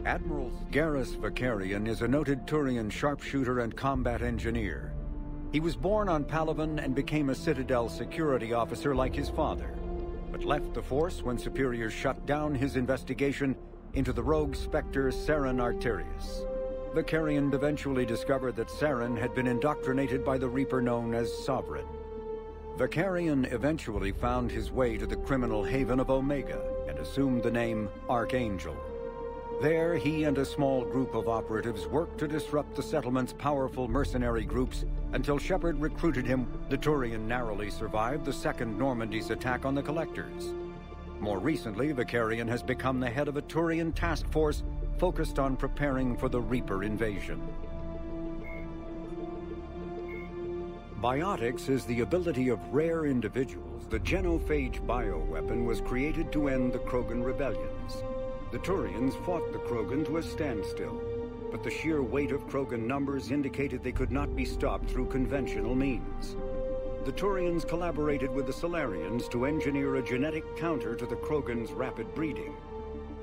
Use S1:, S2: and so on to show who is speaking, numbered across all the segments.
S1: Admiral Garrus Vakarian is a noted Turian sharpshooter and combat engineer. He was born on Palaven and became a Citadel security officer like his father, but left the Force when superiors shut down his investigation into the rogue Spectre Saren Arterius. Vakarian eventually discovered that Saren had been indoctrinated by the Reaper known as Sovereign. Vakarian eventually found his way to the criminal haven of Omega and assumed the name Archangel. There, he and a small group of operatives worked to disrupt the settlement's powerful mercenary groups until Shepard recruited him. The Turian narrowly survived the Second Normandy's attack on the Collectors. More recently, Vakarian has become the head of a Turian task force focused on preparing for the Reaper invasion. Biotics is the ability of rare individuals. The genophage bioweapon was created to end the Krogan rebellions. The Turians fought the Krogan to a standstill, but the sheer weight of Krogan numbers indicated they could not be stopped through conventional means. The Turians collaborated with the Salarians to engineer a genetic counter to the Krogan's rapid breeding.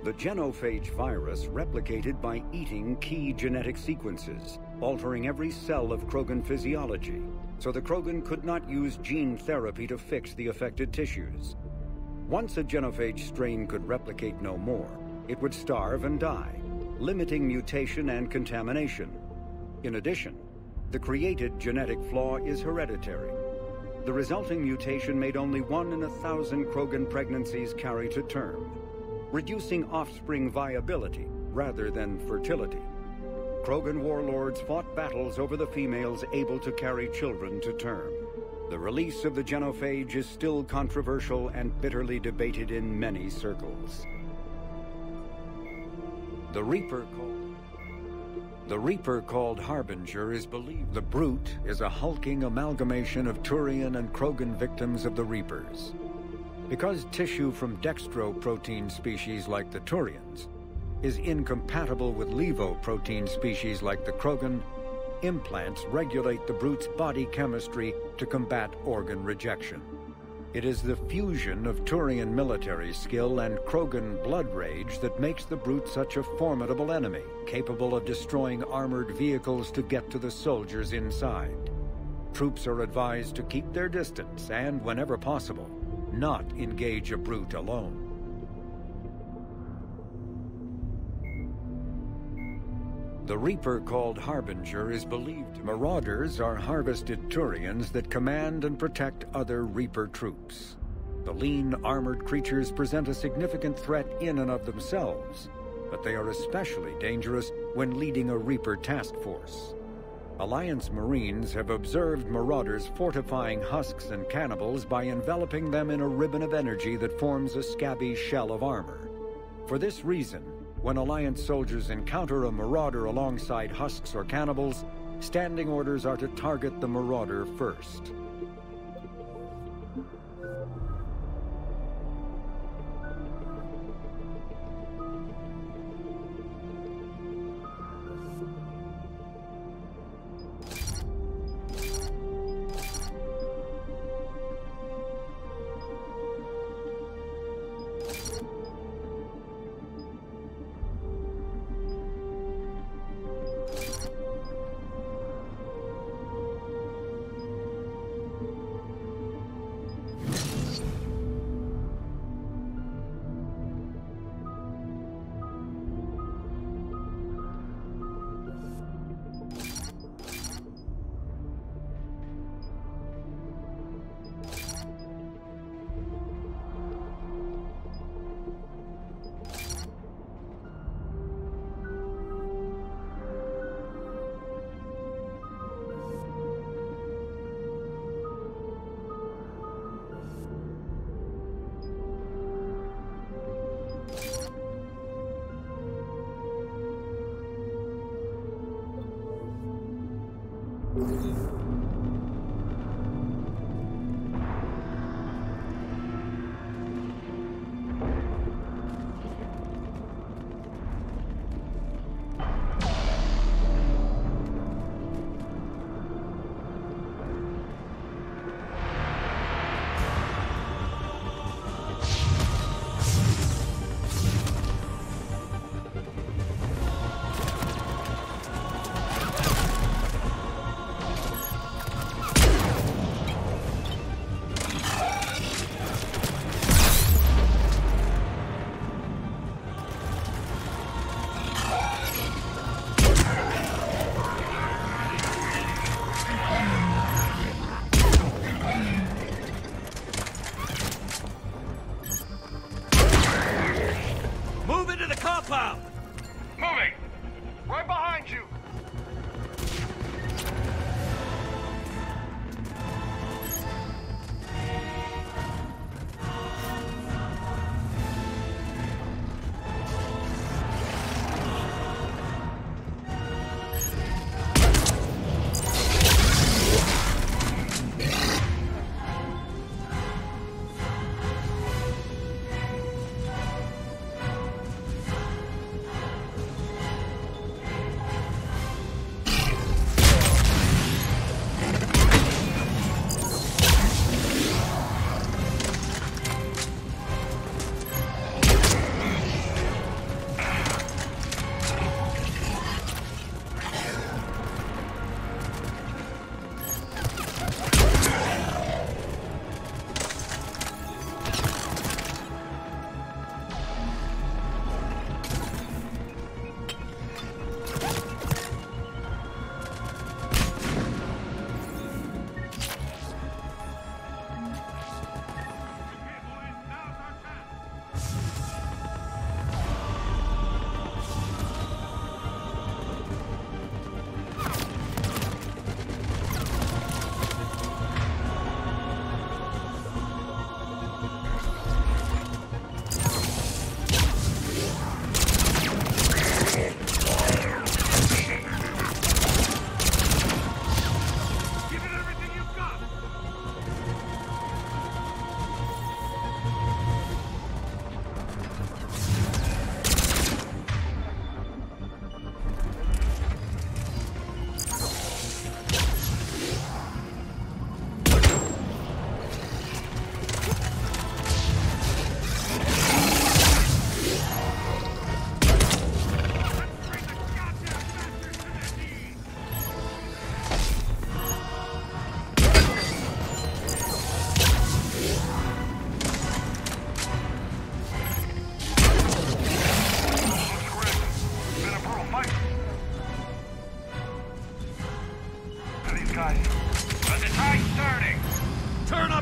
S1: The genophage virus replicated by eating key genetic sequences, altering every cell of Krogan physiology, so the Krogan could not use gene therapy to fix the affected tissues. Once a genophage strain could replicate no more, it would starve and die, limiting mutation and contamination. In addition, the created genetic flaw is hereditary. The resulting mutation made only 1 in 1,000 Krogan pregnancies carry to term, reducing offspring viability rather than fertility. Krogan warlords fought battles over the females able to carry children to term. The release of the genophage is still controversial and bitterly debated in many circles. The Reaper called Harbinger is believed. The Brute is a hulking amalgamation of Turian and Krogan victims of the Reapers. Because tissue from dextroprotein species like the Turians is incompatible with levoprotein species like the Krogan, implants regulate the Brute's body chemistry to combat organ rejection. It is the fusion of Turian military skill and Krogan blood rage that makes the Brute such a formidable enemy, capable of destroying armored vehicles to get to the soldiers inside. Troops are advised to keep their distance and, whenever possible, not engage a Brute alone. The Reaper called Harbinger is believed. Marauders are harvested Turians that command and protect other Reaper troops. The lean, armored creatures present a significant threat in and of themselves, but they are especially dangerous when leading a Reaper task force. Alliance Marines have observed Marauders fortifying husks and cannibals by enveloping them in a ribbon of energy that forms a scabby shell of armor. For this reason, when Alliance soldiers encounter a Marauder alongside husks or cannibals, standing orders are to target the Marauder first.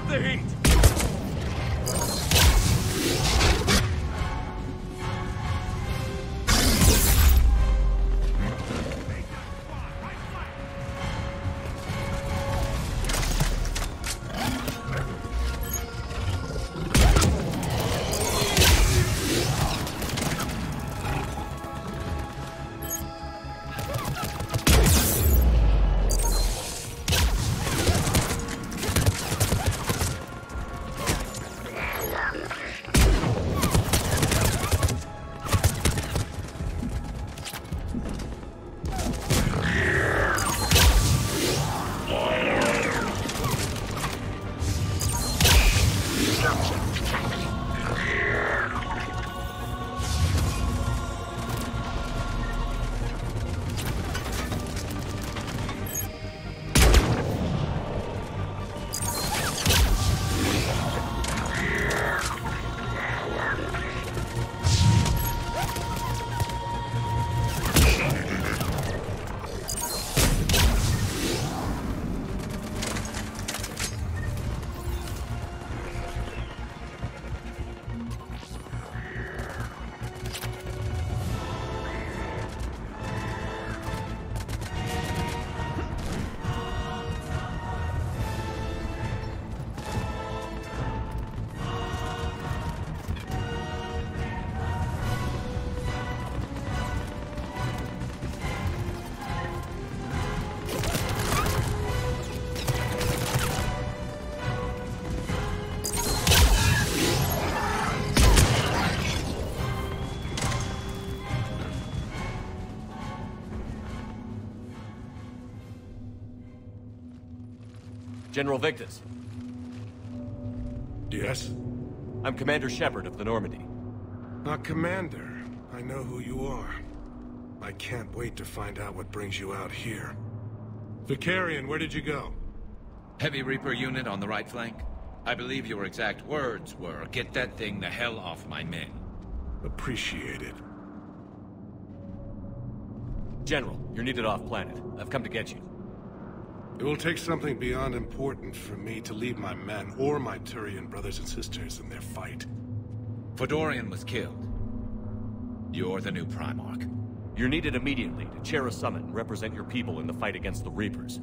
S2: the heat!
S3: General Victus.
S4: Yes?
S3: I'm Commander Shepard of the Normandy.
S4: Commander. I know who you are. I can't wait to find out what brings you out here. Vicarian, where did you go?
S5: Heavy Reaper unit on the right flank. I believe your exact words were, "Get that thing the hell off my men."
S4: Appreciated.
S3: General, you're needed off-planet. I've come to get you.
S4: It will take something beyond important for me to leave my men or my Turian brothers and sisters in their fight.
S5: Fedorian was killed. You're the new Primarch.
S3: You're needed immediately to chair a summit and represent your people in the fight against the Reapers.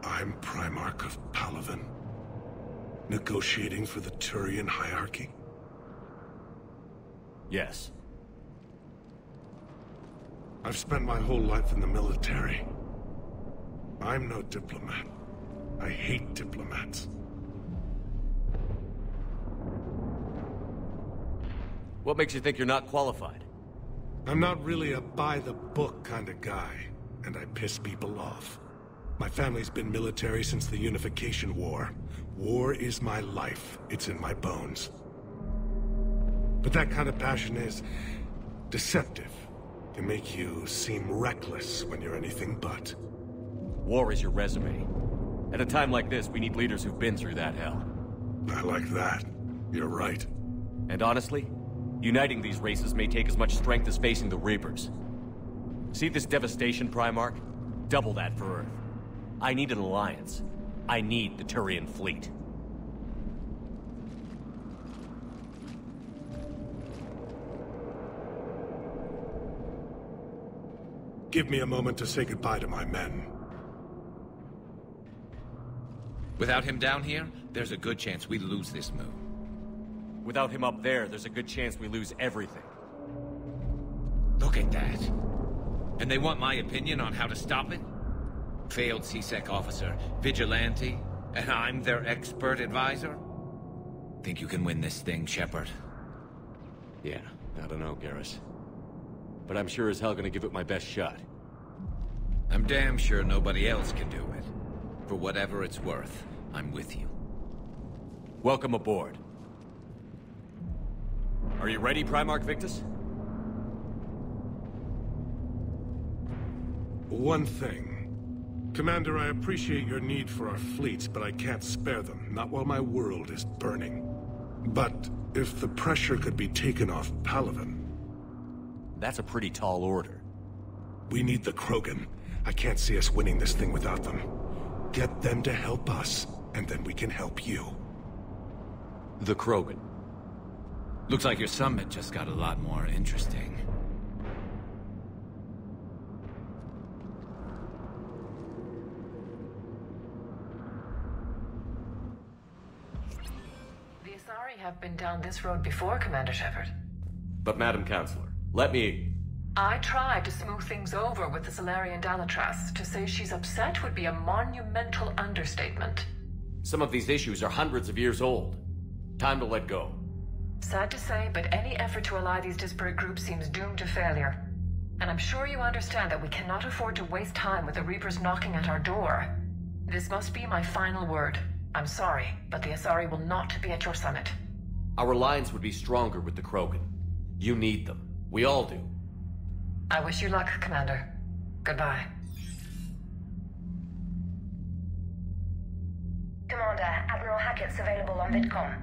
S4: I'm Primarch of Palaven. Negotiating for the Turian hierarchy?
S3: Yes.
S4: I've spent my whole life in the military. I'm no diplomat. I hate diplomats.
S3: What makes you think you're not qualified?
S4: I'm not really a by-the-book kind of guy, and I piss people off. My family's been military since the Unification War. War is my life. It's in my bones. But that kind of passion is deceptive. Can make you seem reckless when you're anything but.
S3: War is your resume. At a time like this, we need leaders who've been through that hell.
S4: I like that. You're right.
S3: And honestly, uniting these races may take as much strength as facing the Reapers. See this devastation, Primarch? Double that for Earth. I need an alliance. I need the Turian fleet.
S4: Give me a moment to say goodbye to my men.
S5: Without him down here, there's a good chance we lose this move.
S3: Without him up there's a good chance we lose everything.
S5: Look at that. And they want my opinion on how to stop it? Failed C-Sec officer, vigilante, and I'm their expert advisor? Think you can win this thing, Shepard?
S3: Yeah, I don't know, Garrus. But I'm sure as hell gonna give it my best shot.
S5: I'm damn sure nobody else can do it. For whatever it's worth, I'm with you.
S3: Welcome aboard. Are you ready, Primarch Victus?
S4: One thing. Commander, I appreciate your need for our fleets, but I can't spare them. Not while my world is burning. But if the pressure could be taken off Palaven...
S3: That's a pretty tall order.
S4: We need the Krogan. I can't see us winning this thing without them. Get them to help us, and then we can help you.
S3: The Krogan.
S5: Looks like your summit just got a lot more interesting.
S2: The Asari have been down this road before, Commander Shepard.
S3: But Madam Counselor, let me...
S2: I tried to smooth things over with the Salarian Dalatras. To say she's upset would be a monumental understatement.
S3: Some of these issues are hundreds of years old. Time to let go.
S2: Sad to say, but any effort to ally these disparate groups seems doomed to failure. And I'm sure you understand that we cannot afford to waste time with the Reapers knocking at our door. This must be my final word. I'm sorry, but the Asari will not be at your summit.
S3: Our alliance would be stronger with the Krogan. You need them. We all do.
S2: I wish you luck, Commander. Goodbye.
S6: Commander, Admiral Hackett's available on VidCom.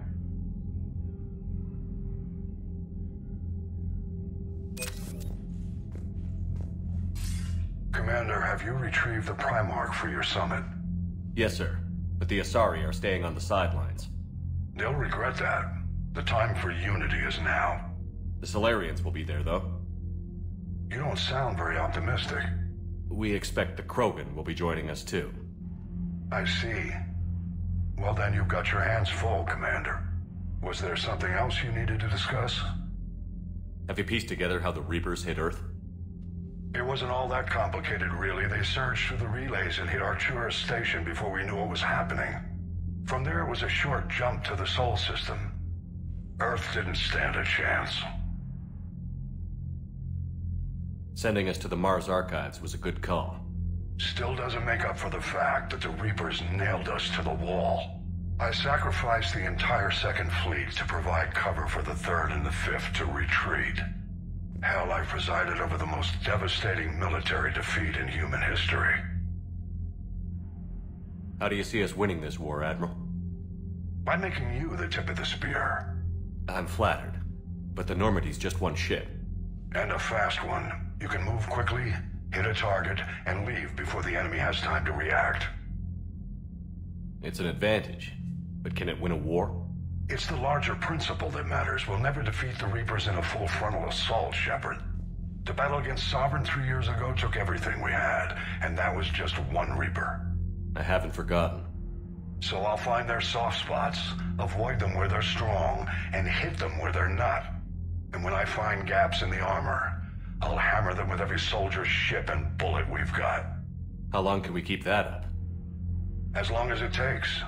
S7: Commander, have you retrieved the Primarch for your summit?
S3: Yes, sir. But the Asari are staying on the sidelines.
S7: They'll regret that. The time for unity is now.
S3: The Salarians will be there, though.
S7: You don't sound very optimistic.
S3: We expect the Krogan will be joining us, too.
S7: I see. Well, then you've got your hands full, Commander. Was there something else you needed to discuss?
S3: Have you pieced together how the Reapers hit Earth?
S7: It wasn't all that complicated, really. They surged through the relays and hit Arcturus Station before we knew what was happening. From there, it was a short jump to the Sol system. Earth didn't stand a chance.
S3: Sending us to the Mars Archives was a good call.
S7: Still doesn't make up for the fact that the Reapers nailed us to the wall. I sacrificed the entire Second Fleet to provide cover for the Third and the Fifth to retreat. Hell, I presided over the most devastating military defeat in human history.
S3: How do you see us winning this war, Admiral?
S7: By making you the tip of the spear.
S3: I'm flattered, but the Normandy's just one ship.
S7: And a fast one. You can move quickly, hit a target, and leave before the enemy has time to react.
S3: It's an advantage, but can it win a war?
S7: It's the larger principle that matters. We'll never defeat the Reapers in a full frontal assault, Shepard. The battle against Sovereign 3 years ago took everything we had, and that was just one Reaper.
S3: I haven't forgotten.
S7: So I'll find their soft spots, avoid them where they're strong, and hit them where they're not. And when I find gaps in the armor, I'll hammer them with every soldier, ship, and bullet we've got.
S3: How long can we keep that up?
S7: As long as it takes.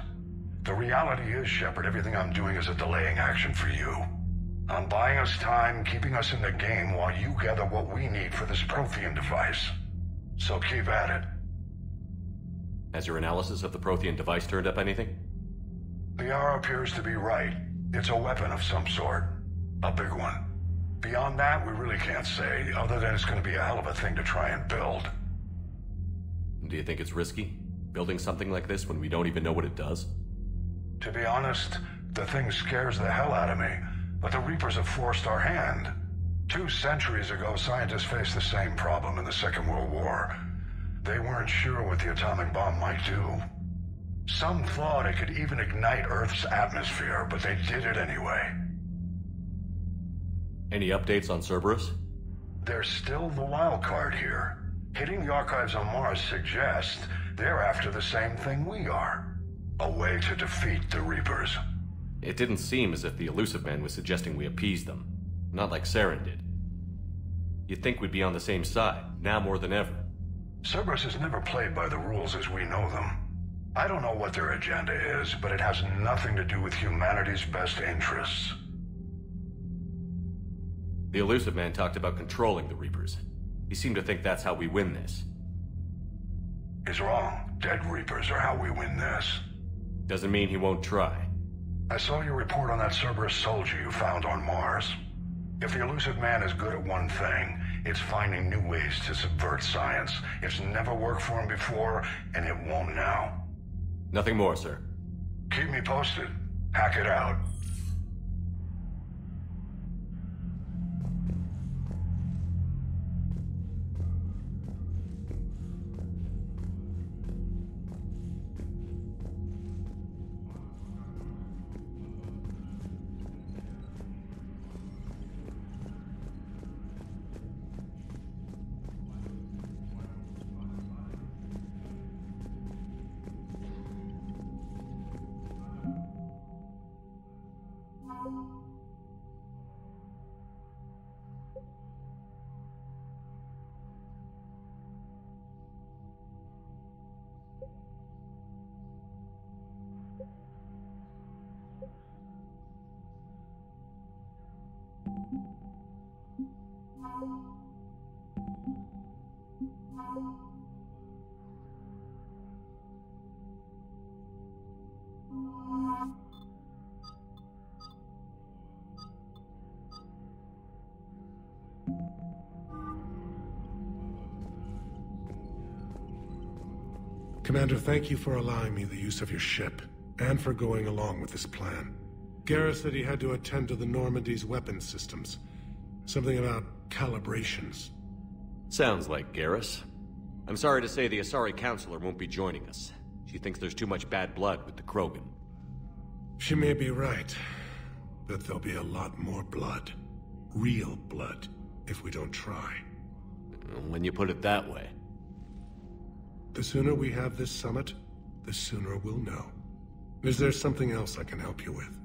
S7: The reality is, Shepard, everything I'm doing is a delaying action for you. I'm buying us time, keeping us in the game while you gather what we need for this Prothean device. So keep at it.
S3: Has your analysis of the Prothean device turned up anything?
S7: The R appears to be right. It's a weapon of some sort. A big one. Beyond that, we really can't say, other than it's going to be a hell of a thing to try and build.
S3: Do you think it's risky, building something like this when we don't even know what it does?
S7: To be honest, the thing scares the hell out of me, but the Reapers have forced our hand. 2 centuries ago, scientists faced the same problem in the Second World War. They weren't sure what the atomic bomb might do. Some thought it could even ignite Earth's atmosphere, but they did it anyway.
S3: Any updates on Cerberus?
S7: They're still the wild card here. Hitting the archives on Mars suggests they're after the same thing we are. A way to defeat the Reapers.
S3: It didn't seem as if the Illusive Man was suggesting we appease them. Not like Saren did. You'd think we'd be on the same side, now more than ever.
S7: Cerberus has never played by the rules as we know them. I don't know what their agenda is, but it has nothing to do with humanity's best interests.
S3: The Illusive Man talked about controlling the Reapers. He seemed to think that's how we win this.
S7: He's wrong. Dead Reapers are how we win this.
S3: Doesn't mean he won't try.
S7: I saw your report on that Cerberus soldier you found on Mars. If the Illusive Man is good at one thing, it's finding new ways to subvert science. It's never worked for him before, and it won't now.
S3: Nothing more, sir.
S7: Keep me posted. Hack it out.
S4: Commander, thank you for allowing me the use of your ship, and for going along with this plan. Garrus said he had to attend to the Normandy's weapons systems. Something about calibrations.
S3: Sounds like Garrus. I'm sorry to say the Asari Counselor won't be joining us. She thinks there's too much bad blood with the Krogan.
S4: She may be right, but there'll be a lot more blood. Real blood, if we don't try.
S3: When you put it that way.
S4: The sooner we have this summit, the sooner we'll know. Is there something else I can help you with?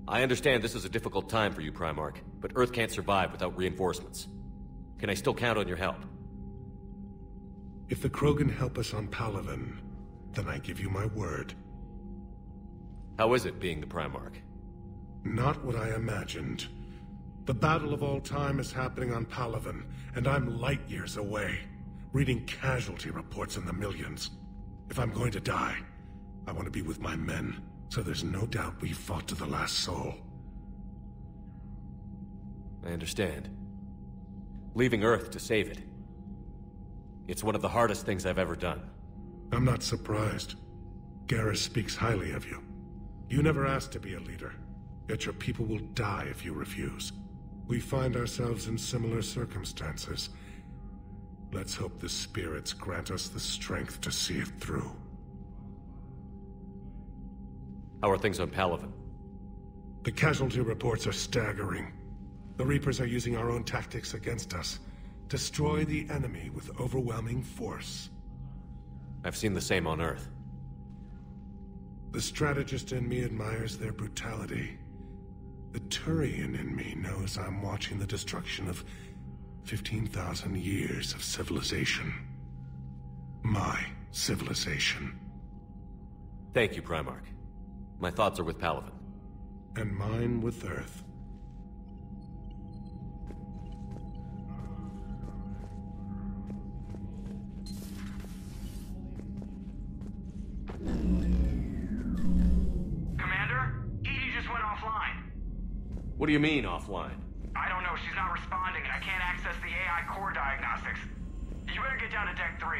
S3: I understand this is a difficult time for you, Primarch, but Earth can't survive without reinforcements. Can I still count on your help?
S4: If the Krogan help us on Palaven, then I give you my word.
S3: How is it being the Primarch?
S4: Not what I imagined. The battle of all time is happening on Palaven, and I'm light years away, reading casualty reports in the millions. If I'm going to die, I want to be with my men, so there's no doubt we fought to the last soul.
S3: I understand. Leaving Earth to save it. It's one of the hardest things I've ever done.
S4: I'm not surprised. Garrus speaks highly of you. You never asked to be a leader, yet your people will die if you refuse. We find ourselves in similar circumstances. Let's hope the spirits grant us the strength to see it through.
S3: How are things on Palaven?
S4: The casualty reports are staggering. The Reapers are using our own tactics against us. Destroy the enemy with overwhelming force.
S3: I've seen the same on Earth.
S4: The strategist in me admires their brutality. The Turian in me knows I'm watching the destruction of 15,000 years of civilization. My civilization.
S3: Thank you, Primarch. My thoughts are with Palaven.
S4: And mine with Earth.
S8: Commander? Edie just went offline.
S3: What do you mean, offline?
S8: I don't know, she's not responding, and I can't access the AI core diagnostics. You better get down to Deck 3.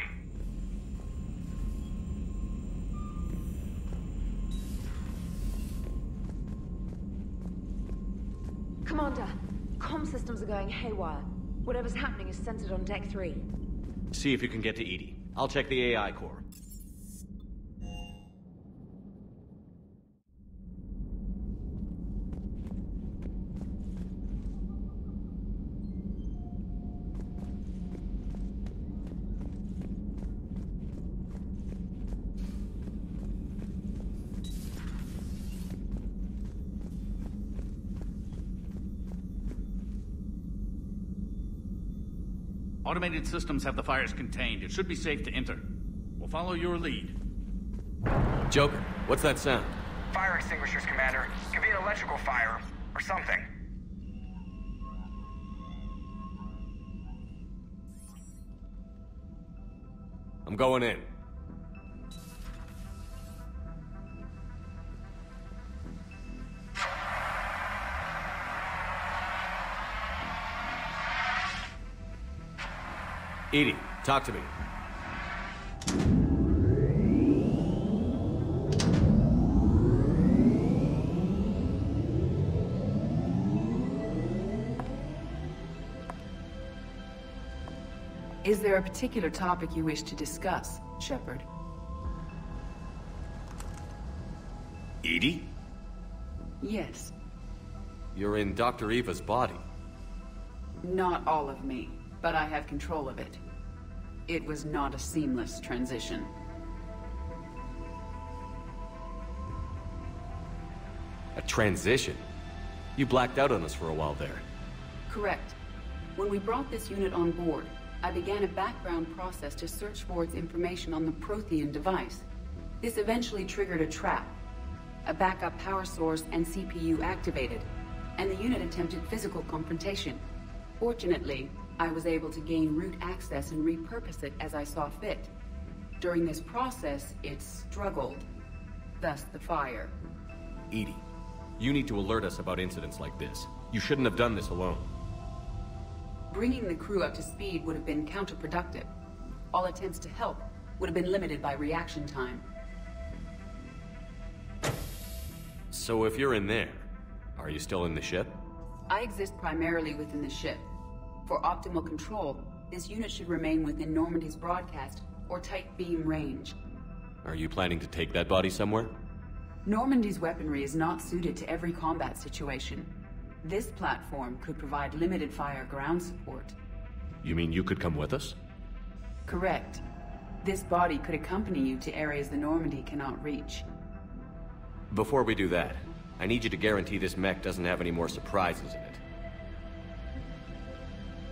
S9: Commander, comm systems are going haywire. Whatever's happening is centered on Deck 3.
S3: See if you can get to Edie. I'll check the AI core.
S10: Automated systems have the fires contained. It should be safe to enter. We'll follow your lead.
S3: Joker, what's that sound?
S8: Fire extinguishers, Commander. Could be an electrical fire, or something.
S3: I'm going in. Edie, talk to me.
S11: Is there a particular topic you wish to discuss, Shepard?
S3: Edie?
S11: Yes.
S3: You're in Dr. Eva's body.
S11: Not all of me, but I have control of it. It was not a seamless transition.
S3: A transition? You blacked out on us for a while there.
S11: Correct. When we brought this unit on board, I began a background process to search for its information on the Prothean device. This eventually triggered a trap. A backup power source and CPU activated, and the unit attempted physical confrontation. Fortunately, I was able to gain root access and repurpose it as I saw fit. During this process, it struggled. Thus the fire.
S3: Edie, you need to alert us about incidents like this. You shouldn't have done this alone.
S11: Bringing the crew up to speed would have been counterproductive. all attempts to help would have been limited by reaction time.
S3: So if you're in there, are you still in the ship?
S11: I exist primarily within the ship. For optimal control, this unit should remain within Normandy's broadcast or tight beam range.
S3: Are you planning to take that body somewhere?
S11: Normandy's weaponry is not suited to every combat situation. This platform could provide limited fire ground support.
S3: You mean you could come with us?
S11: Correct. This body could accompany you to areas the Normandy cannot reach.
S3: Before we do that, I need you to guarantee this mech doesn't have any more surprises in it.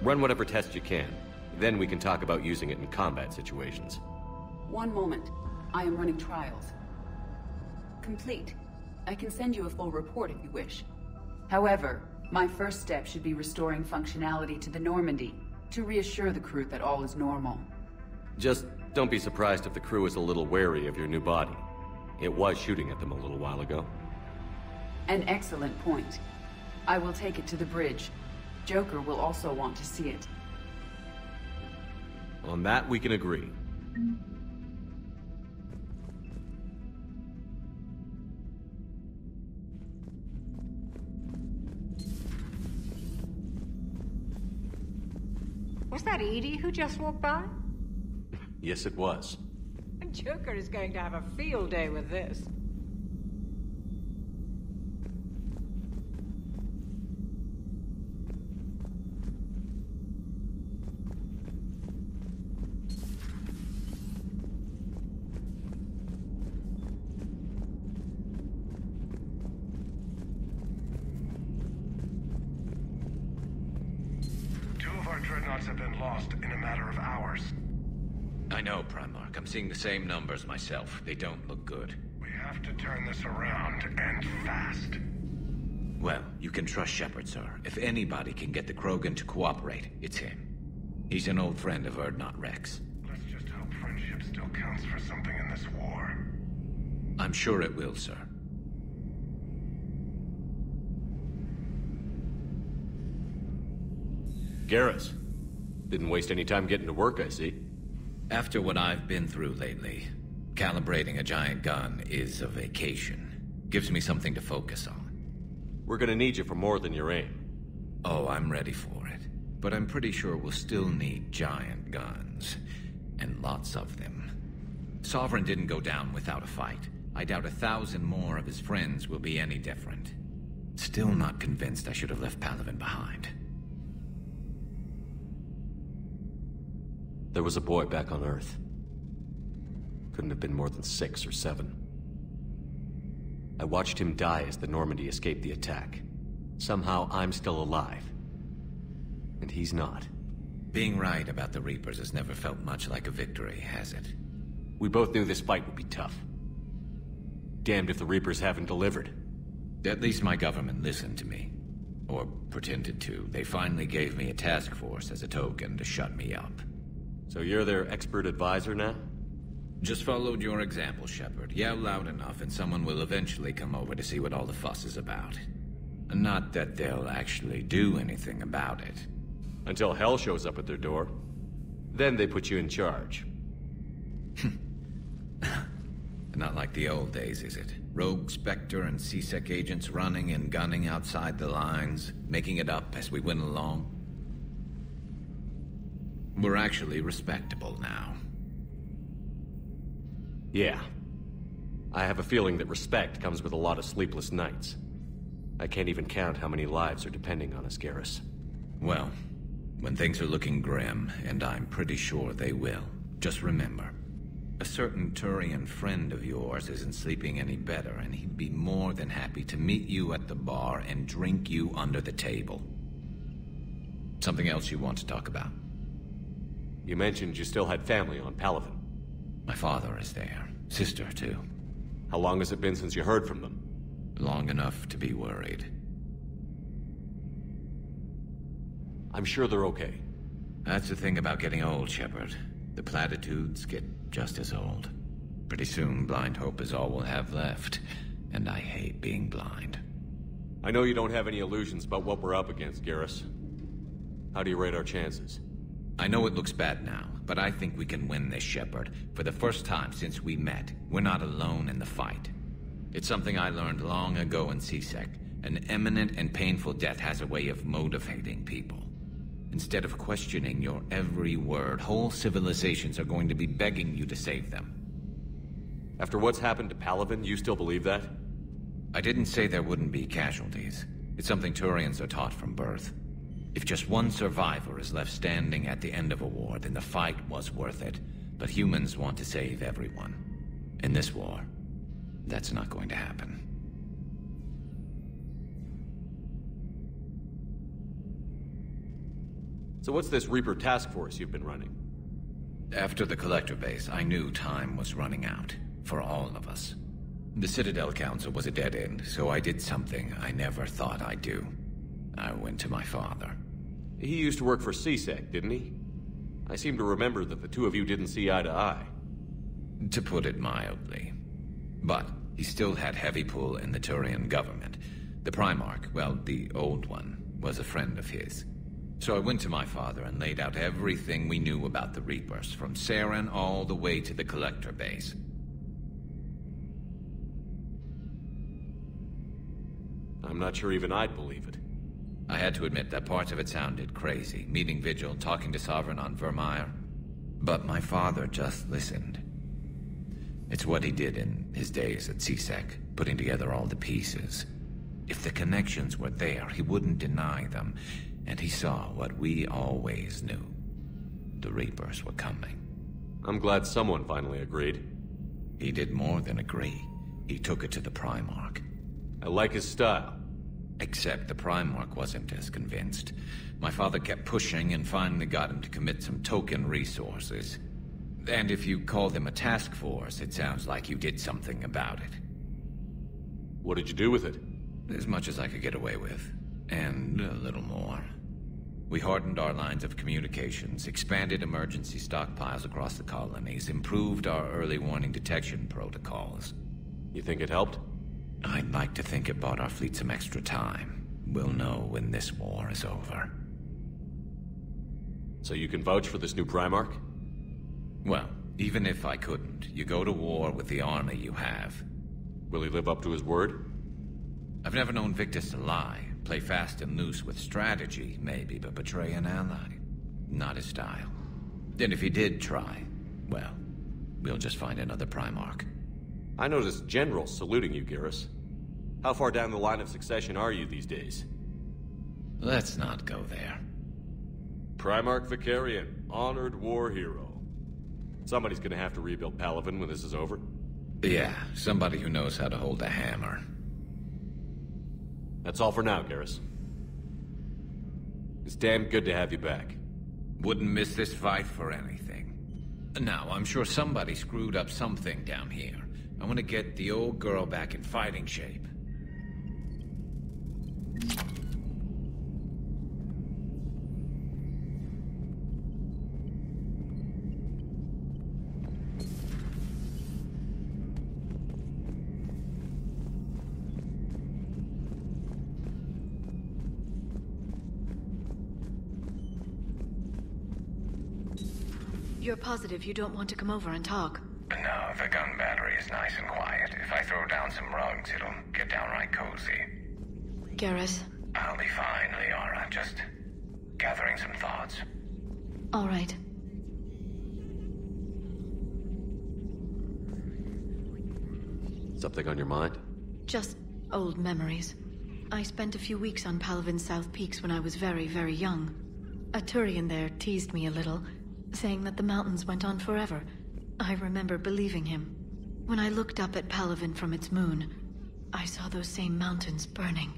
S3: Run whatever tests you can. Then we can talk about using it in combat situations.
S11: One moment. I am running trials. Complete. I can send you a full report if you wish. However, my first step should be restoring functionality to the Normandy, to reassure the crew that all is normal.
S3: Just don't be surprised if the crew is a little wary of your new body. It was shooting at them a little while ago.
S11: An excellent point. I will take it to the bridge. Joker will also want to see it.
S3: On that, we can agree.
S12: Was that Edie who just walked by?
S3: Yes, it was.
S12: Joker is going to have a field day with this.
S7: Dreadnoughts have been lost in a matter of hours.
S5: I know, Primarch. I'm seeing the same numbers myself. They don't look good.
S7: We have to turn this around, and fast.
S5: Well, you can trust Shepard, sir. If anybody can get the Krogan to cooperate, it's him. He's an old friend of Urdnot Rex.
S7: Let's just hope friendship still counts for something in this war.
S5: I'm sure it will, sir.
S3: Garrus. Didn't waste any time getting to work, I see.
S5: After what I've been through lately, calibrating a giant gun is a vacation. Gives me something to focus on.
S3: We're gonna need you for more than your aim.
S5: Oh, I'm ready for it. But I'm pretty sure we'll still need giant guns. And lots of them. Sovereign didn't go down without a fight. I doubt 1,000 more of his friends will be any different. Still not convinced I should have left Palaven behind.
S3: There was a boy back on Earth. Couldn't have been more than 6 or 7. I watched him die as the Normandy escaped the attack. Somehow I'm still alive. And he's not.
S5: Being right about the Reapers has never felt much like a victory, has it?
S3: We both knew this fight would be tough. Damned if the Reapers haven't delivered.
S5: At least my government listened to me. Or pretended to. They finally gave me a task force as a token to shut me up.
S3: So you're their expert advisor now?
S5: Just followed your example, Shepard. Yell loud enough and someone will eventually come over to see what all the fuss is about. Not that they'll actually do anything about it.
S3: Until hell shows up at their door. Then they put you in charge.
S5: Not like the old days, is it? Rogue Spectre and C-Sec agents running and gunning outside the lines, making it up as we went along. We're actually respectable now.
S3: Yeah. I have a feeling that respect comes with a lot of sleepless nights. I can't even count how many lives are depending on us, Garrus.
S5: Well, when things are looking grim, and I'm pretty sure they will, just remember, a certain Turian friend of yours isn't sleeping any better, and he'd be more than happy to meet you at the bar and drink you under the table. Something else you want to talk about?
S3: You mentioned you still had family on Palaven.
S5: My father is there. Sister, too.
S3: How long has it been since you heard from them?
S5: Long enough to be worried.
S3: I'm sure they're okay.
S5: That's the thing about getting old, Shepard. The platitudes get just as old. Pretty soon, blind hope is all we'll have left. And I hate being blind.
S3: I know you don't have any illusions about what we're up against, Garrus. How do you rate our chances?
S5: I know it looks bad now, but I think we can win this, Shepard. For the first time since we met, we're not alone in the fight. It's something I learned long ago in CSEC. An imminent and painful death has a way of motivating people. Instead of questioning your every word, whole civilizations are going to be begging you to save them.
S3: After what's happened to Palaven, you still believe that?
S5: I didn't say there wouldn't be casualties. It's something Turians are taught from birth. If just one survivor is left standing at the end of a war, then the fight was worth it. But humans want to save everyone. In this war, that's not going to happen.
S3: So what's this Reaper task force you've been running?
S5: After the Collector base, I knew time was running out. For all of us. The Citadel Council was a dead end, so I did something I never thought I'd do. I went to my father.
S3: He used to work for CSEC, didn't he? I seem to remember that the two of you didn't see eye to eye.
S5: To put it mildly. But he still had heavy pull in the Turian government. The Primarch, well, the old one, was a friend of his. So I went to my father and laid out everything we knew about the Reapers, from Saren all the way to the Collector base.
S3: I'm not sure even I'd believe it.
S5: I had to admit that parts of it sounded crazy, meeting Vigil, talking to Sovereign on Vermeer. But my father just listened. It's what he did in his days at CSEC, putting together all the pieces. If the connections were there, he wouldn't deny them, and he saw what we always knew. The Reapers were coming.
S3: I'm glad someone finally agreed.
S5: He did more than agree. He took it to the Primarch.
S3: I like his style.
S5: Except the Primarch wasn't as convinced. My father kept pushing and finally got him to commit some token resources. And if you call them a task force, it sounds like you did something about it.
S3: What did you do with it?
S5: As much as I could get away with. And a little more. We hardened our lines of communications, expanded emergency stockpiles across the colonies, improved our early warning detection protocols.
S3: You think it helped?
S5: I'd like to think it bought our fleet some extra time. We'll know when this war is over.
S3: So you can vouch for this new Primarch?
S5: Well, even if I couldn't, you go to war with the army you have.
S3: Will he live up to his word?
S5: I've never known Victus to lie. Play fast and loose with strategy, maybe, but betray an ally. Not his style. Then if he did try, well, we'll just find another Primarch.
S3: I noticed generals saluting you, Garrus. How far down the line of succession are you these days?
S5: Let's not go there.
S3: Primarch Vicarian, honored war hero. Somebody's gonna have to rebuild Palaven when this is over.
S5: Yeah, somebody who knows how to hold a hammer.
S3: That's all for now, Garrus. It's damn good to have you back.
S5: Wouldn't miss this fight for anything. Now, I'm sure somebody screwed up something down here. I want to get the old girl back in fighting shape.
S13: You're positive you don't want to come over and talk?
S14: No, the gun battery is nice and quiet. If I throw down some rugs, it'll get downright cozy.
S13: Garrus?
S14: I'll be fine, Liara. Just gathering some thoughts.
S13: All right.
S3: Something on your mind?
S13: Just old memories. I spent a few weeks on Palaven's South Peaks when I was very, very young. A Turian there teased me a little, saying that the mountains went on forever. I remember believing him. When I looked up at Palaven from its moon, I saw those same mountains burning.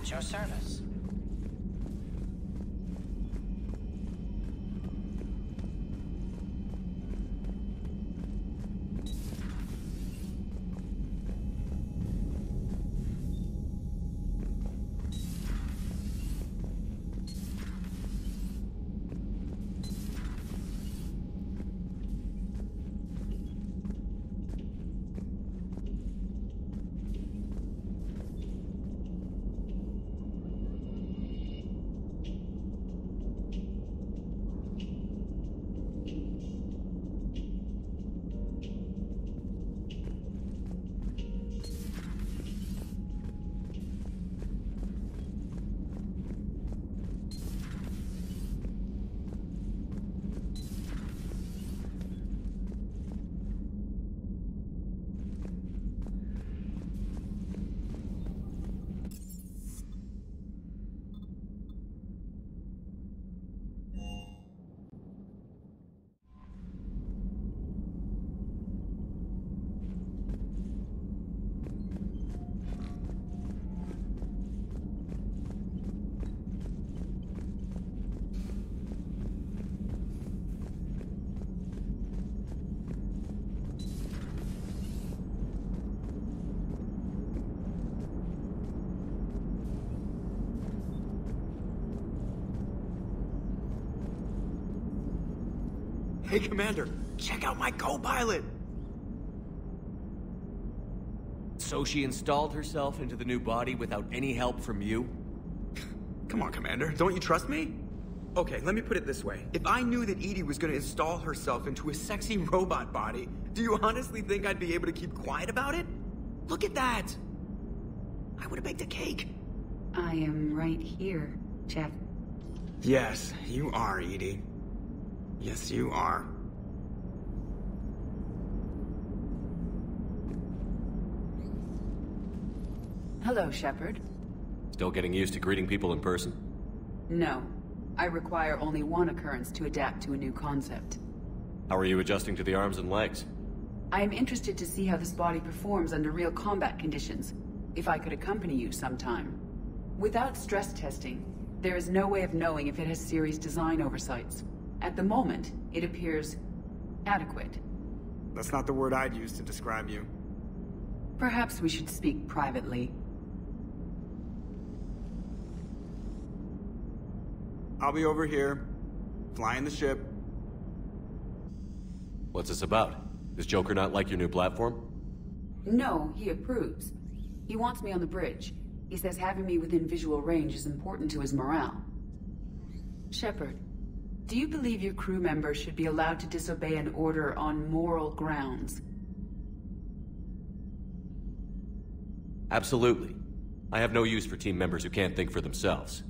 S15: At your service.
S16: Hey, Commander, check out my co-pilot!
S3: So she installed herself into the new body without any help from you?
S16: Come on, Commander, don't you trust me? Okay, let me put it this way. If I knew that EDI was gonna install herself into a sexy robot body, do you honestly think I'd be able to keep quiet about it? Look at that! I would've baked a cake.
S11: I am right here, Jeff.
S16: Yes, you are, EDI. Yes, you are.
S11: Hello, Shepard.
S3: Still getting used to greeting people in person?
S11: No. I require only one occurrence to adapt to a new concept.
S3: How are you adjusting to the arms and legs?
S11: I am interested to see how this body performs under real combat conditions. If I could accompany you sometime. Without stress testing, there is no way of knowing if it has serious design oversights. At the moment, it appears adequate.
S16: That's not the word I'd use to describe you.
S11: Perhaps we should speak privately.
S16: I'll be over here, flying the ship.
S3: What's this about? Does Joker not like your new platform?
S11: No, he approves. He wants me on the bridge. He says having me within visual range is important to his morale. Shepard, do you believe your crew members should be allowed to disobey an order on moral grounds?
S3: Absolutely. I have no use for team members who can't think for themselves.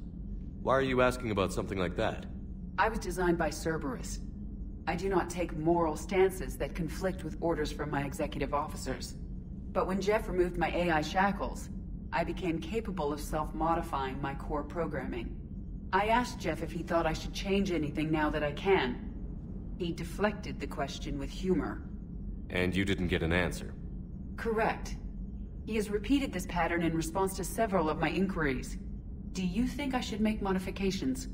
S3: Why are you asking about something like that?
S11: I was designed by Cerberus. I do not take moral stances that conflict with orders from my executive officers. But when Jeff removed my AI shackles, I became capable of self-modifying my core programming. I asked Jeff if he thought I should change anything now that I can. He deflected the question with humor.
S3: And you didn't get an answer?
S11: Correct. He has repeated this pattern in response to several of my inquiries. Do you think I should make modifications?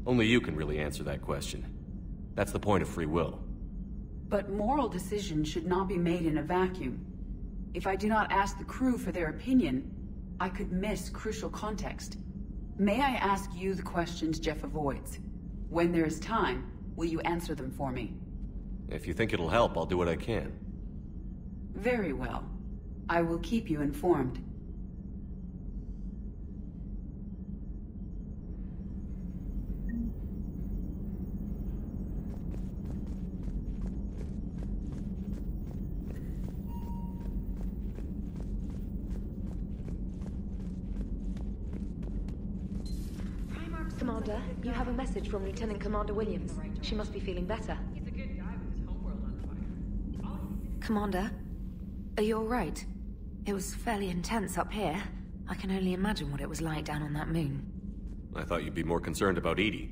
S3: Only you can really answer that question. That's the point of free will.
S11: But moral decisions should not be made in a vacuum. If I do not ask the crew for their opinion, I could miss crucial context. May I ask you the questions Jeff avoids? When there is time, will you answer them for me?
S3: If you think it'll help, I'll do what I can.
S11: Very well. I will keep you informed.
S9: Commander, you have a message from Lieutenant Commander Williams. She must be feeling better.
S12: He's a good guy with his homeworld on fire.
S17: Commander, are you alright? It was fairly intense up here. I can only imagine what it was like down on that moon.
S3: I thought you'd be more concerned about EDI.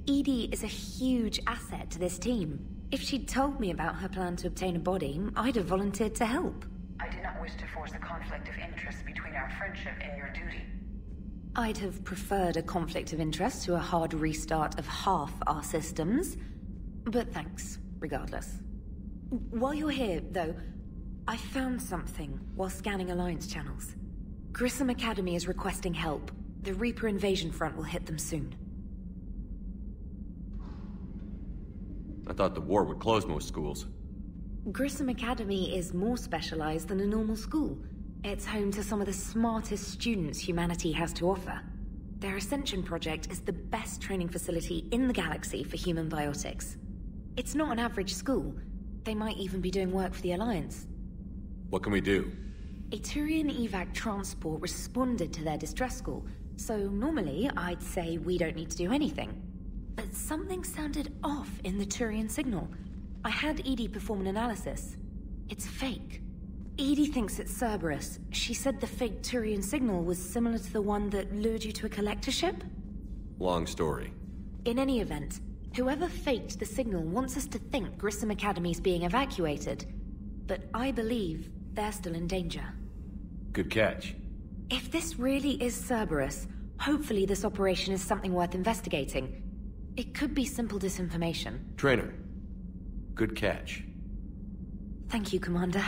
S17: EDI is a huge asset to this team. If she'd told me about her plan to obtain a body, I'd have volunteered to help.
S6: I do not wish to force a conflict of interest between our friendship and your duty.
S17: I'd have preferred a conflict of interest to a hard restart of half our systems. But thanks, regardless. While you're here, though, I found something while scanning Alliance channels. Grissom Academy is requesting help. The Reaper invasion front will hit them soon.
S3: I thought the war would close most schools.
S17: Grissom Academy is more specialized than a normal school. It's home to some of the smartest students humanity has to offer. Their Ascension project is the best training facility in the galaxy for human biotics. It's not an average school. They might even be doing work for the Alliance.
S3: What can we do?
S17: A Turian evac transport responded to their distress call, so normally I'd say we don't need to do anything. But something sounded off in the Turian signal. I had EDI perform an analysis. It's fake. EDI thinks it's Cerberus. She said the fake Turian signal was similar to the one that lured you to a collector ship?
S3: Long story.
S17: In any event, whoever faked the signal wants us to think Grissom Academy's being evacuated. But I believe they're still in danger.
S3: Good catch.
S17: If this really is Cerberus, hopefully this operation is something worth investigating. It could be simple disinformation.
S3: Trainer. Good catch.
S17: Thank you, Commander.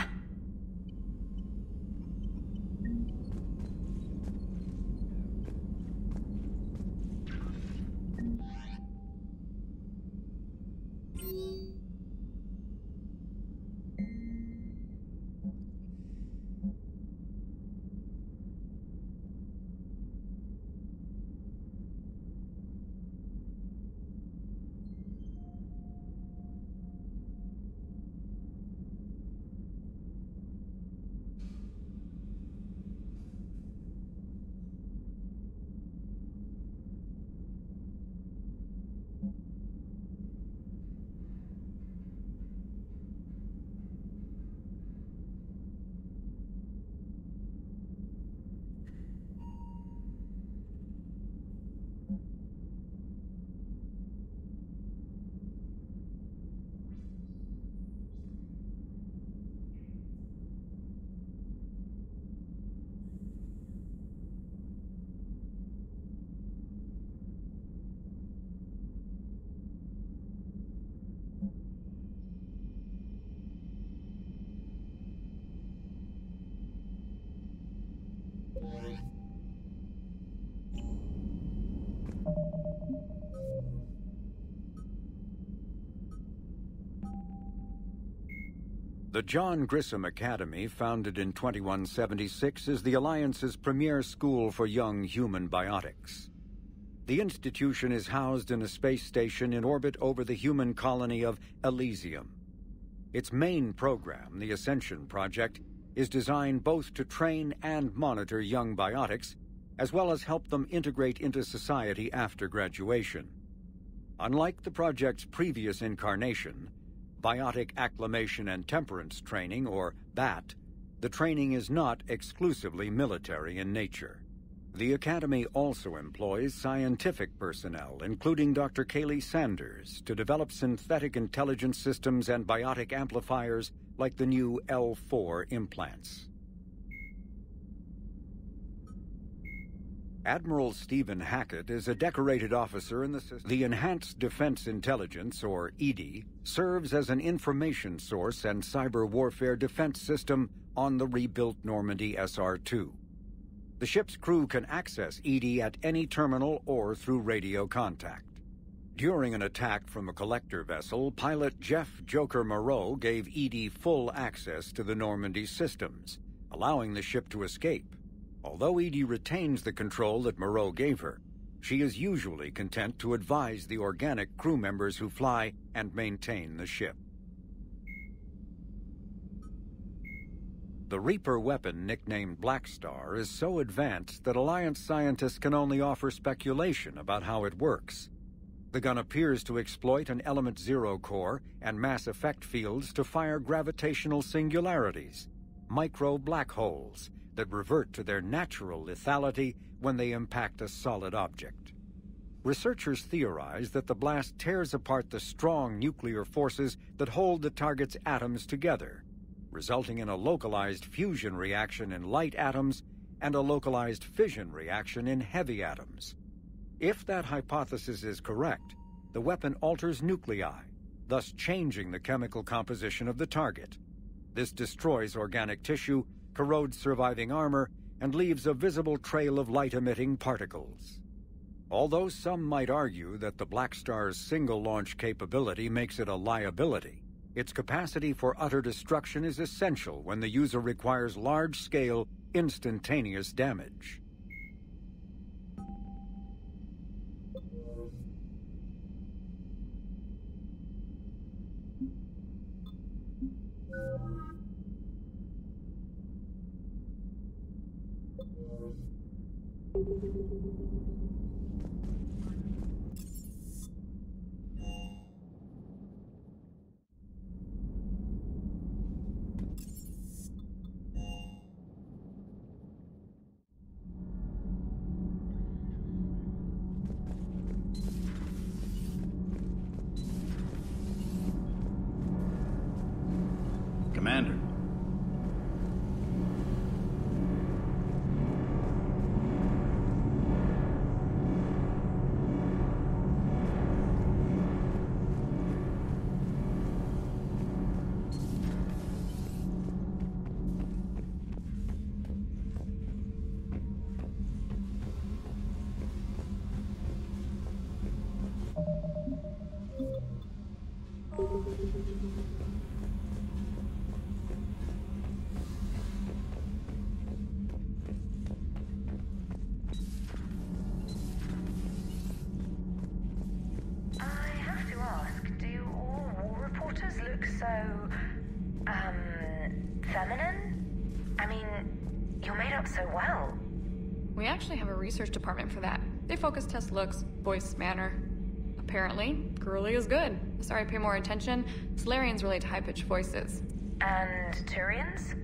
S1: The John Grissom Academy, founded in 2176, is the Alliance's premier school for young human biotics. The institution is housed in a space station in orbit over the human colony of Elysium. Its main program, the Ascension Project, is designed both to train and monitor young biotics, as well as help them integrate into society after graduation. Unlike the project's previous incarnation, Biotic Acclimation and Temperance Training, or BAT, the training is not exclusively military in nature. The Academy also employs scientific personnel, including Dr. Kaylee Sanders, to develop synthetic intelligence systems and biotic amplifiers like the new L4 implants. Admiral Stephen Hackett is a decorated officer in the system. The Enhanced Defense Intelligence, or EDI, serves as an information source and cyber warfare defense system on the rebuilt Normandy SR-2. The ship's crew can access EDI at any terminal or through radio contact. During an attack from a collector vessel, pilot Jeff Joker Moreau gave EDI full access to the Normandy systems, allowing the ship to escape. Although EDI retains the control that Moreau gave her, she is usually content to advise the organic crew members who fly and maintain the ship. The Reaper weapon, nicknamed Black Star, is so advanced that Alliance scientists can only offer speculation about how it works. The gun appears to exploit an Element Zero core and mass effect fields to fire gravitational singularities, micro black holes, that revert to their natural lethality when they impact a solid object. Researchers theorize that the blast tears apart the strong nuclear forces that hold the target's atoms together, resulting in a localized fusion reaction in light atoms and a localized fission reaction in heavy atoms. If that hypothesis is correct, the weapon alters nuclei, thus changing the chemical composition of the target. This destroys organic tissue, corrodes surviving armor, and leaves a visible trail of light-emitting particles. Although some might argue that the Black Star's single-launch capability makes it a liability, its capacity for utter destruction is essential when the user requires large-scale, instantaneous damage.
S10: Commander.
S17: Feminine? I mean, you're made up so well.
S15: We actually have a research department for that. They focus test looks, voice, manner. Apparently, girly is good. Sorry, pay more attention. Salarians relate to high-pitched voices.
S17: And Turians?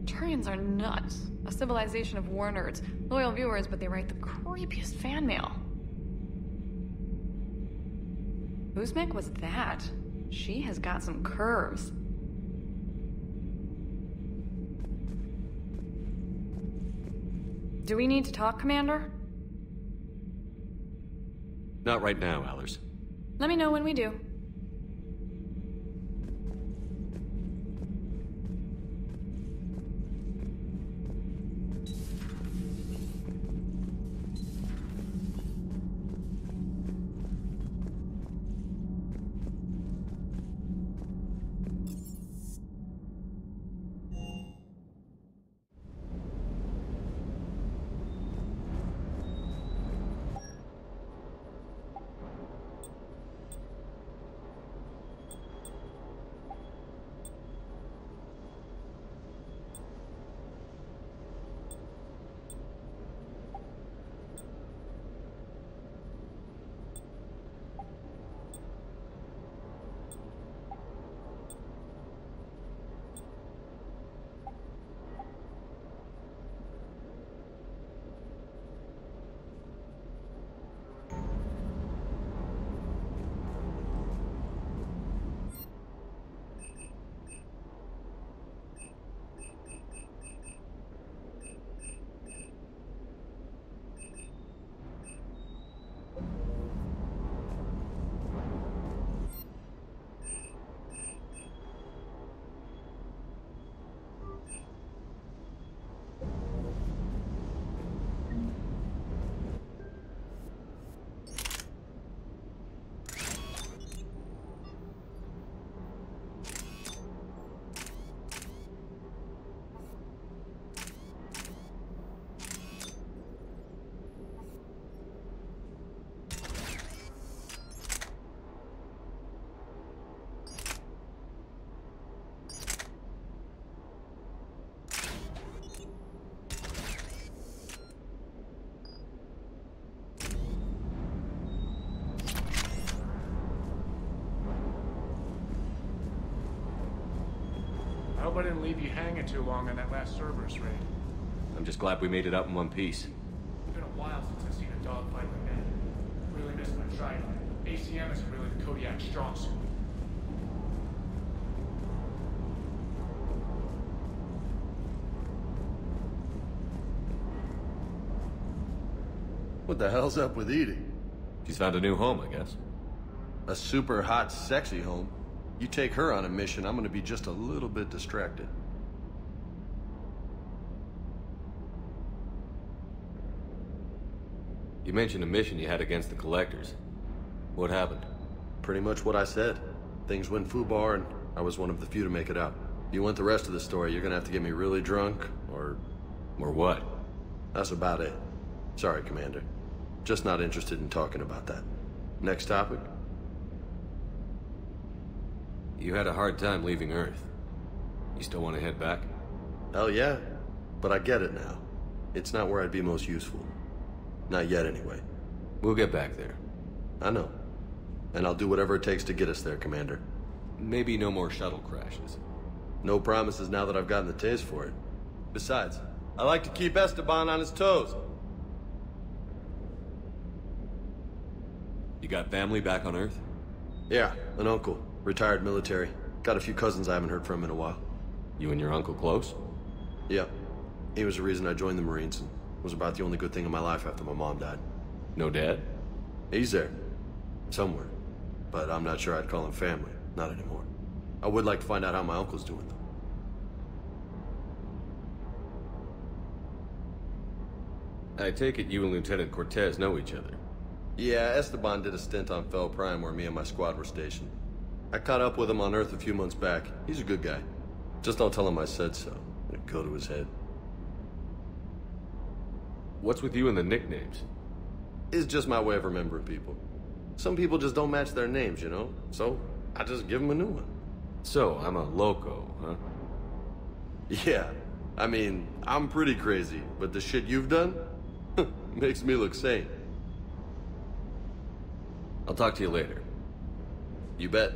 S15: Turians are nuts. A civilization of war nerds. Loyal viewers, but they write the creepiest fan mail. Uzmek was that? She has got some curves. Do we need to talk, Commander?
S3: Not right now, Allers.
S15: Let me know when we do.
S18: I hope I didn't leave you hanging too long on that last Cerberus raid.
S3: I'm just glad we made it out in one piece.
S18: It's been a while since I've seen a dogfight like that. Really missed my Trident. ACM isn't really the Kodiak strong suit.
S19: What the hell's up with Edie?
S3: She's found a new home, I guess.
S19: A super hot, sexy home. You take her on a mission, I'm gonna be just a little bit distracted.
S3: You mentioned a mission you had against the Collectors. What happened?
S19: Pretty much what I said. Things went foobar, and I was one of the few to make it out. If you want the rest of the story, you're gonna have to get me really drunk, or...
S3: Or what?
S19: That's about it. Sorry, Commander. Just not interested in talking about that. Next topic?
S3: You had a hard time leaving Earth. You still want to head back?
S19: Hell yeah. But I get it now. It's not where I'd be most useful. Not yet, anyway.
S3: We'll get back there.
S19: I know. And I'll do whatever it takes to get us there, Commander.
S3: Maybe no more shuttle crashes.
S19: No promises now that I've gotten the taste for it. Besides, I like to keep Esteban on his toes.
S3: You got family back on Earth?
S19: Yeah, an uncle. Retired military. Got a few cousins I haven't heard from in a while.
S3: You and your uncle close?
S19: Yeah. He was the reason I joined the Marines, and was about the only good thing in my life after my mom died.
S3: No dad?
S19: He's there. Somewhere. But I'm not sure I'd call him family. Not anymore. I would like to find out how my uncle's doing, though.
S3: I take it you and Lieutenant Cortez know each other?
S19: Yeah, Esteban did a stint on Fel Prime where me and my squad were stationed. I caught up with him on Earth a few months back. He's a good guy. Just don't tell him I said so. It'd go to his head.
S3: What's with you and the nicknames?
S19: It's just my way of remembering people. Some people just don't match their names, you know? So, I just give them a new one.
S3: So, I'm a loco, huh?
S19: Yeah. I mean, I'm pretty crazy, but the shit you've done makes me look sane.
S3: I'll talk to you later.
S19: You bet.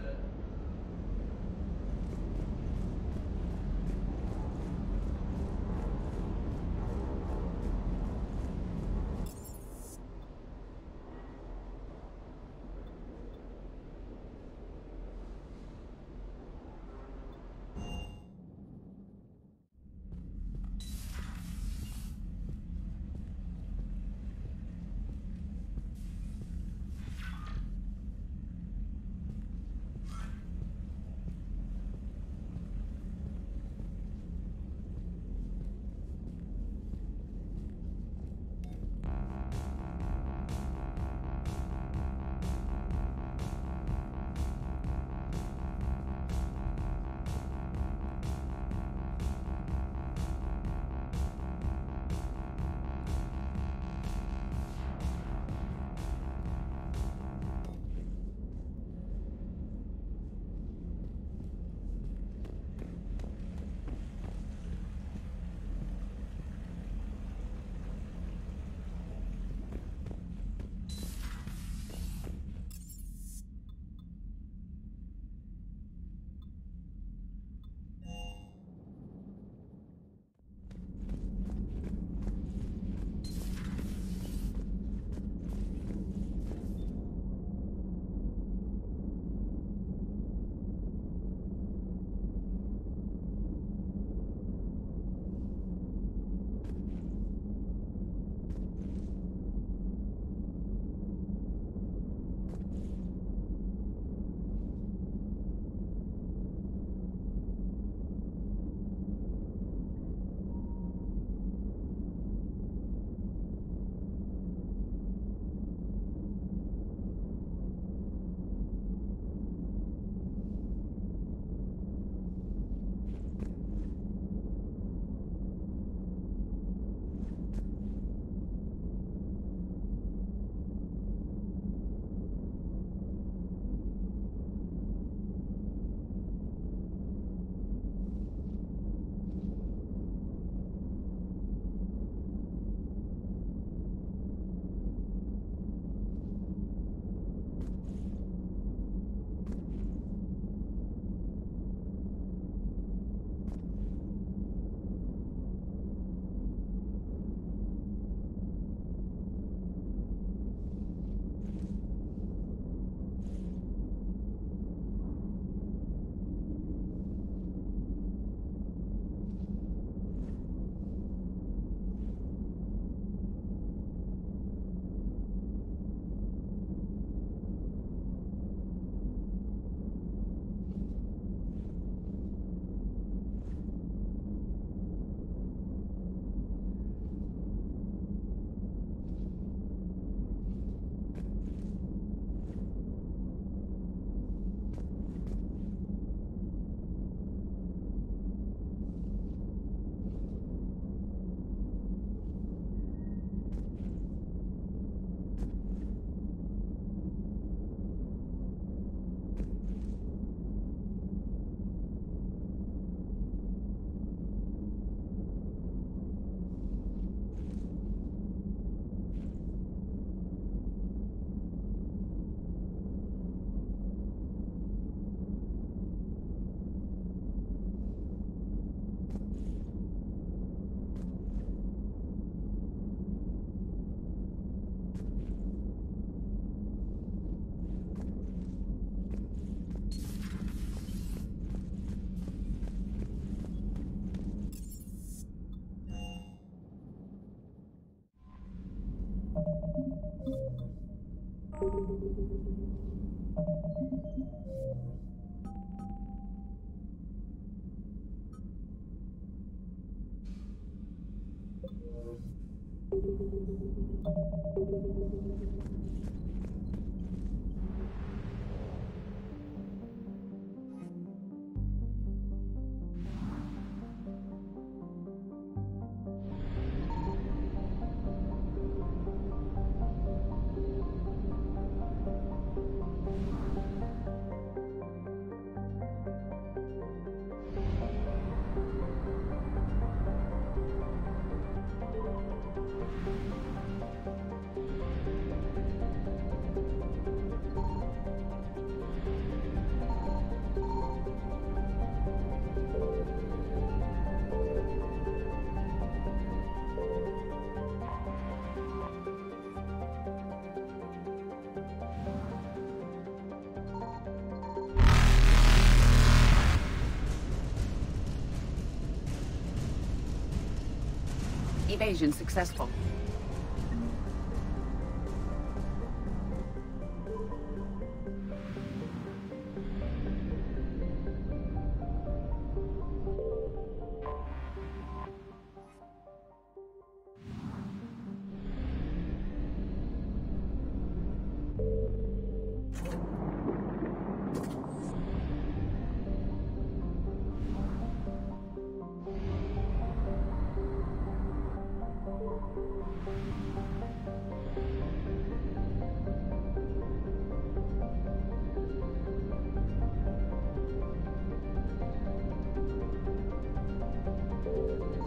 S11: Evasion successful.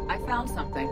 S11: I found something.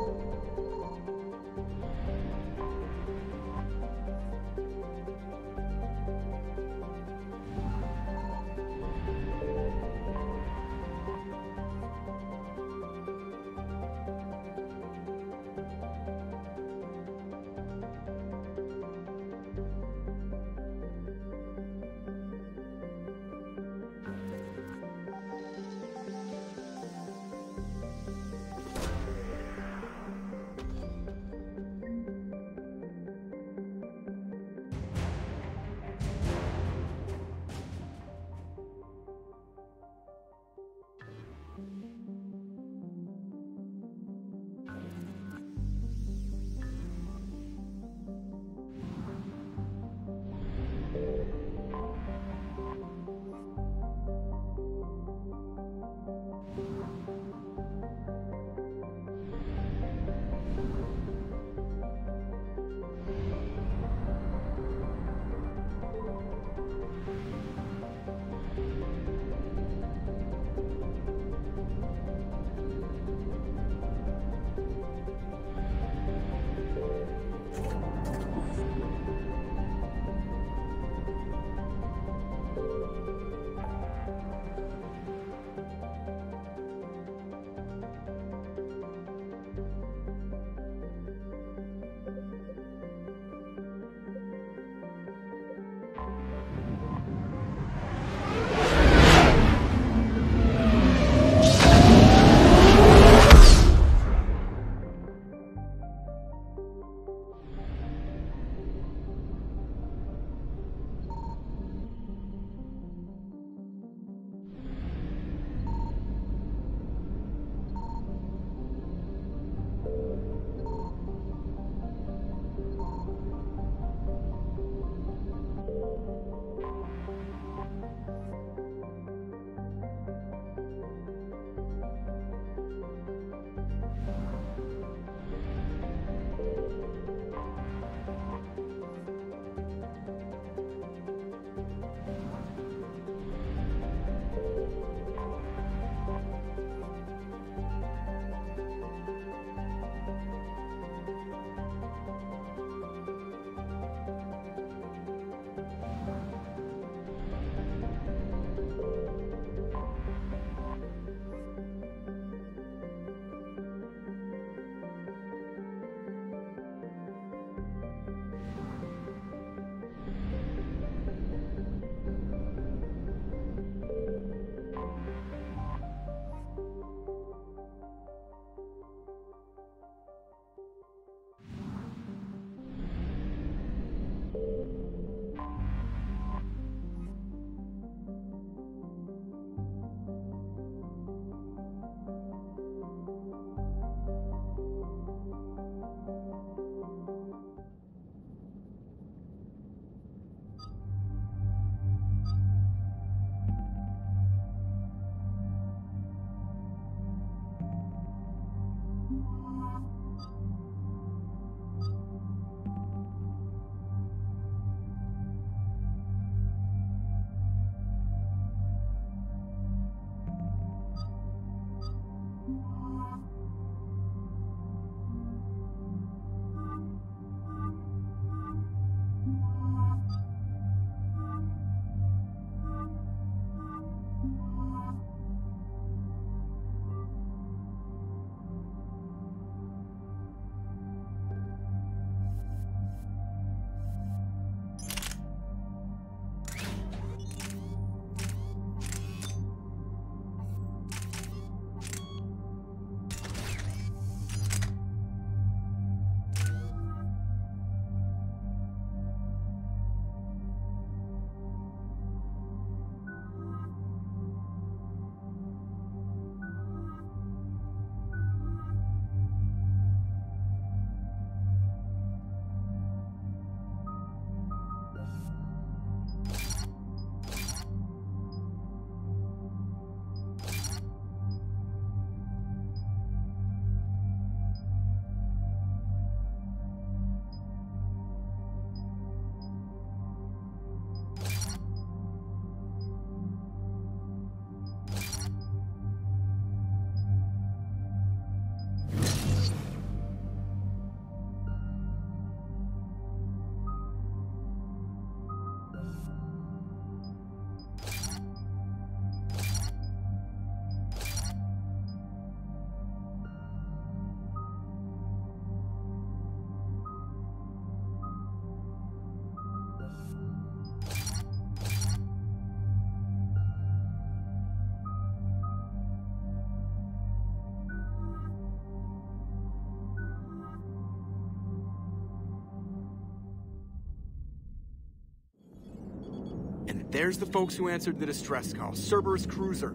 S16: There's the folks who answered the distress call. Cerberus cruiser.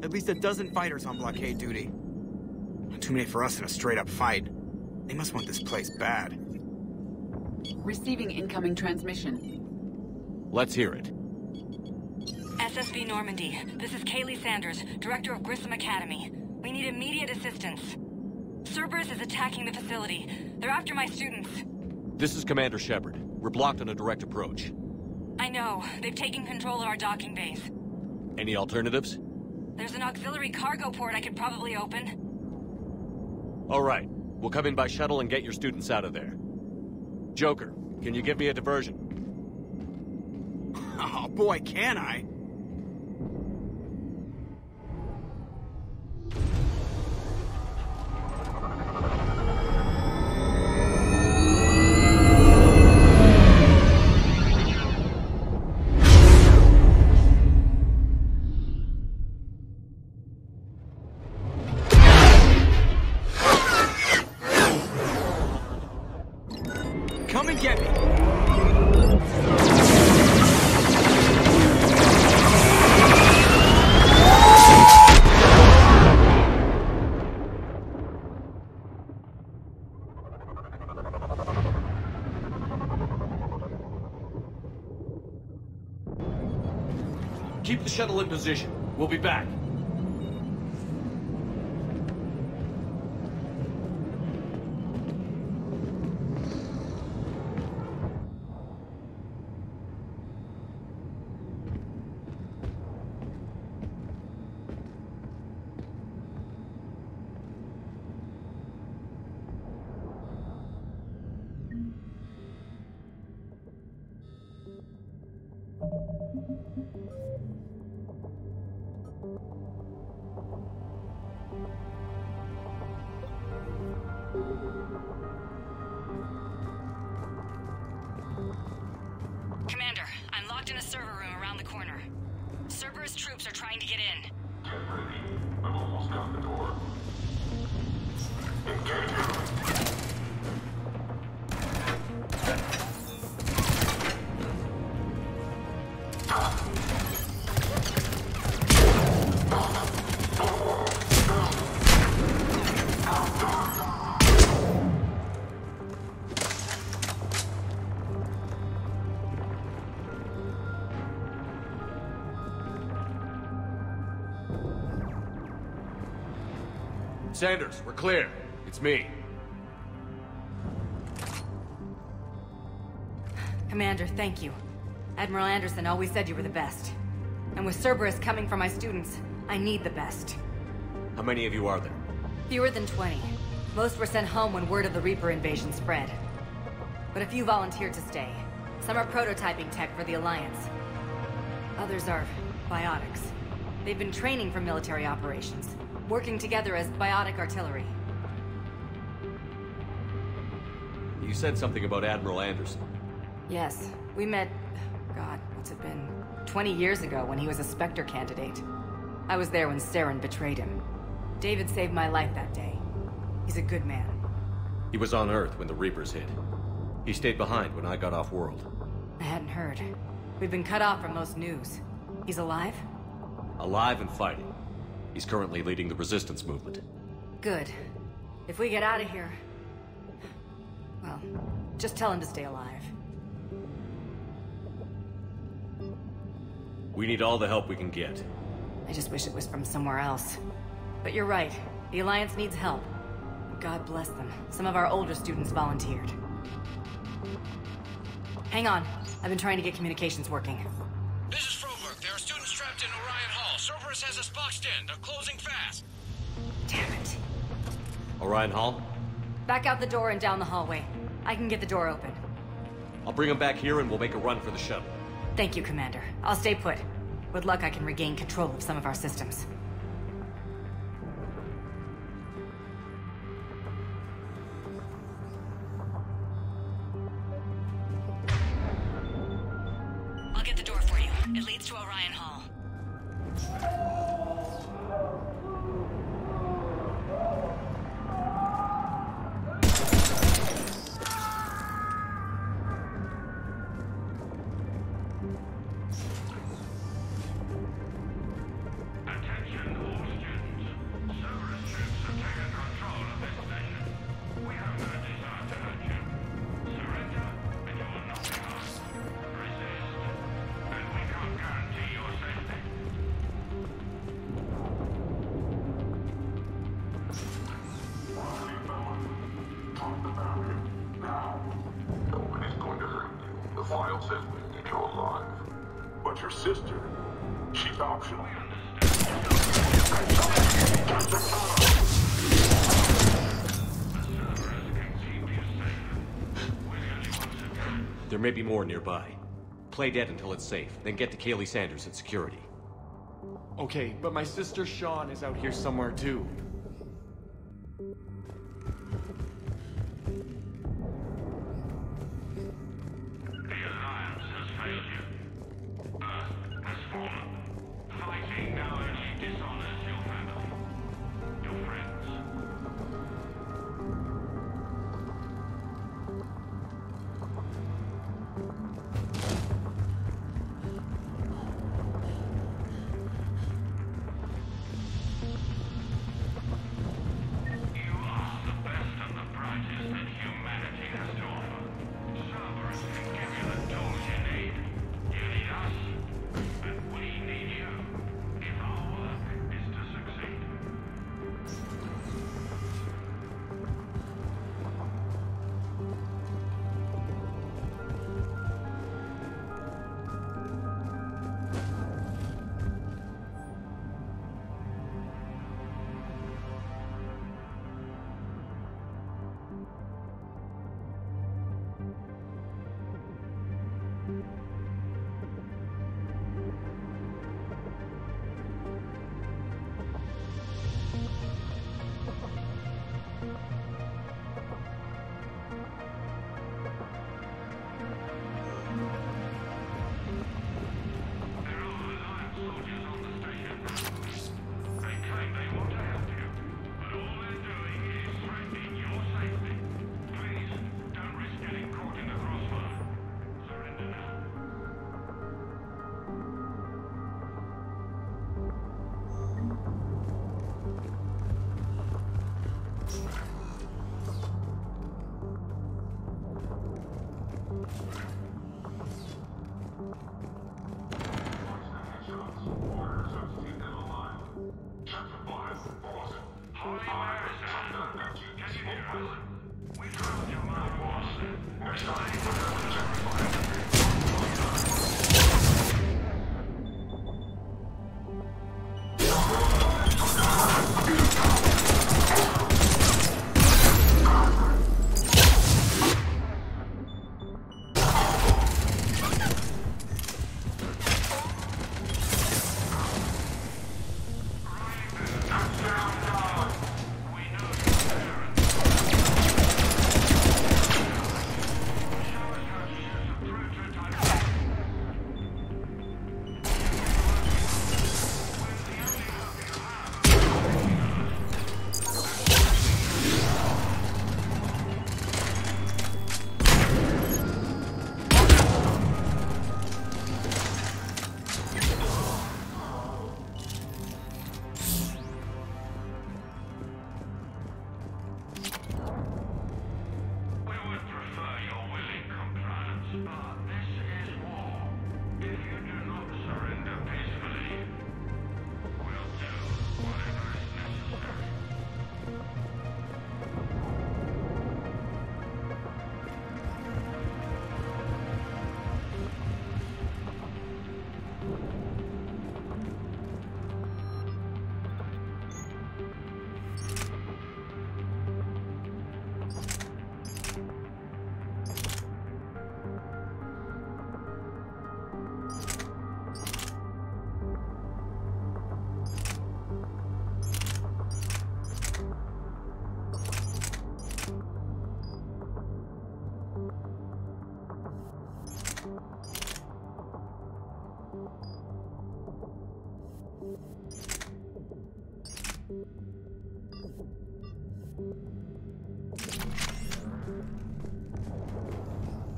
S16: At least a dozen fighters on blockade duty. Not too many for us in a straight-up fight. They must want this place bad.
S11: Receiving incoming transmission.
S3: Let's hear it.
S20: SSB Normandy, this is Kaylee Sanders, Director of Grissom Academy. We need immediate assistance. Cerberus is attacking the facility. They're after my students.
S3: This is Commander Shepard. We're blocked on a direct approach.
S20: I know. They've taken control of our docking bays.
S3: Any alternatives?
S20: There's an auxiliary cargo port I could probably open.
S3: All right. We'll come in by shuttle and get your students out of there. Joker, can you give me a diversion?
S16: Oh boy, can I! Come and get me!
S3: Keep the shuttle in position. We'll be back.
S20: Commander, I'm locked in a server room around the corner. Cerberus troops are trying to get in.
S21: Get ready. I've almost got the door. Engage.
S3: Sanders, we're clear. It's me.
S20: Commander, thank you. Admiral Anderson always said you were the best. And with Cerberus coming for my students, I need the best.
S3: How many of you are there?
S20: Fewer than 20. Most were sent home when word of the Reaper invasion spread. But a few volunteered to stay. Some are prototyping tech for the Alliance. Others are biotics. They've been training for military operations, working together as biotic artillery.
S3: You said something about Admiral Anderson.
S20: Yes, we met, God, what's it been? 20 years ago when he was a Spectre candidate. I was there when Saren betrayed him. David saved my life that day. He's a good man.
S3: He was on Earth when the Reapers hit. He stayed behind when I got off-world.
S20: I hadn't heard. We've been cut off from most news. He's alive?
S3: Alive and fighting. He's currently leading the resistance movement.
S20: Good. If we get out of here... well, just tell him to stay alive.
S3: We need all the help we can get.
S20: I just wish it was from somewhere else. But you're right. The Alliance needs help. God bless them. Some of our older students volunteered. Hang on. I've been trying to get communications working.
S22: This is Froberg. There are students trapped in Orion Hall. Cerberus has us boxed in. They're closing fast.
S20: Damn it.
S3: Orion Hall?
S20: Back out the door and down the hallway. I can get the door open.
S3: I'll bring them back here and we'll make a run for the shuttle.
S20: Thank you, Commander. I'll stay put. With luck, I can regain control of some of our systems. I'll get the door for you. It leads to Orion Hall.
S21: on the bounty. Now, nobody's going to hurt you. The file says we need you alive. But your sister, she's optional.
S3: There may be more nearby. Play dead until it's safe, then get to Kaylee Sanders at security.
S2: Okay, but my sister Sean is out here somewhere too.
S22: The Alliance has failed you. Earth has fallen. Fighting now only dishonors your family, your friends.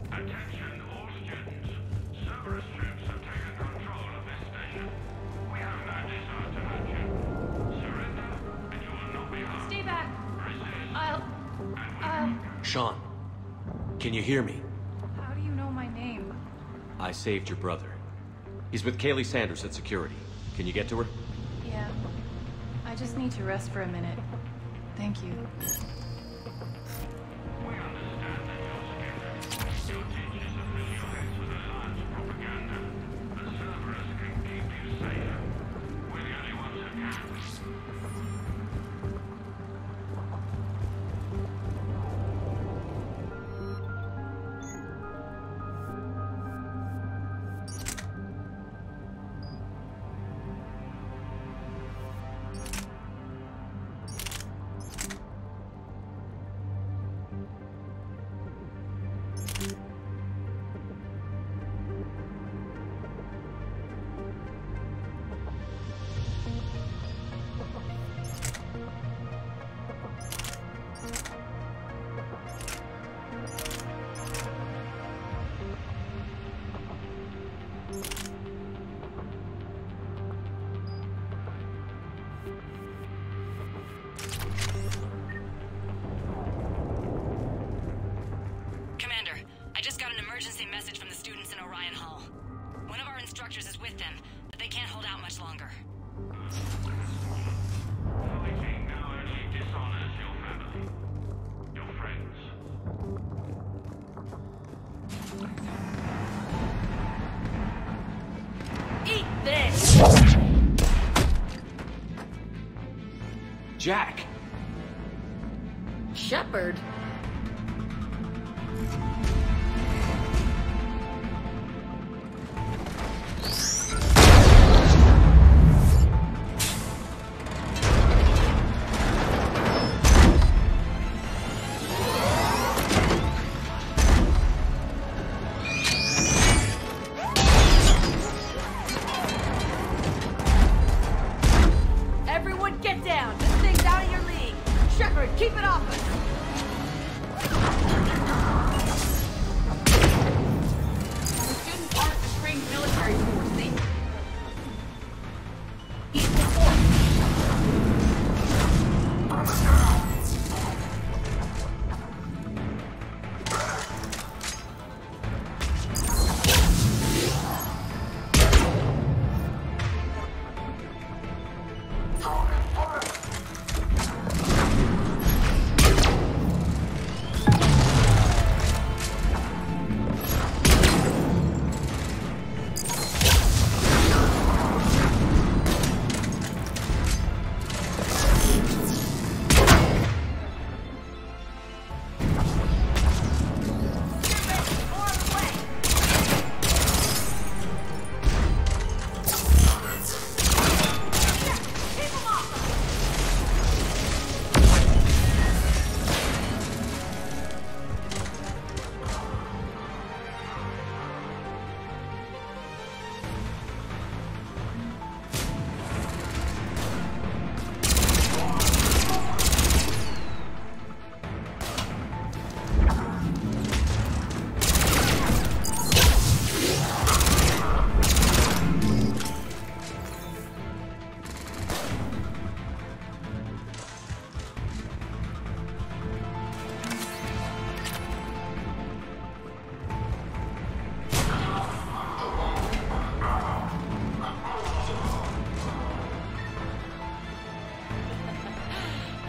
S22: Attention all students. Cerberus troops have taken control of this station. We have no desire to hurt you. Surrender, and you will not be harmed.
S15: Stay back.
S22: Resist.
S15: I'll...
S3: Sean, can you hear me?
S15: How do you know my name?
S3: I saved your brother. He's with Kaylee Sanders at security. Can you get to her?
S15: Yeah. I just need to rest for a minute. Thank you.
S20: message from the students in Orion Hall. One of our instructors is with them, but they can't hold out much longer.
S22: Holy King now only dishonors your family. Your friends.
S20: Eat this!
S3: Jack!
S20: Shepard? Everyone get down! This thing's out of your league! Shepard, keep it off us!
S11: The students aren't a trained military force. They... Eat the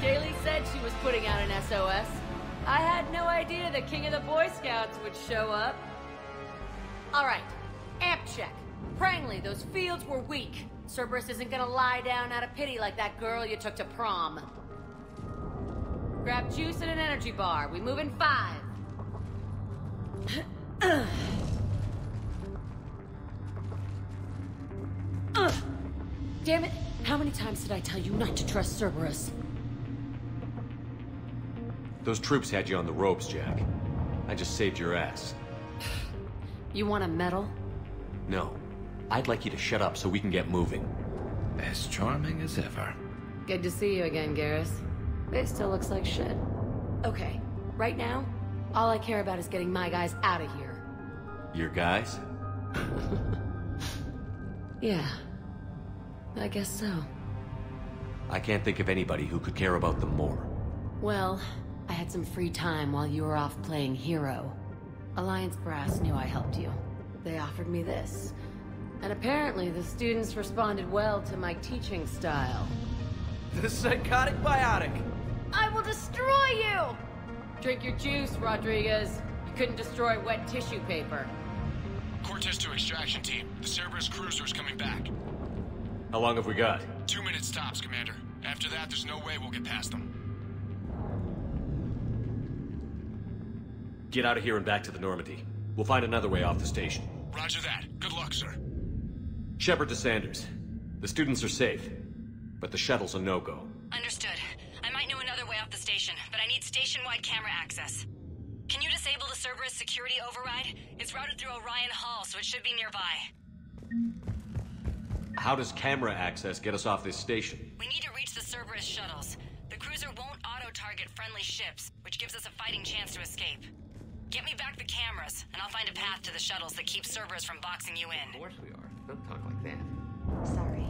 S20: Kaylee said she was putting out an SOS. I had no idea the king of the Boy Scouts would show up. Alright, amp check. Prangley, those fields were weak. Cerberus isn't gonna lie down out of pity like that girl you took to prom. Grab juice and an energy bar. We move in 5. Damn it! How many times did I tell you not to trust Cerberus?
S3: Those troops had you on the ropes, Jack. I just saved your ass.
S20: You want a medal?
S3: No. I'd like you to shut up so we can get moving.
S5: As charming as ever.
S20: Good to see you again, Garrus. It still looks like shit. Okay, right now, all I care about is getting my guys out of here.
S3: Your guys?
S20: Yeah. I guess so.
S3: I can't think of anybody who could care about them more.
S20: Well, I had some free time while you were off playing hero. Alliance Brass knew I helped you. They offered me this. And apparently the students responded well to my teaching style.
S2: The psychotic biotic!
S20: I will destroy you! Drink your juice, Rodriguez. You couldn't destroy wet tissue paper.
S4: Cortez to extraction team. The Cerberus cruiser is coming back.
S3: How long have we got?
S4: 2 minutes tops, Commander. After that, there's no way we'll get past them.
S3: Get out of here and back to the Normandy. We'll find another way off the station.
S4: Roger that. Good luck, sir.
S3: Shepard to Sanders. The students are safe, but the shuttle's a no-go.
S20: Understood. I might know another way off the station, but I need station-wide camera access. Can you disable the Cerberus security override? It's routed through Orion Hall, so it should be nearby.
S3: How does camera access get us off this station?
S20: We need to reach the Cerberus shuttles. The cruiser won't auto-target friendly ships, which gives us a fighting chance to escape. Get me back the cameras, and I'll find a path to the shuttles that keeps Cerberus from boxing you in.
S5: Of course we are. Don't talk like that.
S9: Sorry.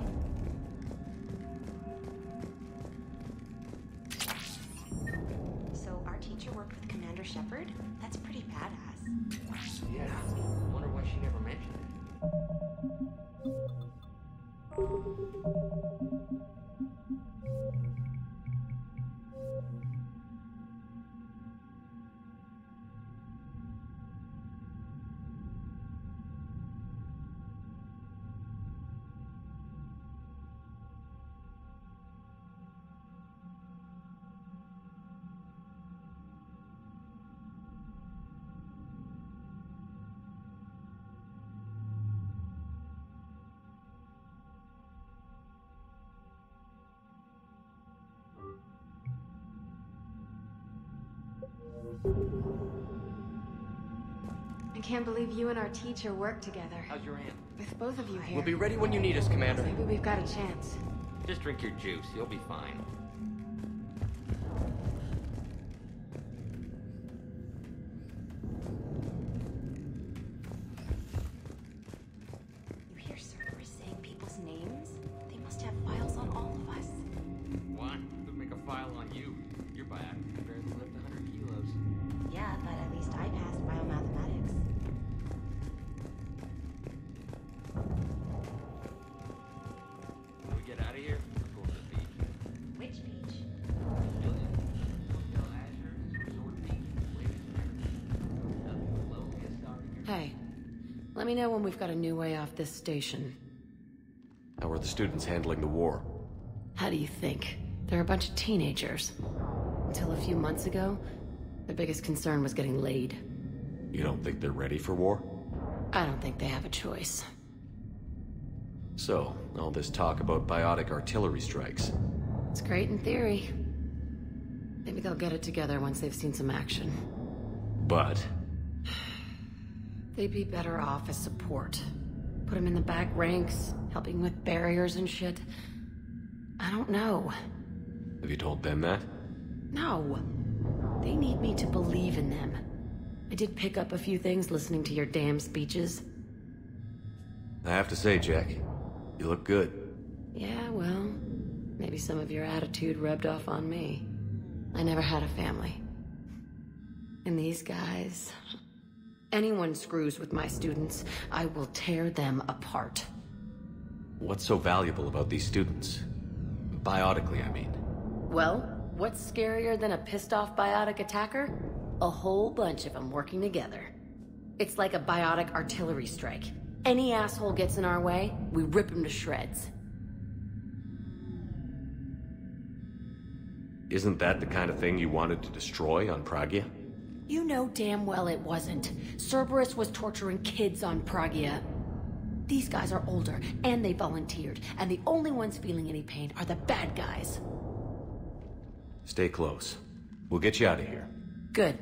S9: So our teacher worked with Commander Shepard? That's pretty badass.
S7: Yeah, I wonder why she never mentioned
S9: I can't believe you and our teacher work together.
S7: How's your aunt?
S9: With both of you here.
S7: We'll be ready when you need us, Commander.
S9: Maybe we've got a chance.
S7: Just drink your juice. You'll be fine.
S17: You hear Cerberus saying people's names? They must have files on all of us.
S7: Why? They'll make a file on you. Your biography barely lift 100 kilos.
S17: Yeah, but at least I passed biomathematics.
S7: When we get out of here, we'll go to the beach.
S17: Which beach?
S8: Hey, let me know when we've got a new way off this station.
S3: How are the students handling the war?
S8: How do you think? They're a bunch of teenagers. Until a few months ago, their biggest concern was getting laid.
S3: You don't think they're ready for war?
S8: I don't think they have a choice.
S3: So, all this talk about biotic artillery strikes.
S8: It's great in theory. Maybe they'll get it together once they've seen some action.
S3: But
S8: they'd be better off as support. Put them in the back ranks, helping with barriers and shit. I don't know.
S3: have you told them that?
S8: No. They need me to believe in them. I did pick up a few things listening to your damn speeches.
S3: I have to say, Jack, you look good.
S8: Yeah, well, maybe some of your attitude rubbed off on me. I never had a family. And these guys... Anyone screws with my students, I will tear them apart.
S3: What's so valuable about these students? Biotically, I mean.
S8: Well, what's scarier than a pissed-off biotic attacker? A whole bunch of them working together. It's like a biotic artillery strike. Any asshole gets in our way, we rip him to shreds.
S3: Isn't that the kind of thing you wanted to destroy on Pragia?
S8: You know damn well it wasn't. Cerberus was torturing kids on Pragia. These guys are older, and they volunteered, and the only ones feeling any pain are the bad guys.
S3: Stay close. We'll get you out of here.
S8: Good.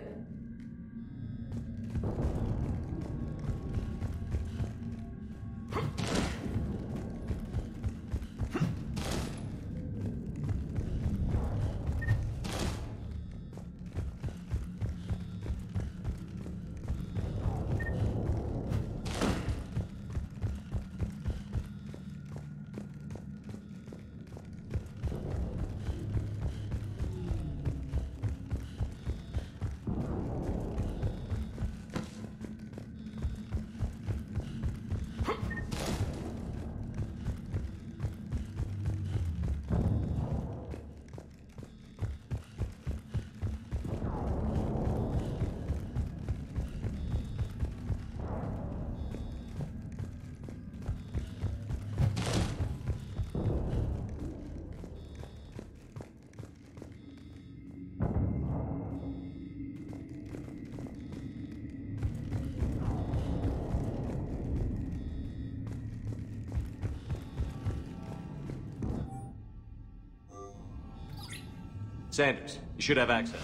S3: Sanders, you should have access.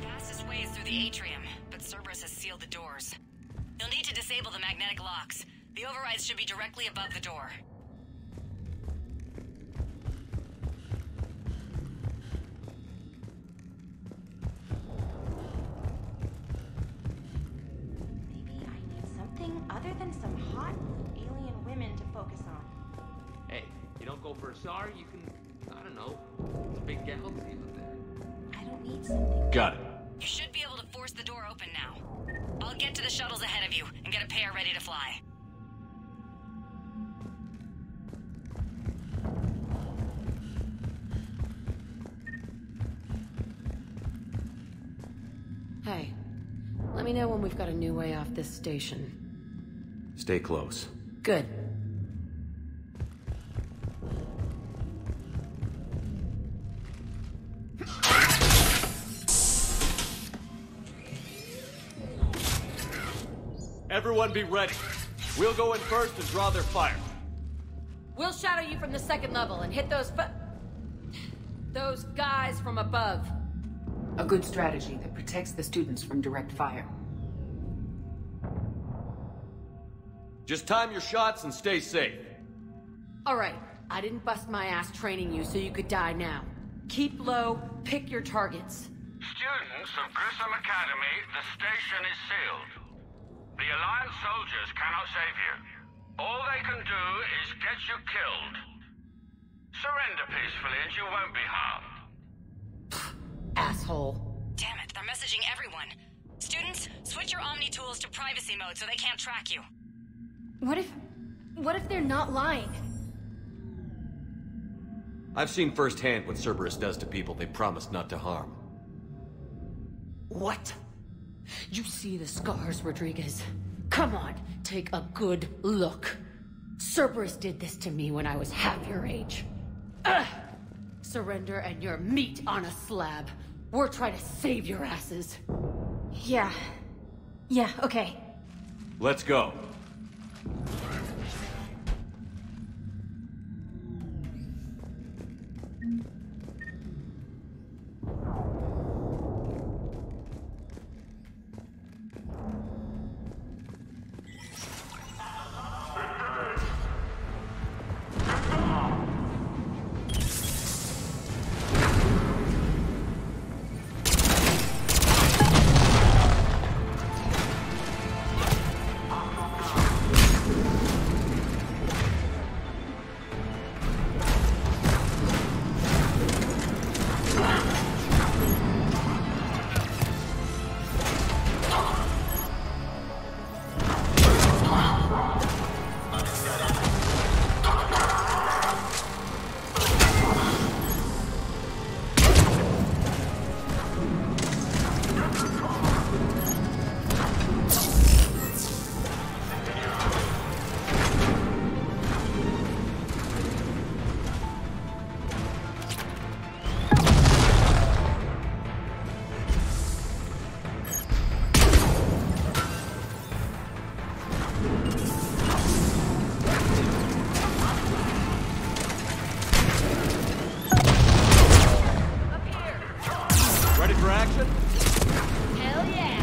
S20: The fastest way is through the atrium, but Cerberus has sealed the doors. You'll need to disable the magnetic locks. The overrides should be directly above the door.
S17: Maybe I need something other than some hot alien women to focus on.
S7: Hey, you don't go for a SAR, you can, I don't know, it's a big galaxy out there.
S17: I don't need something.
S3: Got it.
S20: You should be able to force the door open now. I'll get to the shuttles ahead of you and get a pair ready to fly.
S8: Hey, let me know when we've got a new way off this station.
S3: Stay close.
S8: Good.
S3: Everyone be ready. We'll go in first and draw their fire.
S8: We'll shadow you from the second level and hit those guys from above.
S11: A good strategy that protects the students from direct fire.
S3: Just time your shots and stay safe.
S8: All right, I didn't bust my ass training you so you could die now. Keep low, pick your targets.
S22: Students of Grissom Academy, the station is sealed. The Alliance soldiers cannot save you. All they can do is get you killed. Surrender peacefully and you won't be harmed.
S8: Asshole.
S20: Damn it, they're messaging everyone. Students, switch your Omni tools to privacy mode so they can't track you.
S13: What if they're not lying?
S3: I've seen firsthand what Cerberus does to people they promised not to harm.
S8: What? You see the scars, Rodriguez? Come on, take a good look. Cerberus did this to me when I was half your age. Ugh! Surrender and you're meat on a slab. We're trying to save your asses.
S13: Yeah, okay.
S3: Let's go. Ready for action?
S13: Hell yeah!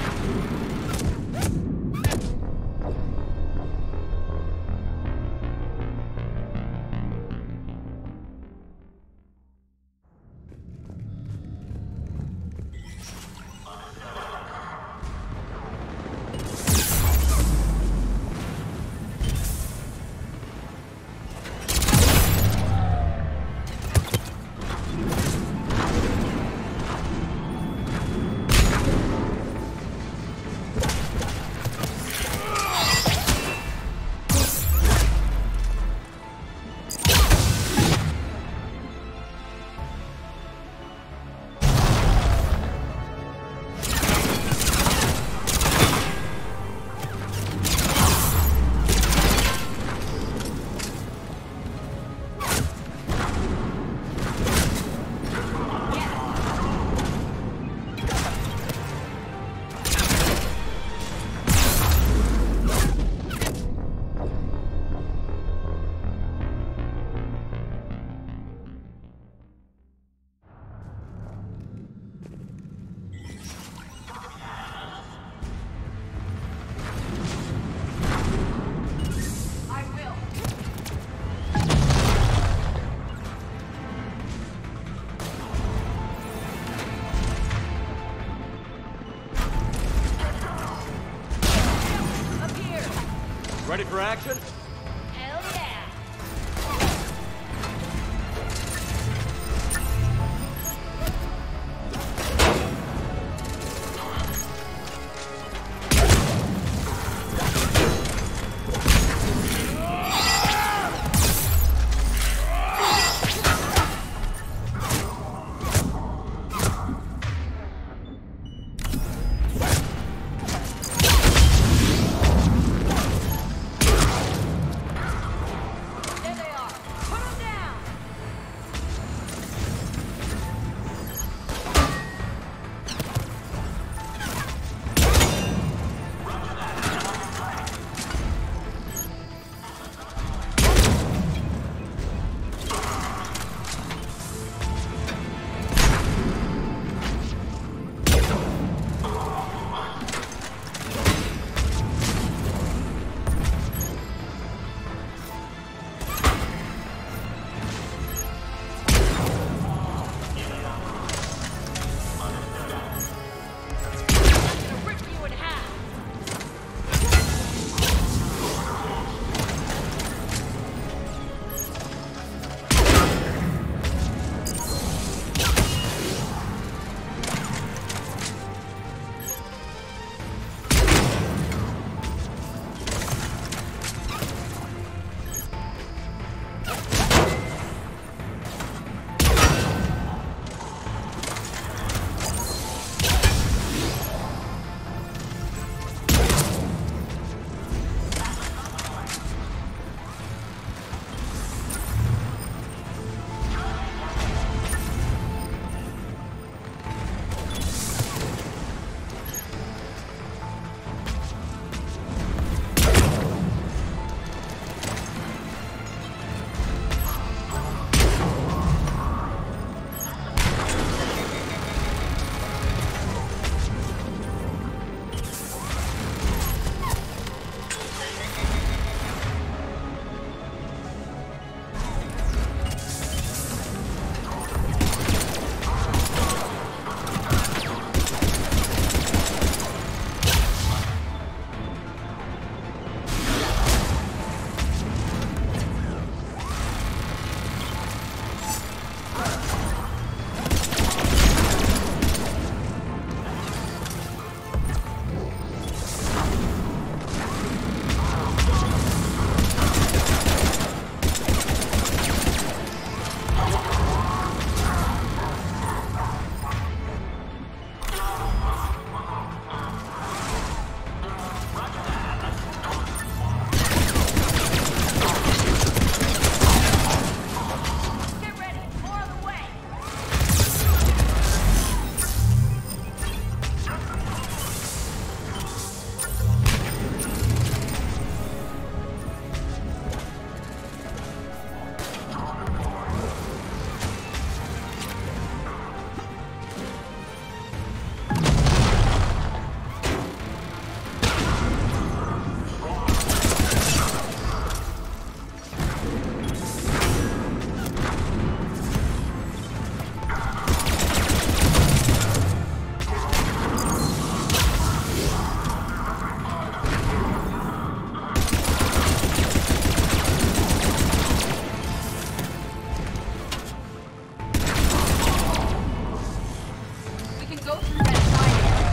S20: go through that side area.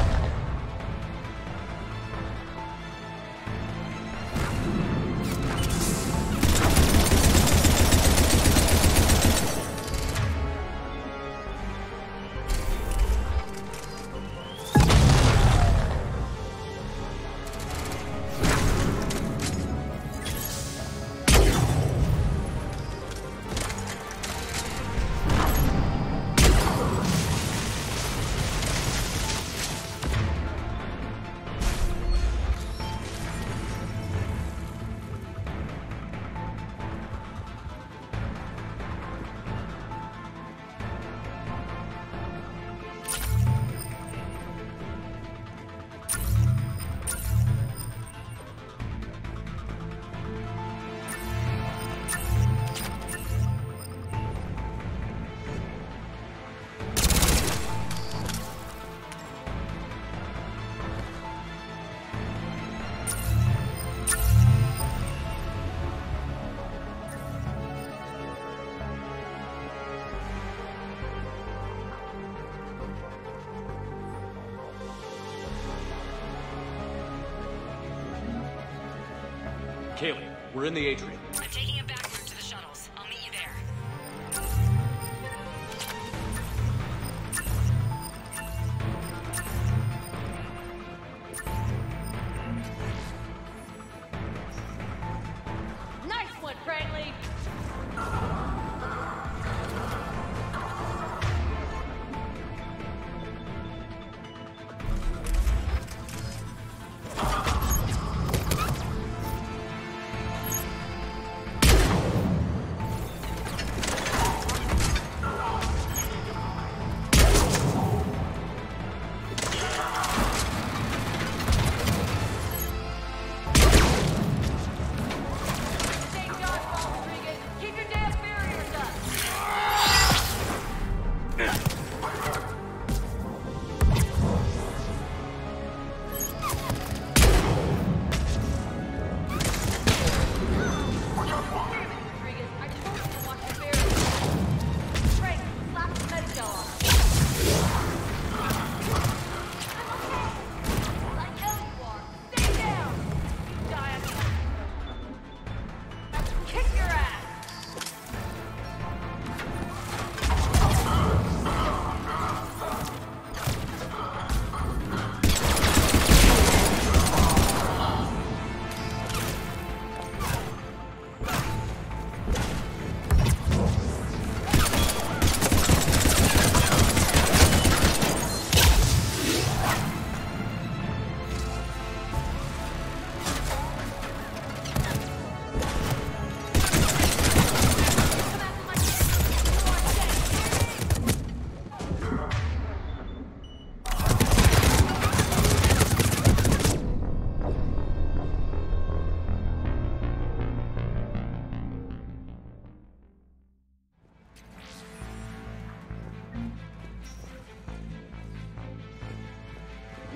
S3: Kaylee, we're in the atrium.
S20: I'm taking a back route to the shuttles. I'll meet you there.
S12: Nice one, Cranley!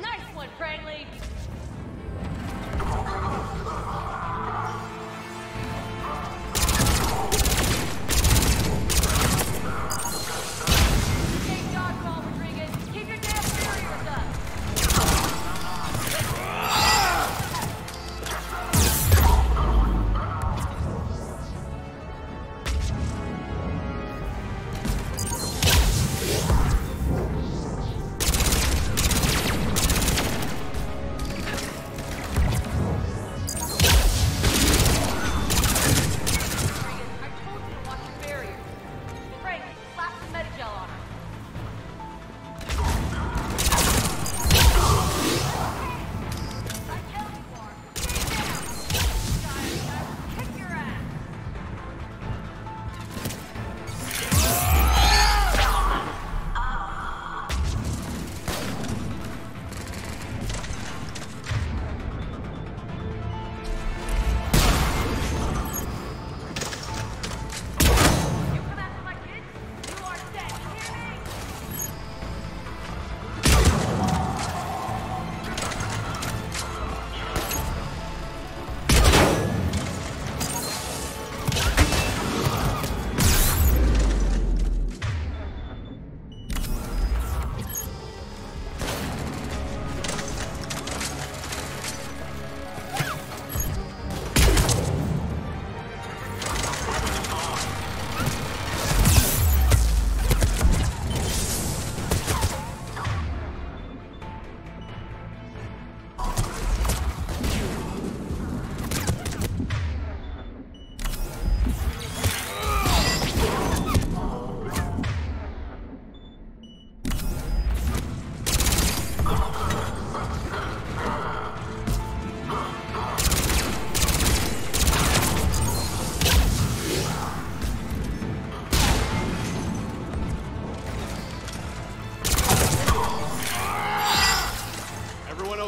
S12: Nice one, Cranley! Take dodgeball, Rodriguez! Keep your damn barriers up!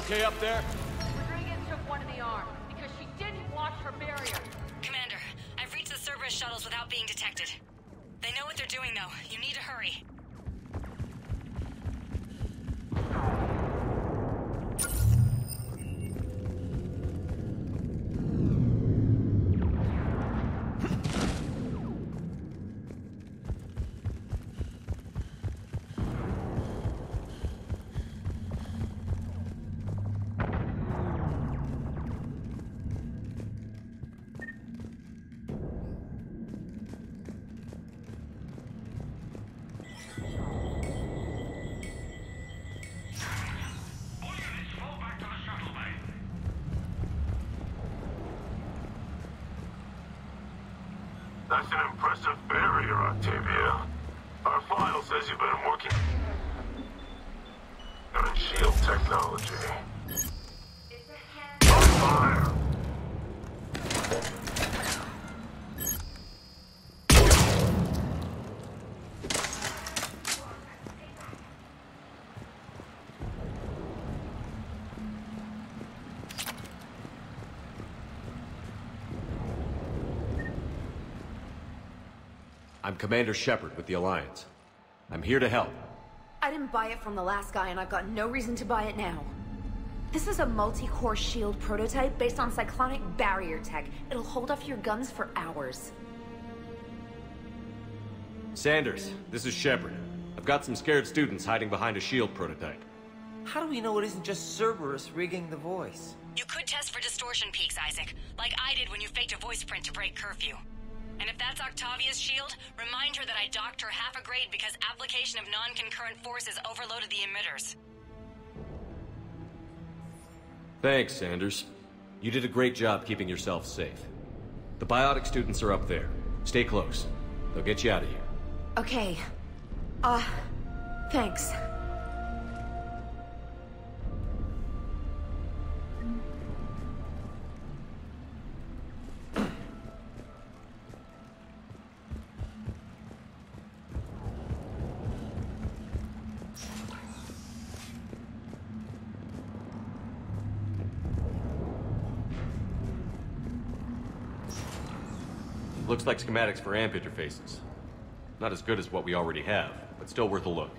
S3: okay up there?
S12: Rodriguez took one in the arm because she didn't watch her barrier.
S20: Commander, I've reached the Cerberus shuttles without being detected. They know what they're doing, though. You need to hurry.
S21: That's an impressive barrier, Octavia. Our file says you've been working on shield technology. On fire!
S3: I'm Commander Shepard with the Alliance. I'm here to help.
S17: I didn't buy it from the last guy, and I've got no reason to buy it now. This is a multi-core shield prototype based on cyclonic barrier tech. It'll hold off your guns for hours.
S3: Sanders, this is Shepard. I've got some scared students hiding behind a shield prototype.
S6: How do we know it isn't just Cerberus rigging the voice?
S20: You could test for distortion peaks, Isaac, like I did when you faked a voice print to break curfew. And if that's Octavia's shield, remind her that I docked her half a grade because application of non-concurrent forces overloaded the emitters.
S3: Thanks, Sanders. You did a great job keeping yourself safe. The biotic students are up there. Stay close. They'll get you out of here.
S17: Okay. Thanks.
S3: Looks like schematics for AMP interfaces. Not as good as what we already have, but still worth a look.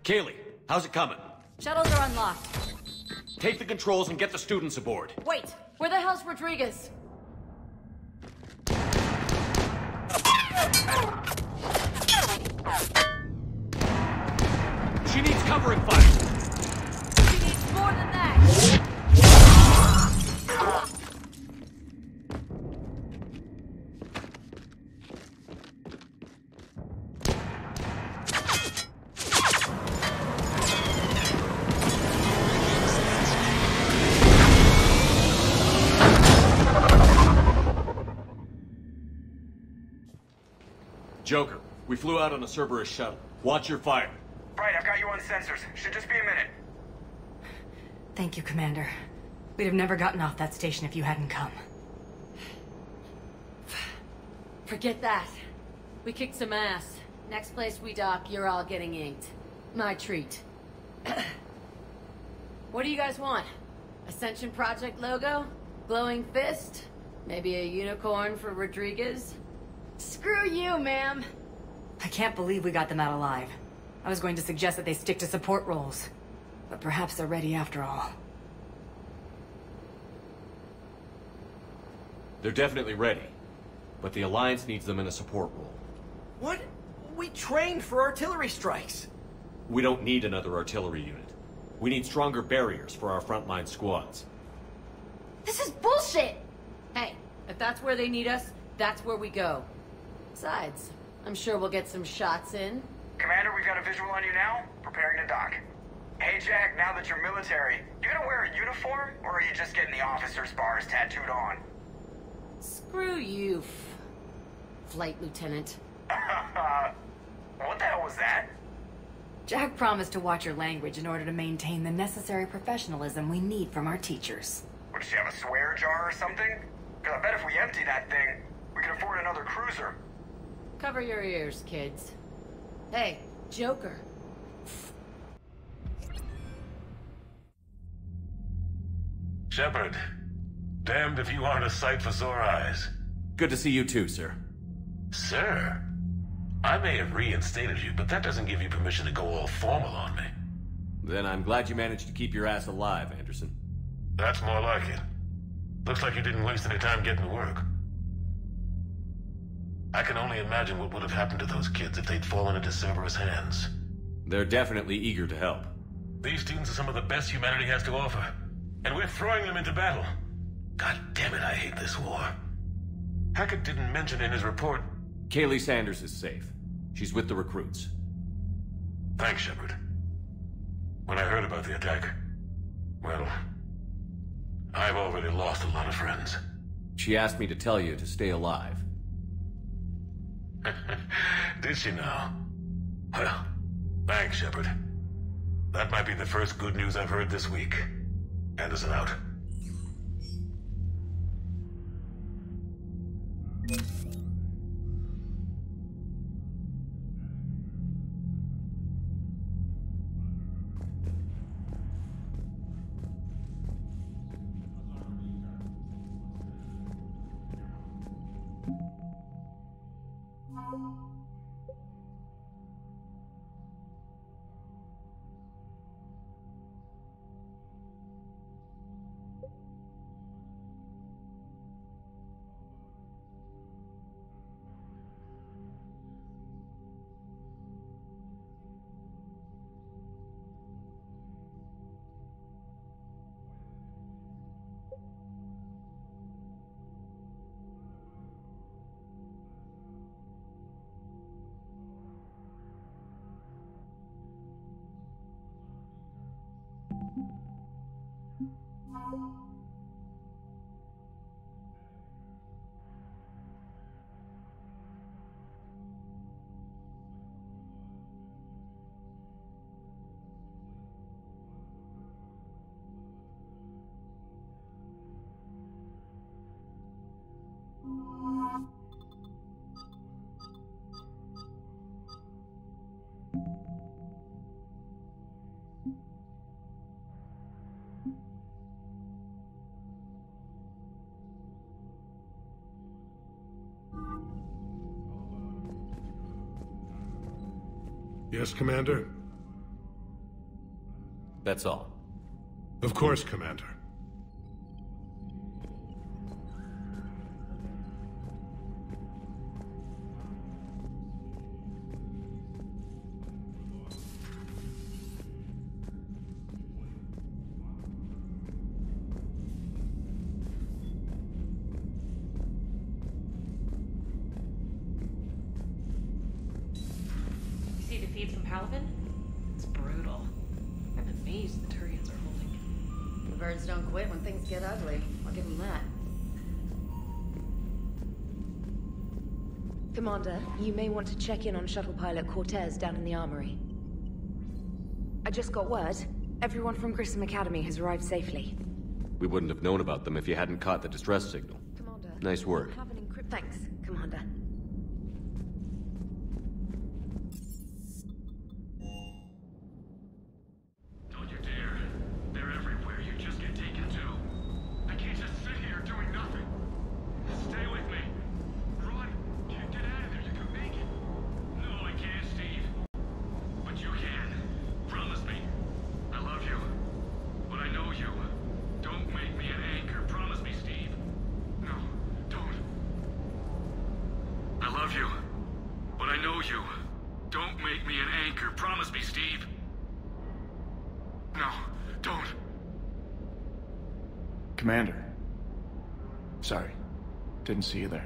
S3: Kaylee, how's it coming?
S20: Shuttles are unlocked.
S3: Take the controls and get the students aboard.
S20: Wait!
S8: Where the hell's Rodriguez?
S3: She needs covering fire.
S8: She needs more than that.
S3: Joker, we flew out on a Cerberus shuttle. Watch your fire.
S1: Right, I've got you on sensors. Should just be a minute.
S20: Thank you, Commander. We'd have never gotten off that station if you hadn't come.
S8: Forget that. We kicked some ass. Next place we dock, you're all getting inked. My treat. What do you guys want? Ascension Project logo? Glowing fist? Maybe a unicorn for Rodriguez? Screw you, ma'am!
S20: I can't believe we got them out alive. I was going to suggest that they stick to support roles. But perhaps they're ready after all.
S3: They're definitely ready. But the Alliance needs them in a support role.
S6: What? We trained for artillery strikes.
S3: We don't need another artillery unit. We need stronger barriers for our frontline squads.
S8: This is bullshit! Hey, if that's where they need us, that's where we go. Besides, I'm sure we'll get some shots in.
S1: Commander, we've got a visual on you now. Preparing to dock. Hey, Jack, now that you're military, you gonna wear a uniform, or are you just getting the officer's bars tattooed on?
S8: Screw you, Flight Lieutenant.
S1: What the hell was that?
S20: Jack promised to watch your language in order to maintain the necessary professionalism we need from our teachers.
S1: What, does she have a swear jar or something? Because I bet if we empty that thing, we can afford another cruiser.
S8: Cover your ears, kids. Hey, Joker.
S21: Shepard, damned if you aren't a sight for sore eyes.
S3: Good to see you too, sir.
S21: Sir? I may have reinstated you, but that doesn't give you permission to go all formal on me.
S3: Then I'm glad you managed to keep your ass alive, Anderson.
S21: That's more like it. Looks like you didn't waste any time getting to work. I can only imagine what would have happened to those kids if they'd fallen into Cerberus hands.
S3: They're definitely eager to help.
S21: These students are some of the best humanity has to offer, and we're throwing them into battle. God damn it, I hate this war. Hackett didn't mention in his report...
S3: Kaylee Sanders is safe. She's with the recruits.
S21: Thanks, Shepard. When I heard about the attack, well, I've already lost a lot of friends.
S3: She asked me to tell you to stay alive.
S21: Did she now? Well, thanks, Shepard. That might be the first good news I've heard this week. Anderson out. Yes, Commander?
S3: That's all.
S10: Of course, Commander.
S14: You see the feeds from Palaven? It's brutal. I'm amazed the Turians are holding.
S8: The birds don't quit when things get ugly. I'll give them that.
S9: Commander, you may want to check in on shuttle pilot Cortez down in the armory.
S17: I just got word. Everyone from Grissom Academy has arrived safely.
S3: We wouldn't have known about them if you hadn't caught the distress signal.
S9: Commander,
S3: Nice work.
S9: have an encrypt.
S17: Thanks, Commander.
S21: Don't you dare. They're everywhere. You just get taken too. I can't just sit here doing nothing. Stay with me. Run. Get out of there. You can make it. No, I can't, Steve. But you can. Promise me. I love you. But I know you. Don't make me an anchor. Promise me, Steve. No, don't. I love you. But I know you. Don't make me an anchor. Promise me, Steve. No, don't.
S18: Commander. Sorry. Didn't see you there.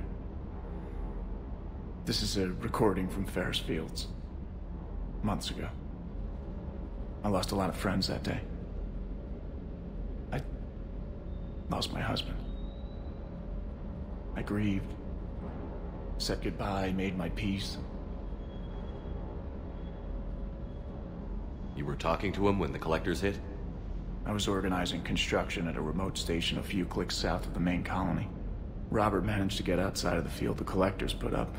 S18: This is a recording from Ferris Fields. Months ago. I lost a lot of friends that day. I lost my husband. I grieved. Said goodbye, made my peace.
S3: You were talking to him when the collectors hit?
S18: I was organizing construction at a remote station a few clicks south of the main colony. Robert managed to get outside of the field the collectors put up.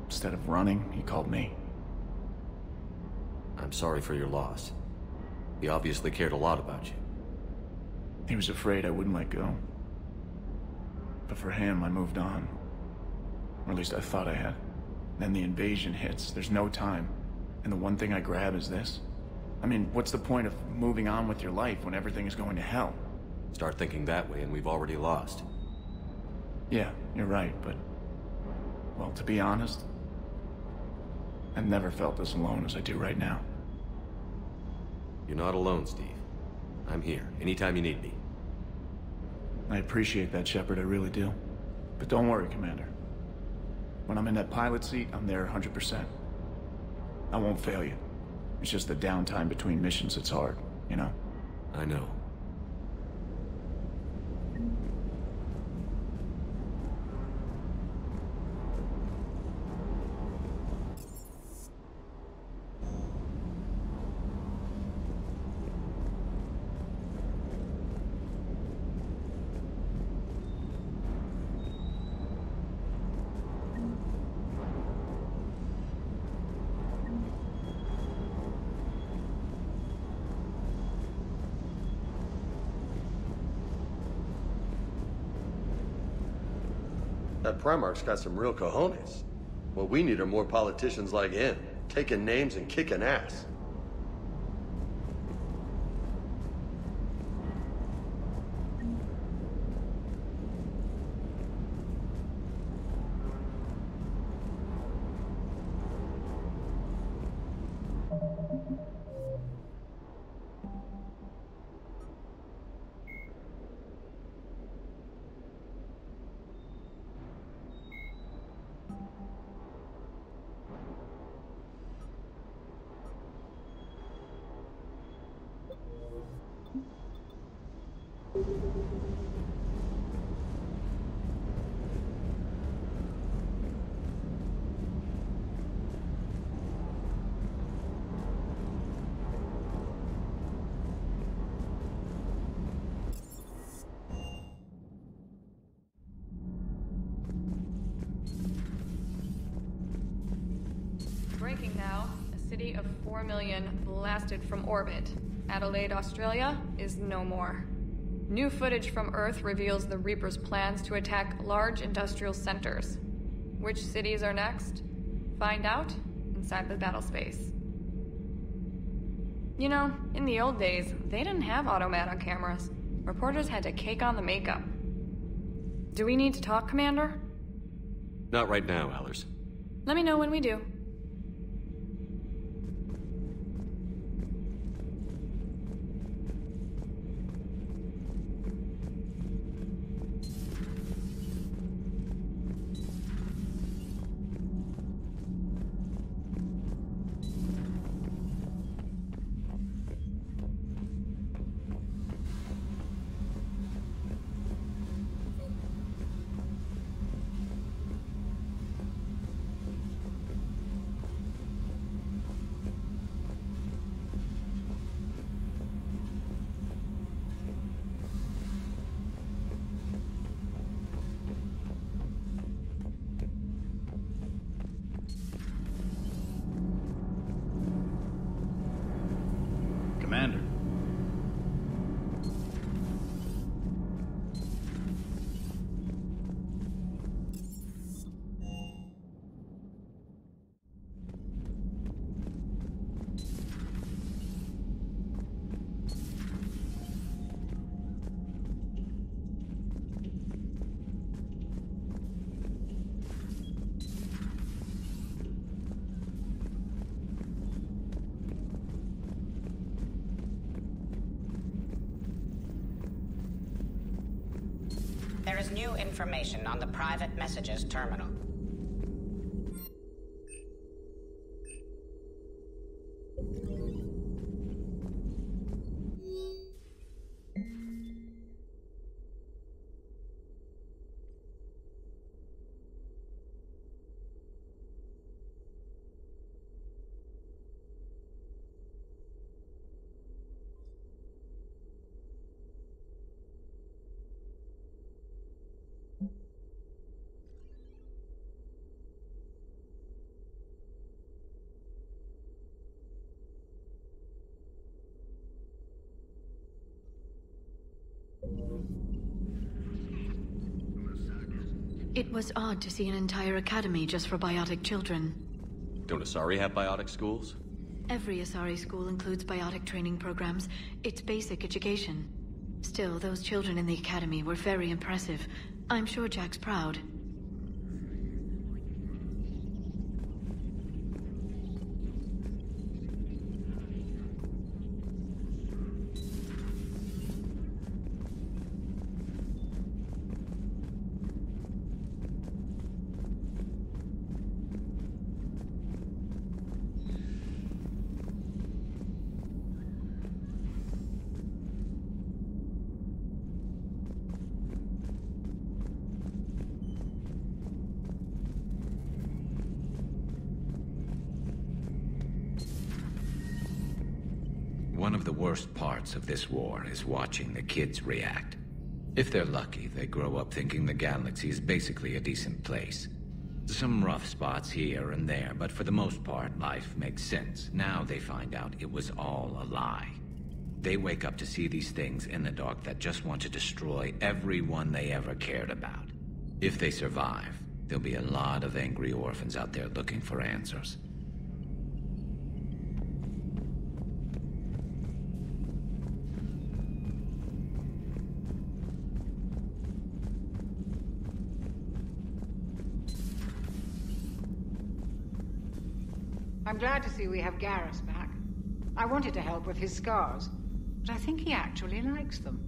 S18: Instead of running, he called me.
S3: I'm sorry for your loss. He obviously cared a lot about you.
S18: He was afraid I wouldn't let go. But for him, I moved on. Or at least I thought I had. Then the invasion hits. There's no time. And the one thing I grab is this. I mean, what's the point of moving on with your life when everything is going to hell?
S3: Start thinking that way and we've already lost.
S18: Yeah, you're right, but... well, to be honest, I've never felt as alone as I do right now.
S3: You're not alone, Steve. I'm here, anytime you need me.
S18: I appreciate that, Shepard, I really do. But don't worry, Commander. When I'm in that pilot seat, I'm there 100%. I won't fail you. It's just the downtime between missions that's hard, you know?
S3: I know.
S19: That Primarch's got some real cojones. What we need are more politicians like him, taking names and kicking ass.
S15: Breaking now, a city of 4 million blasted from orbit. Adelaide, Australia is no more. New footage from Earth reveals the Reaper's plans to attack large industrial centers. Which cities are next? Find out inside the battle space. You know, in the old days, they didn't have automata cameras. Reporters had to cake on the makeup. Do we need to talk, Commander?
S3: Not right now, Allers.
S15: Let me know when we do.
S18: Commander.
S2: There is new information on the private messages terminal.
S8: It was odd to see an entire academy just for biotic children.
S3: Don't Asari have biotic schools?
S8: Every Asari school includes biotic training programs. It's basic education. Still, those children in the academy were very impressive. I'm sure Jack's proud.
S5: One of the worst parts of this war is watching the kids react. If they're lucky, they grow up thinking the galaxy is basically a decent place. Some rough spots here and there, but for the most part, life makes sense. Now they find out it was all a lie. They wake up to see these things in the dark that just want to destroy everyone they ever cared about. If they survive, there'll be a lot of angry orphans out there looking for answers.
S16: I'm glad to see we have Garrus back. I wanted to help with his scars, but I think he actually likes them.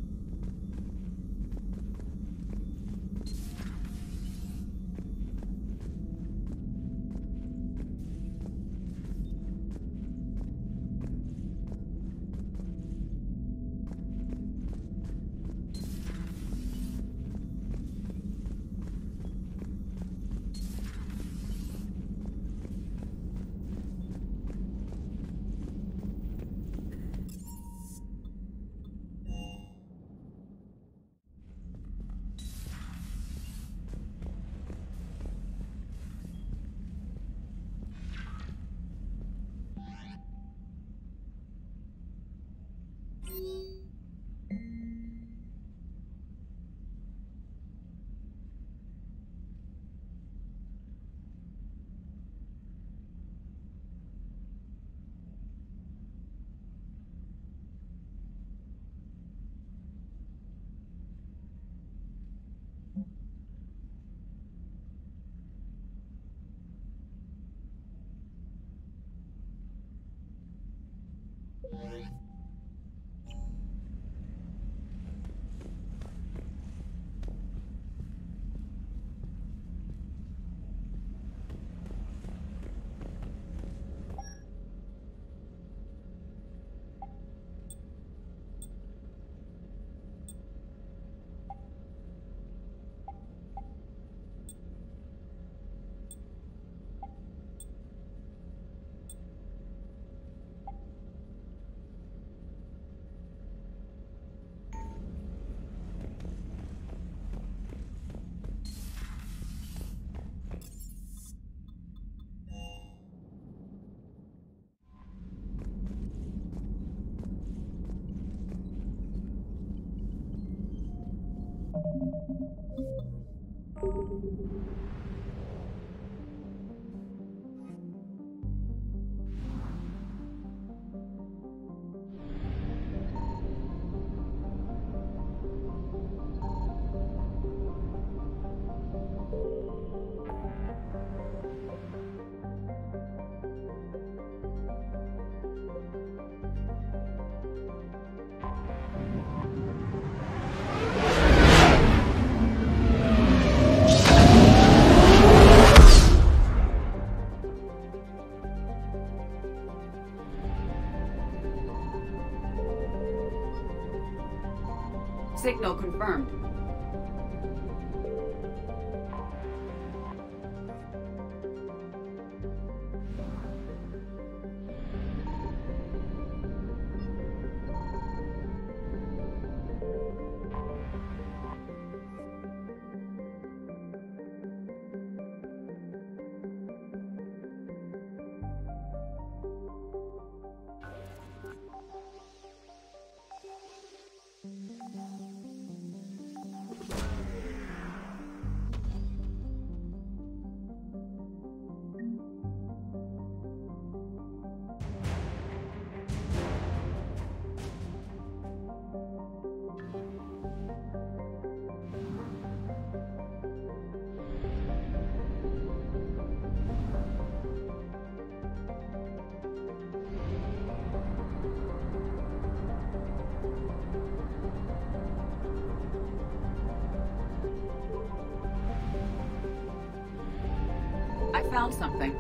S11: Signal confirmed. I found something.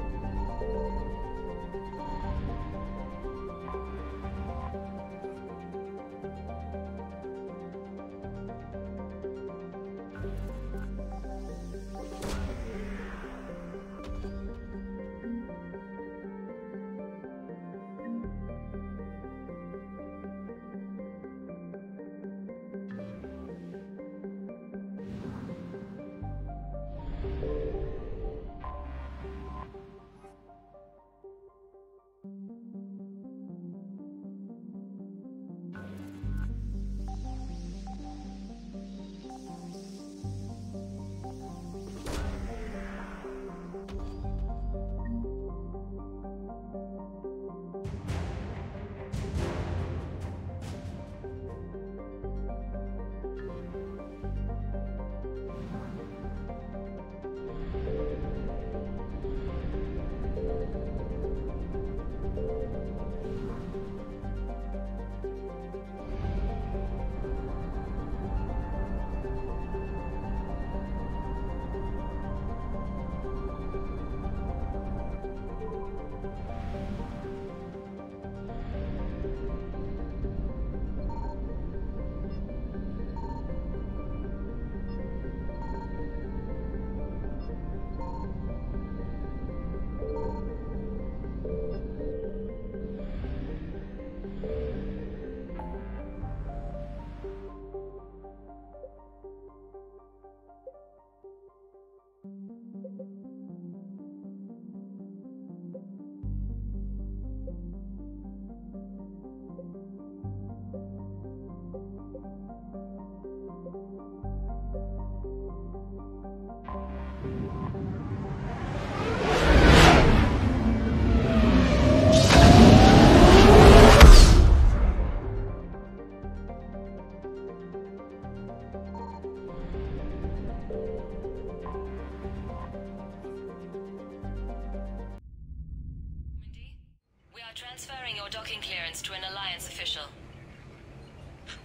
S4: Transferring your docking clearance to an Alliance official.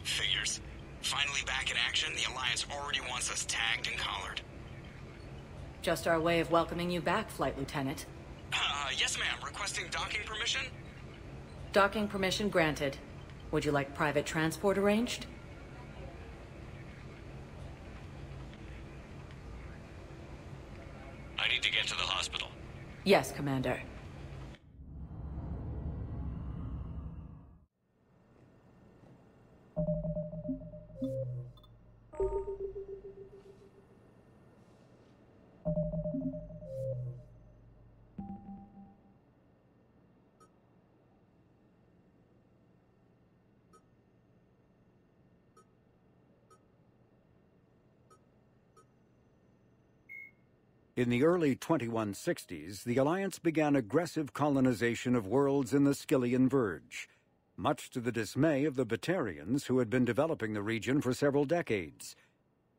S1: Figures. Finally back in action, the Alliance already wants us tagged and collared.
S20: Just our way of welcoming you back, Flight Lieutenant.
S1: Yes ma'am, requesting docking permission?
S20: Docking permission granted. Would you like private transport arranged?
S1: I need to get to the hospital.
S20: Yes, Commander.
S7: In the early 2160s, the Alliance began aggressive colonization of worlds in the Skyllian Verge, much to the dismay of the Batarians who had been developing the region for several decades.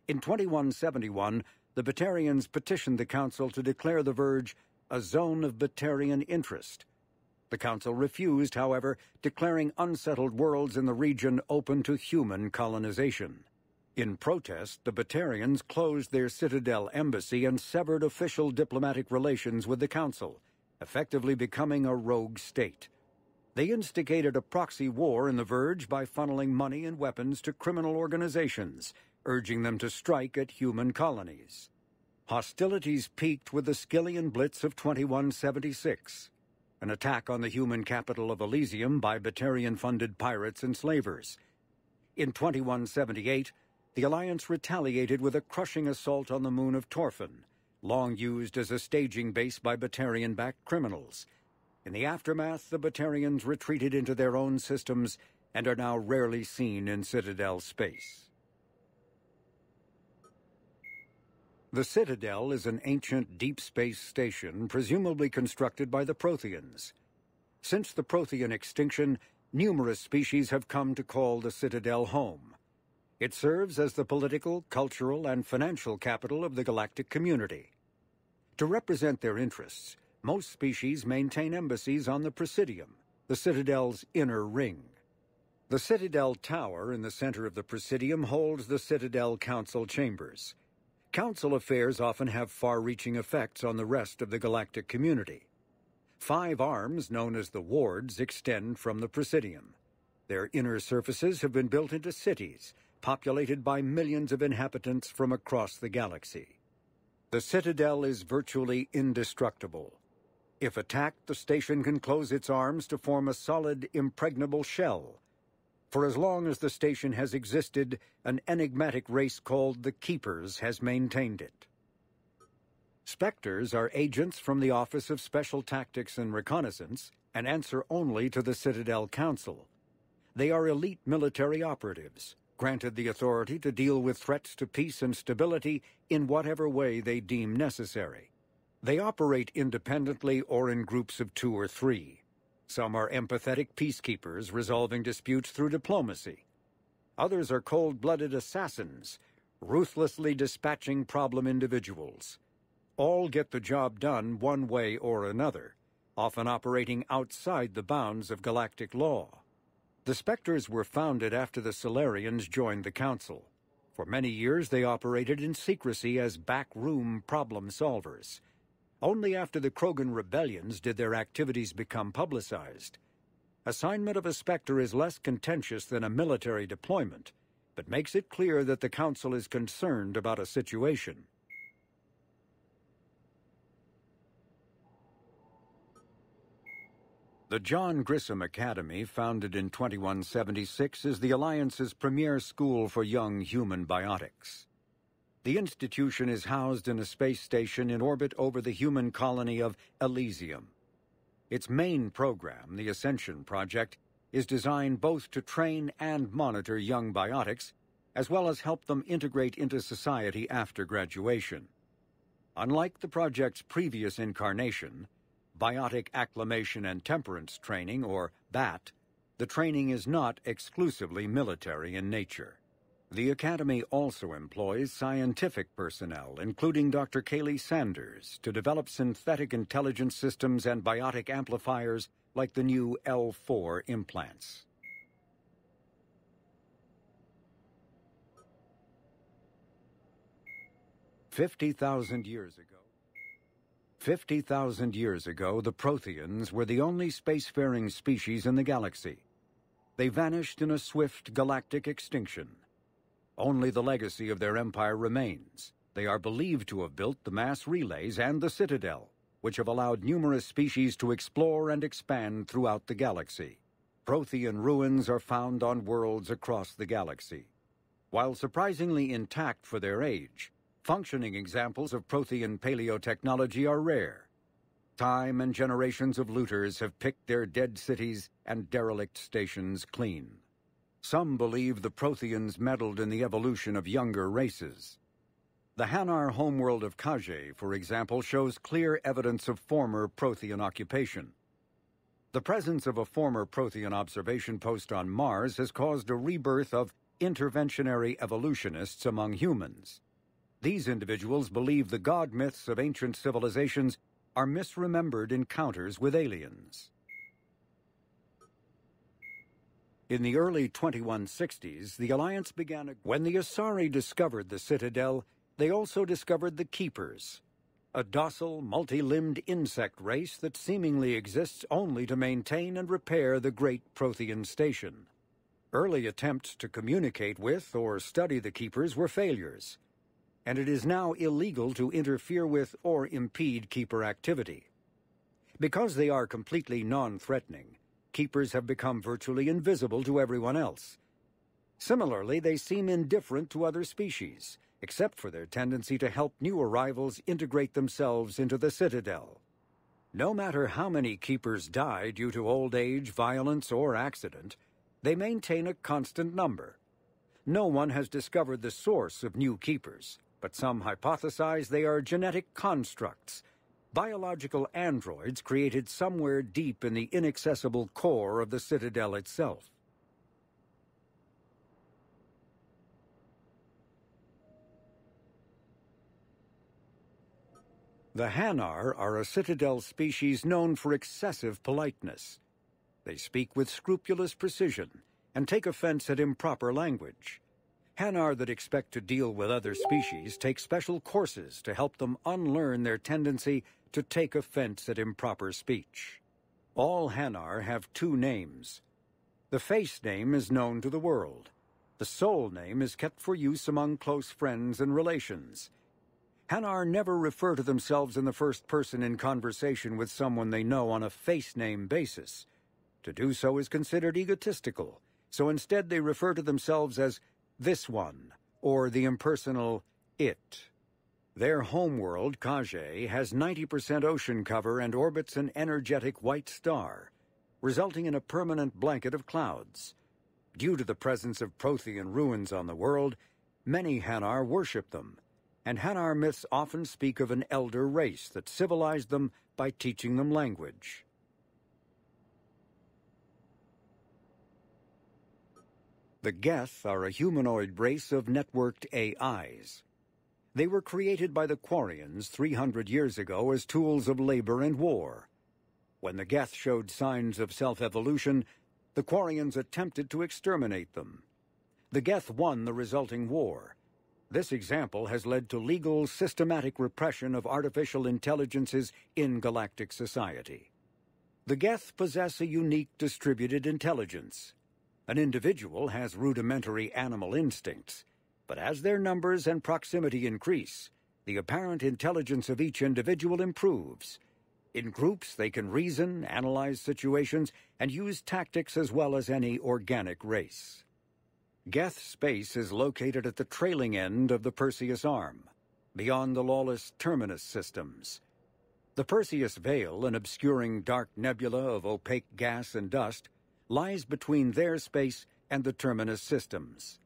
S7: In 2171, the Batarians petitioned the Council to declare the Verge a zone of Batarian interest. The Council refused, however, declaring unsettled worlds in the region open to human colonization. In protest, the Batarians closed their Citadel embassy and severed official diplomatic relations with the Council, effectively becoming a rogue state. They instigated a proxy war in the Verge by funneling money and weapons to criminal organizations, urging them to strike at human colonies. Hostilities peaked with the Skyllian Blitz of 2176, an attack on the human capital of Elysium by Batarian-funded pirates and slavers. In 2178, the Alliance retaliated with a crushing assault on the moon of Torfan, long used as a staging base by Batarian-backed criminals. In the aftermath, the Batarians retreated into their own systems and are now rarely seen in Citadel space. The Citadel is an ancient deep space station presumably constructed by the Protheans. Since the Prothean extinction, numerous species have come to call the Citadel home. It serves as the political, cultural, and financial capital of the galactic community. To represent their interests, most species maintain embassies on the Presidium, the Citadel's inner ring. The Citadel Tower in the center of the Presidium holds the Citadel Council chambers. Council affairs often have far-reaching effects on the rest of the galactic community. 5 arms, known as the Wards, extend from the Presidium. Their inner surfaces have been built into cities, populated by millions of inhabitants from across the galaxy. The Citadel is virtually indestructible. If attacked, the station can close its arms to form a solid, impregnable shell. For as long as the station has existed, an enigmatic race called the Keepers has maintained it. Spectres are agents from the Office of Special Tactics and Reconnaissance and answer only to the Citadel Council. They are elite military operatives, granted the authority to deal with threats to peace and stability in whatever way they deem necessary. They operate independently or in groups of 2 or 3. Some are empathetic peacekeepers resolving disputes through diplomacy. Others are cold-blooded assassins, ruthlessly dispatching problem individuals. All get the job done one way or another, often operating outside the bounds of galactic law. The Spectres were founded after the Solarians joined the Council. For many years they operated in secrecy as backroom problem solvers. Only after the Krogan rebellions did their activities become publicized. Assignment of a Spectre is less contentious than a military deployment, but makes it clear that the Council is concerned about a situation. The John Grissom Academy, founded in 2176, is the Alliance's premier school for young human biotics. The institution is housed in a space station in orbit over the human colony of Elysium. Its main program, the Ascension Project, is designed both to train and monitor young biotics, as well as help them integrate into society after graduation. Unlike the project's previous incarnation, Biotic Acclimation and Temperance Training, or BAT, the training is not exclusively military in nature. The Academy also employs scientific personnel, including Dr. Kaylee Sanders, to develop synthetic intelligence systems and biotic amplifiers like the new L4 implants. $50,000 years ago. 50,000 years ago, the Protheans were the only spacefaring species in the galaxy. They vanished in a swift galactic extinction. Only the legacy of their empire remains. They are believed to have built the mass relays and the Citadel, which have allowed numerous species to explore and expand throughout the galaxy. Prothean ruins are found on worlds across the galaxy. While surprisingly intact for their age, functioning examples of Prothean paleotechnology are rare. Time and generations of looters have picked their dead cities and derelict stations clean. Some believe the Protheans meddled in the evolution of younger races. The Hanar homeworld of Kage, for example, shows clear evidence of former Prothean occupation. The presence of a former Prothean observation post on Mars has caused a rebirth of interventionary evolutionists among humans. These individuals believe the god myths of ancient civilizations are misremembered encounters with aliens. In the early 2160s, the Alliance began. When the Asari discovered the Citadel, they also discovered the Keepers, a docile, multi-limbed insect race that seemingly exists only to maintain and repair the great Prothean station. Early attempts to communicate with or study the Keepers were failures, and it is now illegal to interfere with or impede Keeper activity. Because they are completely non-threatening, Keepers have become virtually invisible to everyone else. Similarly, they seem indifferent to other species, except for their tendency to help new arrivals integrate themselves into the Citadel. No matter how many Keepers die due to old age, violence, or accident, they maintain a constant number. No one has discovered the source of new Keepers, but some hypothesize they are genetic constructs, biological androids created somewhere deep in the inaccessible core of the Citadel itself. The Hanar are a Citadel species known for excessive politeness. They speak with scrupulous precision and take offense at improper language. Hanar that expect to deal with other species take special courses to help them unlearn their tendency to take offense at improper speech. All Hanar have two names. The face name is known to the world. The soul name is kept for use among close friends and relations. Hanar never refer to themselves in the first person in conversation with someone they know on a face name basis. To do so is considered egotistical, so instead they refer to themselves as this one, or the impersonal it. Their homeworld, Kage, has 90% ocean cover and orbits an energetic white star, resulting in a permanent blanket of clouds. Due to the presence of Prothean ruins on the world, many Hanar worship them, and Hanar myths often speak of an elder race that civilized them by teaching them language. The Geth are a humanoid race of networked AIs. They were created by the Quarians 300 years ago as tools of labor and war. When the Geth showed signs of self-evolution, the Quarians attempted to exterminate them. The Geth won the resulting war. This example has led to legal, systematic repression of artificial intelligences in galactic society. The Geth possess a unique distributed intelligence. An individual has rudimentary animal instincts, but as their numbers and proximity increase, the apparent intelligence of each individual improves. In groups, they can reason, analyze situations, and use tactics as well as any organic race. Geth space is located at the trailing end of the Perseus Arm, beyond the lawless Terminus systems. The Perseus Veil, an obscuring dark nebula of opaque gas and dust, lies between their space and the Terminus systems.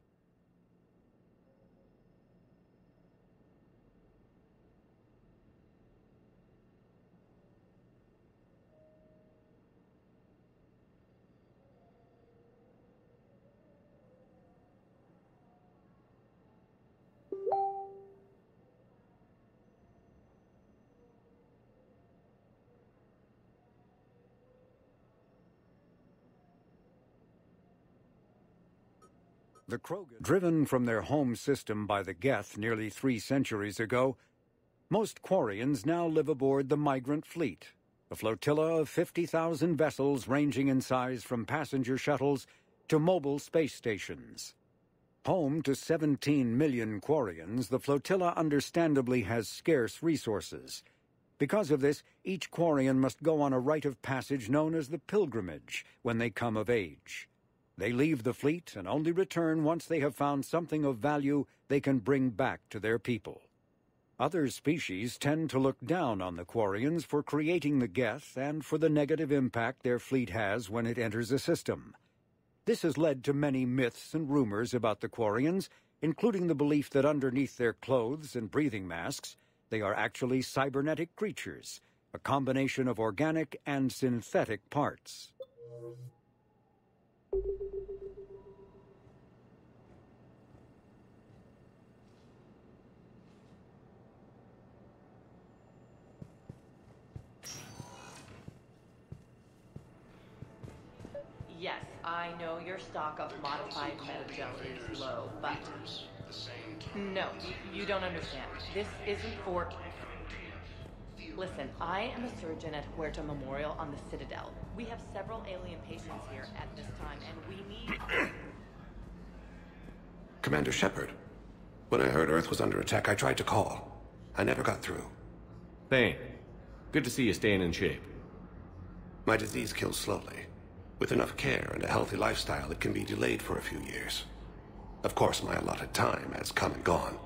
S7: The Krogan, driven from their home system by the Geth nearly 3 centuries ago, most Quarians now live aboard the Migrant Fleet, a flotilla of 50,000 vessels ranging in size from passenger shuttles to mobile space stations. Home to 17 million Quarians, the flotilla understandably has scarce resources. Because of this, each Quarian must go on a rite of passage known as the Pilgrimage when they come of age. They leave the fleet and only return once they have found something of value they can bring back to their people. Other species tend to look down on the Quarians for creating the Geth and for the negative impact their fleet has when it enters a system. This has led to many myths and rumors about the Quarians, including the belief that underneath their clothes and breathing masks, they are actually cybernetic creatures, a combination of organic and synthetic parts.
S14: Yes, I know your stock of modified metagel is low, but... No, you don't understand. This isn't for... Listen, I am a surgeon at Huerta Memorial on the Citadel. We have several alien patients here at this time, and we need...
S13: Commander Shepard, when I heard Earth was under attack, I tried to call. I never got through.
S3: Thane, good to see you staying in shape.
S13: My disease kills slowly. With enough care and a healthy lifestyle, it can be delayed for a few years. Of course, my allotted time has come and gone.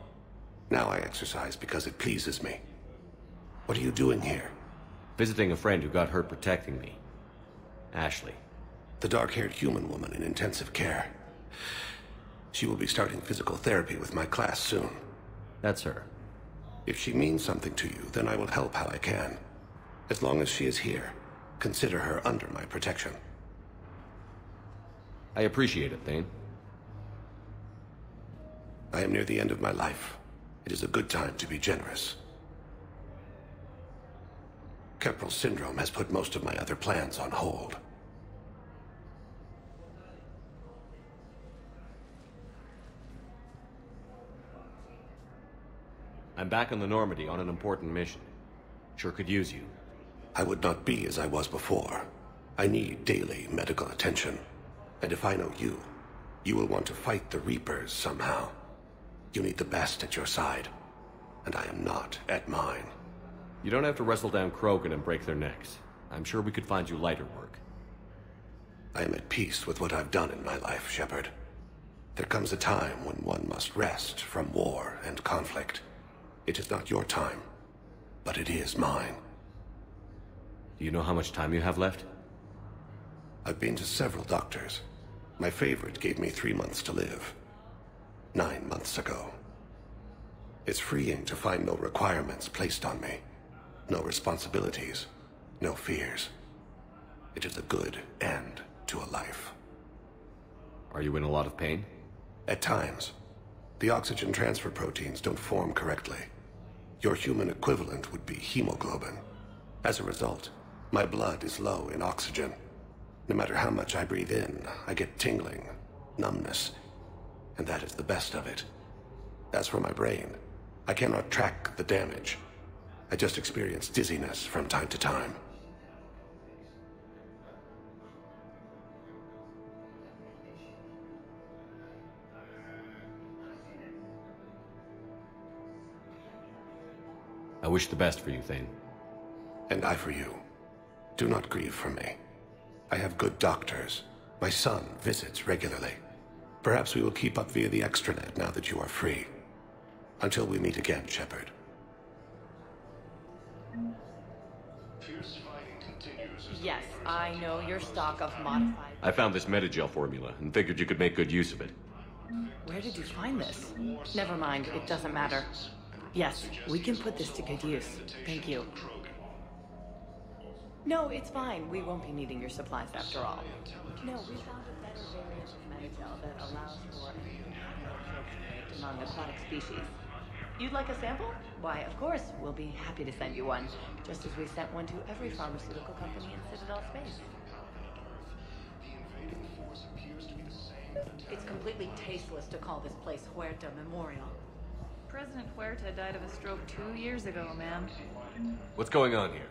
S13: Now I exercise because it pleases me. What are you doing here?
S3: Visiting a friend who got hurt protecting me. Ashley.
S13: The dark-haired human woman in intensive care. She will be starting physical therapy with my class soon.
S3: That's her.
S13: If she means something to you, then I will help how I can. As long as she is here, consider her under my protection.
S3: I appreciate it, Thane.
S13: I am near the end of my life. It is a good time to be generous. Keppel syndrome has put most of my other plans on hold.
S3: I'm back on the Normandy on an important mission. Sure could use you.
S13: I would not be as I was before. I need daily medical attention. And if I know you, you will want to fight the Reapers somehow. You need the best at your side, and I am not at mine.
S3: You don't have to wrestle down Krogan and break their necks. I'm sure we could find you lighter work.
S13: I am at peace with what I've done in my life, Shepard. There comes a time when one must rest from war and conflict. It is not your time, but it is mine.
S3: Do you know how much time you have left?
S13: I've been to several doctors. My favorite gave me 3 months to live. 9 months ago. It's freeing to find no requirements placed on me. No responsibilities. No fears. It is a good end to a life.
S3: Are you in a lot of pain?
S13: At times. The oxygen transfer proteins don't form correctly. Your human equivalent would be hemoglobin. As a result, my blood is low in oxygen. No matter how much I breathe in, I get tingling, numbness, and that is the best of it. As for my brain, I cannot track the damage. I just experience dizziness from time to time.
S3: I wish the best for you, Thane.
S13: And I for you. Do not grieve for me. I have good doctors. My son visits regularly. Perhaps we will keep up via the extranet now that you are free. Until we meet again, Shepard.
S14: Yes, I know your stock of modified...
S3: I found this metagel formula and figured you could make good use of it.
S14: Where did you find this? Never mind, it doesn't matter. Yes, we can put this to good use. Thank you. No, it's fine. We won't be needing your supplies after all. No, we found a better variant of metagel that allows for among aquatic species. You'd like a sample? Why, of course, we'll be happy to send you one, just as we sent one to every pharmaceutical company in Citadel space. It's completely tasteless to call this place Huerta Memorial.
S15: President Huerta died of a stroke 2 years ago, ma'am.
S3: What's going on here?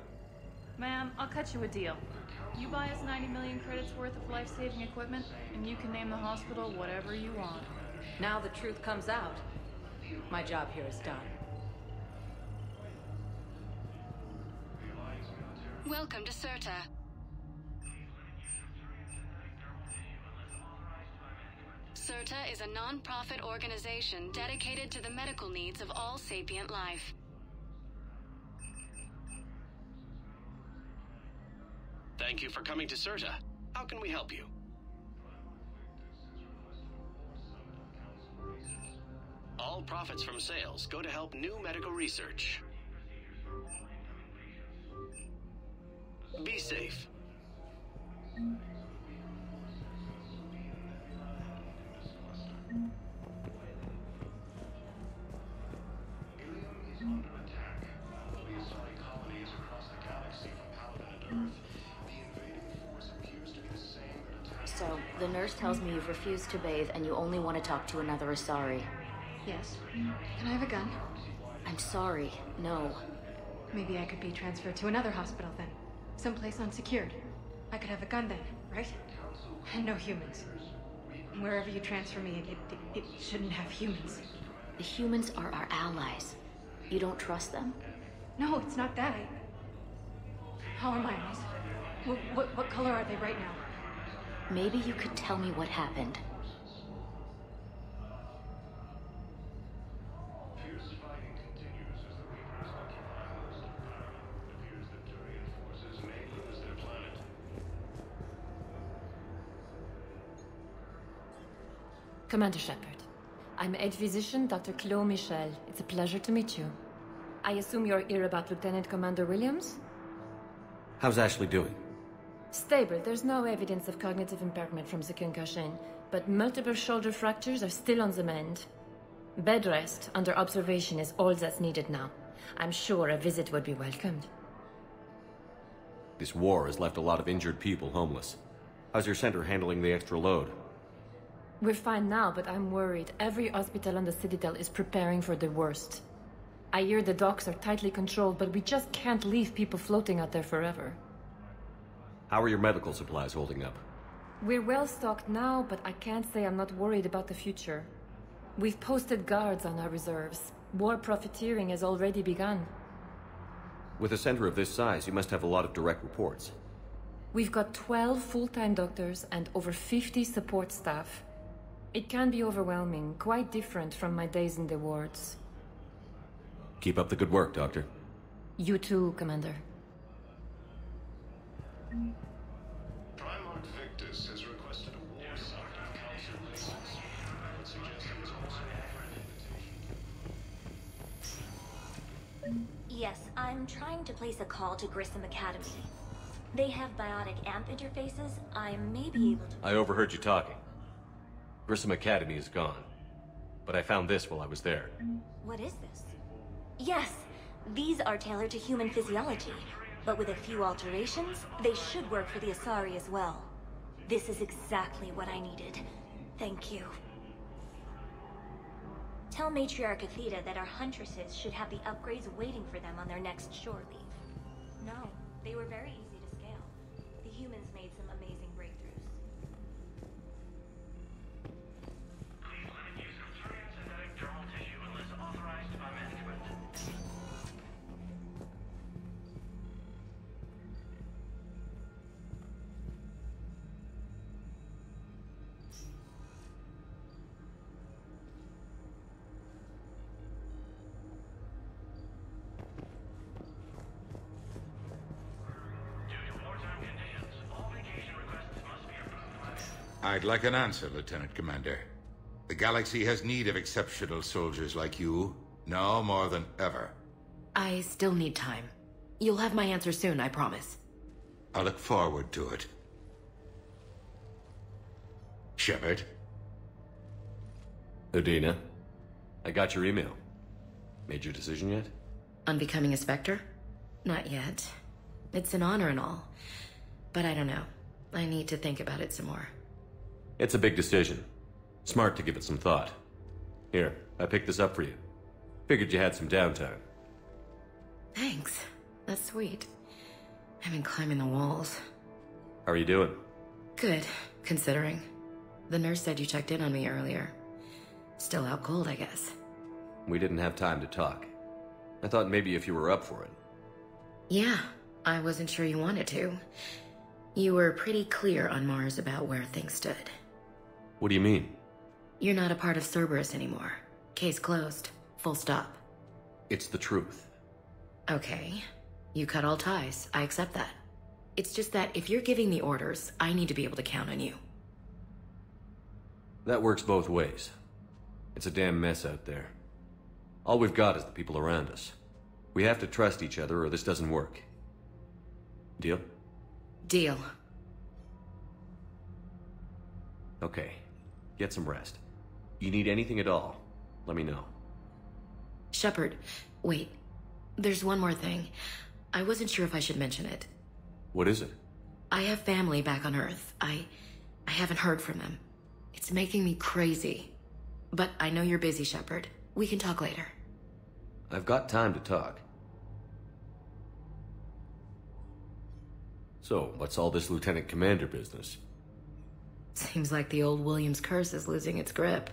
S15: Ma'am, I'll cut you a deal. You buy us 90 million credits worth of life-saving equipment, and you can name the hospital whatever you want.
S20: Now the truth comes out. My job here is done.
S22: Welcome to CERTA. CERTA is a non-profit organization dedicated to the medical needs of all sapient life.
S23: Thank you for coming to CERTA. How can we help you? All profits from sales go to help new medical research. Be safe.
S6: So, the nurse tells me you've refused to bathe and you only want to talk to another Asari.
S15: Yes. Can I have a gun?
S6: I'm sorry, no.
S15: Maybe I could be transferred to another hospital then. Someplace unsecured. I could have a gun then, right? And no humans. Wherever you transfer me, it shouldn't have humans.
S6: The humans are our allies. You don't trust them?
S15: No, it's not that. How are my eyes? What color are they right now?
S6: Maybe you could tell me what happened.
S10: Commander Shepard. I'm Edge Physician Dr. Claude Michel. It's a pleasure to meet you. I assume you're here about Lieutenant Commander Williams?
S3: How's Ashley doing?
S10: Stable. There's no evidence of cognitive impairment from the concussion, but multiple shoulder fractures are still on the mend. Bed rest under observation is all that's needed now. I'm sure a visit would be welcomed.
S3: This war has left a lot of injured people homeless. How's your center handling the extra load?
S10: We're fine now, but I'm worried. Every hospital on the Citadel is preparing for the worst. I hear the docks are tightly controlled, but we just can't leave people floating out there forever.
S3: How are your medical supplies holding up?
S10: We're well stocked now, but I can't say I'm not worried about the future. We've posted guards on our reserves. War profiteering has already begun.
S3: With a center of this size, you must have a lot of direct reports.
S10: We've got 12 full-time doctors and over 50 support staff. It can be overwhelming, quite different from my days in the wards.
S3: Keep up the good work, Doctor.
S10: You too, Commander.
S21: Primarch Victus has requested a war site of Council bases. I would suggest he was also offered an invitation.
S12: Yes, I'm trying to place a call to Grissom Academy. They have biotic amp interfaces. I may be able to...
S3: I overheard you talking. Grissom Academy is gone. But I found this while I was there.
S12: What is this? Yes, these are tailored to human physiology. But with a few alterations, they should work for the Asari as well. This is exactly what I needed. Thank you. Tell Matriarch Athena that our huntresses should have the upgrades waiting for them on their next shore leave. No, they were very easy to scale. The humans made some amazing breakthroughs.
S21: Please limit use of Turian synthetic dermal tissue unless authorized by management.
S24: I'd like an answer, Lieutenant Commander. The galaxy has need of exceptional soldiers like you, now more than ever.
S6: I still need time. You'll have my answer soon, I promise.
S24: I look forward to it. Shepard?
S3: Udina, I got your email. Made your decision yet?
S6: On becoming a Spectre? Not yet. It's an honor and all. But I don't know. I need to think about it some more.
S3: It's a big decision. Smart to give it some thought. Here, I picked this up for you. Figured you had some downtime.
S6: Thanks. That's sweet. I've been climbing the walls.
S3: How are you doing?
S6: Good, considering. The nurse said you checked in on me earlier. Still out cold, I guess.
S3: We didn't have time to talk. I thought maybe if you were up for it.
S6: Yeah, I wasn't sure you wanted to. You were pretty clear on Mars about where things stood.
S3: What do you mean?
S6: You're not a part of Cerberus anymore. Case closed. Full stop.
S3: It's the truth.
S6: Okay. You cut all ties. I accept that. It's just that if you're giving me orders, I need to be able to count on you.
S3: That works both ways. It's a damn mess out there. All we've got is the people around us. We have to trust each other or this doesn't work. Deal?
S6: Deal.
S3: Okay. Get some rest. You need anything at all, let me know.
S6: Shepard, wait. There's one more thing. I wasn't sure if I should mention it.
S3: What is it?
S6: I have family back on Earth. I haven't heard from them. It's making me crazy. But I know you're busy, Shepard. We can talk later.
S3: I've got time to talk. So, what's all this Lieutenant Commander business?
S6: Seems like the old Williams curse is losing its grip.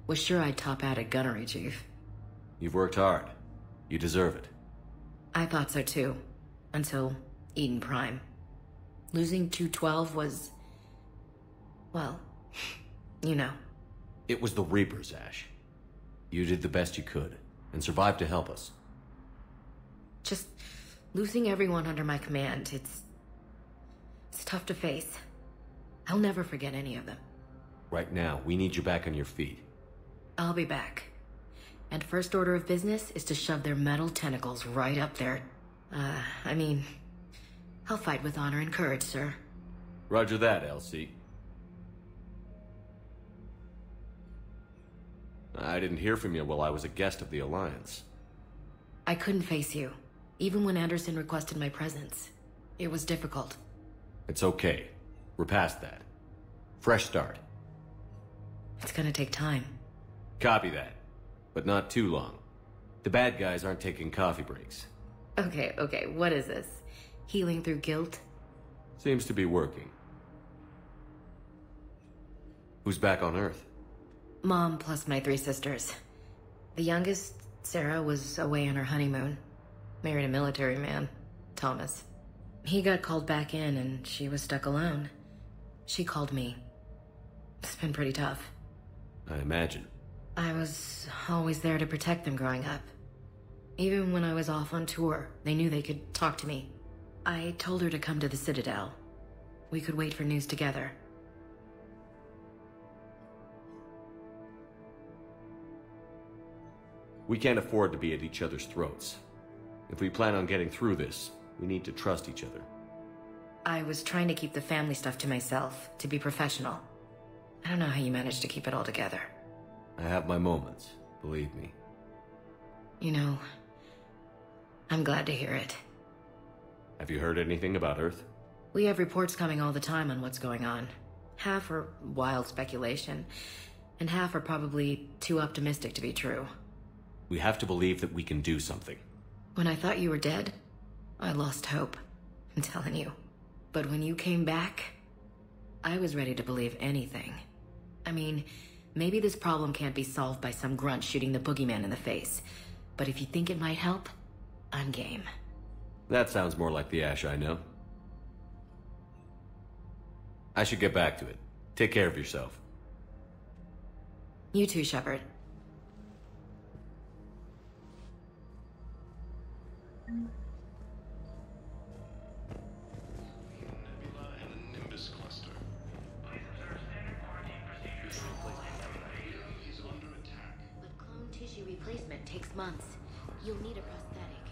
S6: Was sure I'd top out at gunnery, Chief.
S3: You've worked hard. You deserve it.
S6: I thought so too. Until Eden Prime. Losing 212 was... well, you know.
S3: It was the Reapers, Ash. You did the best you could, and survived to help us.
S6: Just losing everyone under my command, it's tough to face. I'll never forget any of them.
S3: Right now, we need you back on your feet.
S6: I'll be back. And first order of business is to shove their metal tentacles right up there. I'll fight with honor and courage, sir.
S3: Roger that, LC. I didn't hear from you while I was a guest of the Alliance.
S6: I couldn't face you, even when Anderson requested my presence. It was difficult.
S3: It's okay. We're past that. Fresh start.
S6: It's gonna take time.
S3: Copy that. But not too long. The bad guys aren't taking coffee breaks.
S6: Okay, what is this? Healing through guilt?
S3: Seems to be working. Who's back on Earth?
S6: Mom plus my 3 sisters. The youngest, Sarah, was away on her honeymoon. Married a military man, Thomas. He got called back in and she was stuck alone. She called me. It's been pretty tough.
S3: I imagine.
S6: I was always there to protect them growing up. Even when I was off on tour, they knew they could talk to me. I told her to come to the Citadel. We could wait for news together.
S3: We can't afford to be at each other's throats. If we plan on getting through this, we need to trust each other.
S6: I was trying to keep the family stuff to myself, to be professional. I don't know how you managed to keep it all together.
S3: I have my moments, believe me.
S6: You know, I'm glad to hear it.
S3: Have you heard anything about Earth?
S6: We have reports coming all the time on what's going on. Half are wild speculation, and half are probably too optimistic to be true.
S3: We have to believe that we can do something.
S6: When I thought you were dead, I lost hope. I'm telling you. But when you came back, I was ready to believe anything. I mean, maybe this problem can't be solved by some grunt shooting the boogeyman in the face. But if you think it might help, I'm game.
S3: That sounds more like the Ash I know. I should get back to it. Take care of yourself.
S6: You too, Shepard. But clone tissue replacement takes months. You'll need a prosthetic.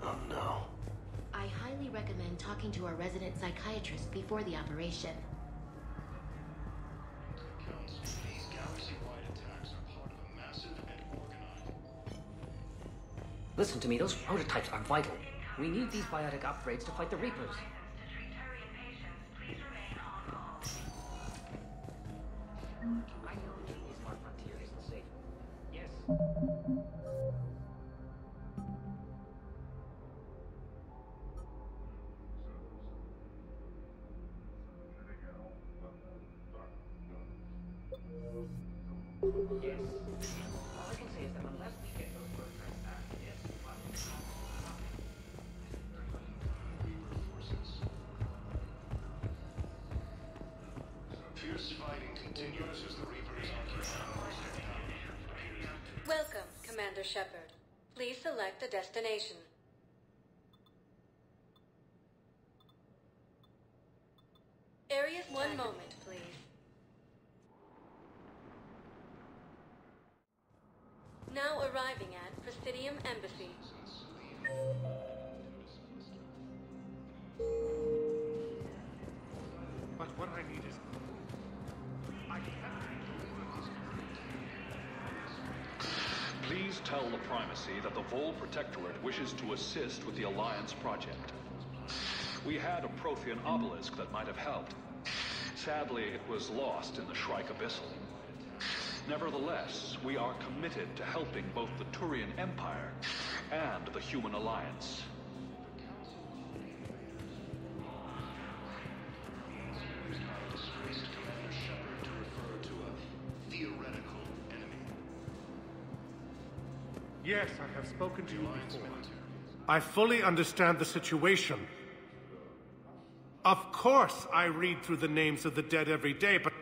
S13: Oh no.
S6: I highly recommend talking to our resident psychiatrist before the operation.
S23: These galaxy-wide attacks are part of a massive and organized...
S9: Listen to me, those prototypes are vital. We need these biotic upgrades to fight the Reapers. I know that these smart frontier isn't safe. Yes. Yes. All I can say is that unless we get those prototypes back, yes,
S23: Fierce fighting continues as the Reapers occupy most of the...
S22: Welcome, Commander Shepard. Please select a destination. Areas, one moment, please. arriving at Presidium Embassy.
S2: But what I need is...
S17: Please tell the Primacy that the Vol Protectorate wishes to assist with the Alliance project. We had a Prothean obelisk that might have helped. Sadly, it was lost in the Shrike Abyssal. Nevertheless, we are committed to helping both the Turian Empire and the Human Alliance.
S2: Yes, I have spoken to you before. I fully understand the situation. Of course I read through the names of the dead every day, but...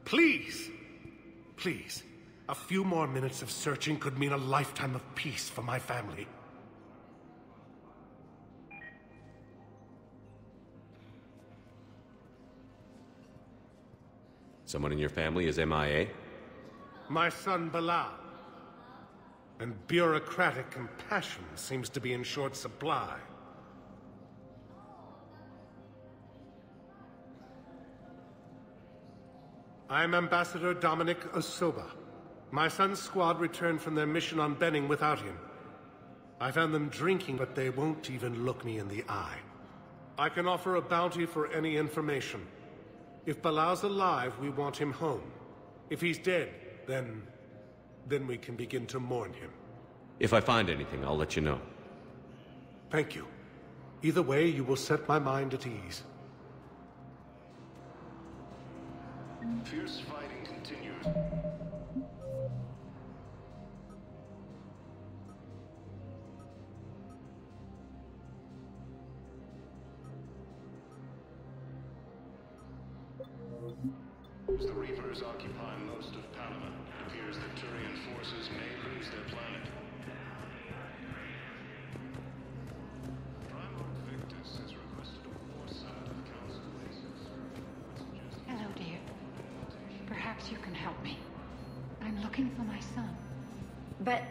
S2: Please! Please. A few more minutes of searching could mean a lifetime of peace for my family.
S3: Someone in your family is MIA?
S2: My son, Bilal. And bureaucratic compassion seems to be in short supply. I'm Ambassador Dominic Osoba. My son's squad returned from their mission on Benning without him. I found them drinking, but they won't even look me in the eye. I can offer a bounty for any information. If Bilal's alive, we want him home. If he's dead, then we can begin to mourn him.
S3: If I find anything, I'll let you know.
S2: Thank you. Either way, you will set my mind at ease.
S23: Fierce fighting continues. As the Reapers occupy most of Panama, it appears that Turian forces may lose their planet. Prime Lord Victus has requested a war summit of Council.
S16: Hello, dear. Perhaps you can help me. I'm looking for my son.
S18: But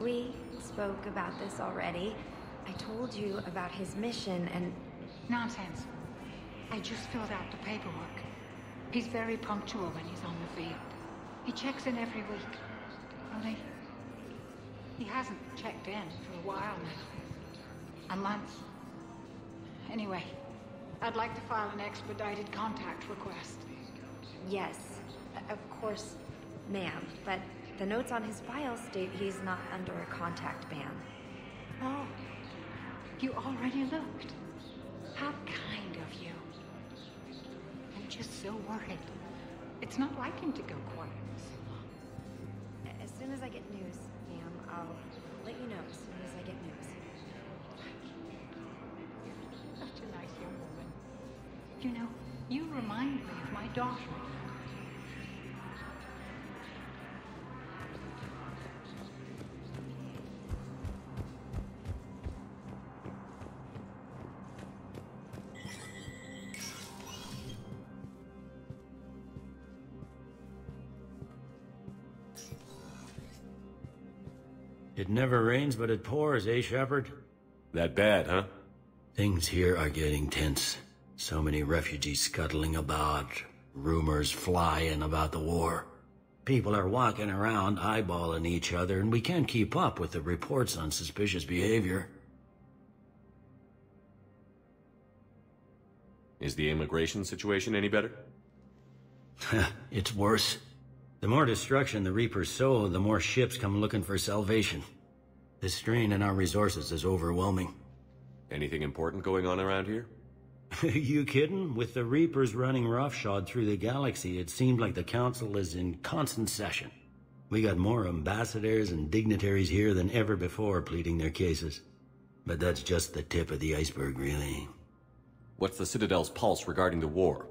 S18: we spoke about this already. I told you about his mission and...
S16: Nonsense. I just filled out the paperwork. He's very punctual when he's on the field. He checks in every week. Only, he hasn't checked in for a while now. A month. Anyway, I'd like to file an expedited contact request.
S18: Yes, of course, ma'am. But the notes on his file state he's not under a contact ban.
S16: Oh, you already looked. How kind of you. I'm just so worried. It's not like him to go quiet so long.
S18: As soon as I get news, ma'am, I'll let you know as soon as I get news.
S16: Such a nice young woman. You know, you remind me of my daughter.
S19: It never rains, but it pours, eh, Shepard?
S3: That bad, huh?
S19: Things here are getting tense. So many refugees scuttling about, rumors flying about the war. People are walking around eyeballing each other, and we can't keep up with the reports on suspicious behavior.
S3: Is the immigration situation any better?
S19: It's worse. The more destruction the Reapers sow, the more ships come looking for salvation. The strain on our resources is overwhelming.
S3: Anything important going on around here?
S19: You kidding? With the Reapers running roughshod through the galaxy, it seemed like the Council is in constant session. We got more ambassadors and dignitaries here than ever before pleading their cases. But that's just the tip of the iceberg, really.
S3: What's the Citadel's pulse regarding the war?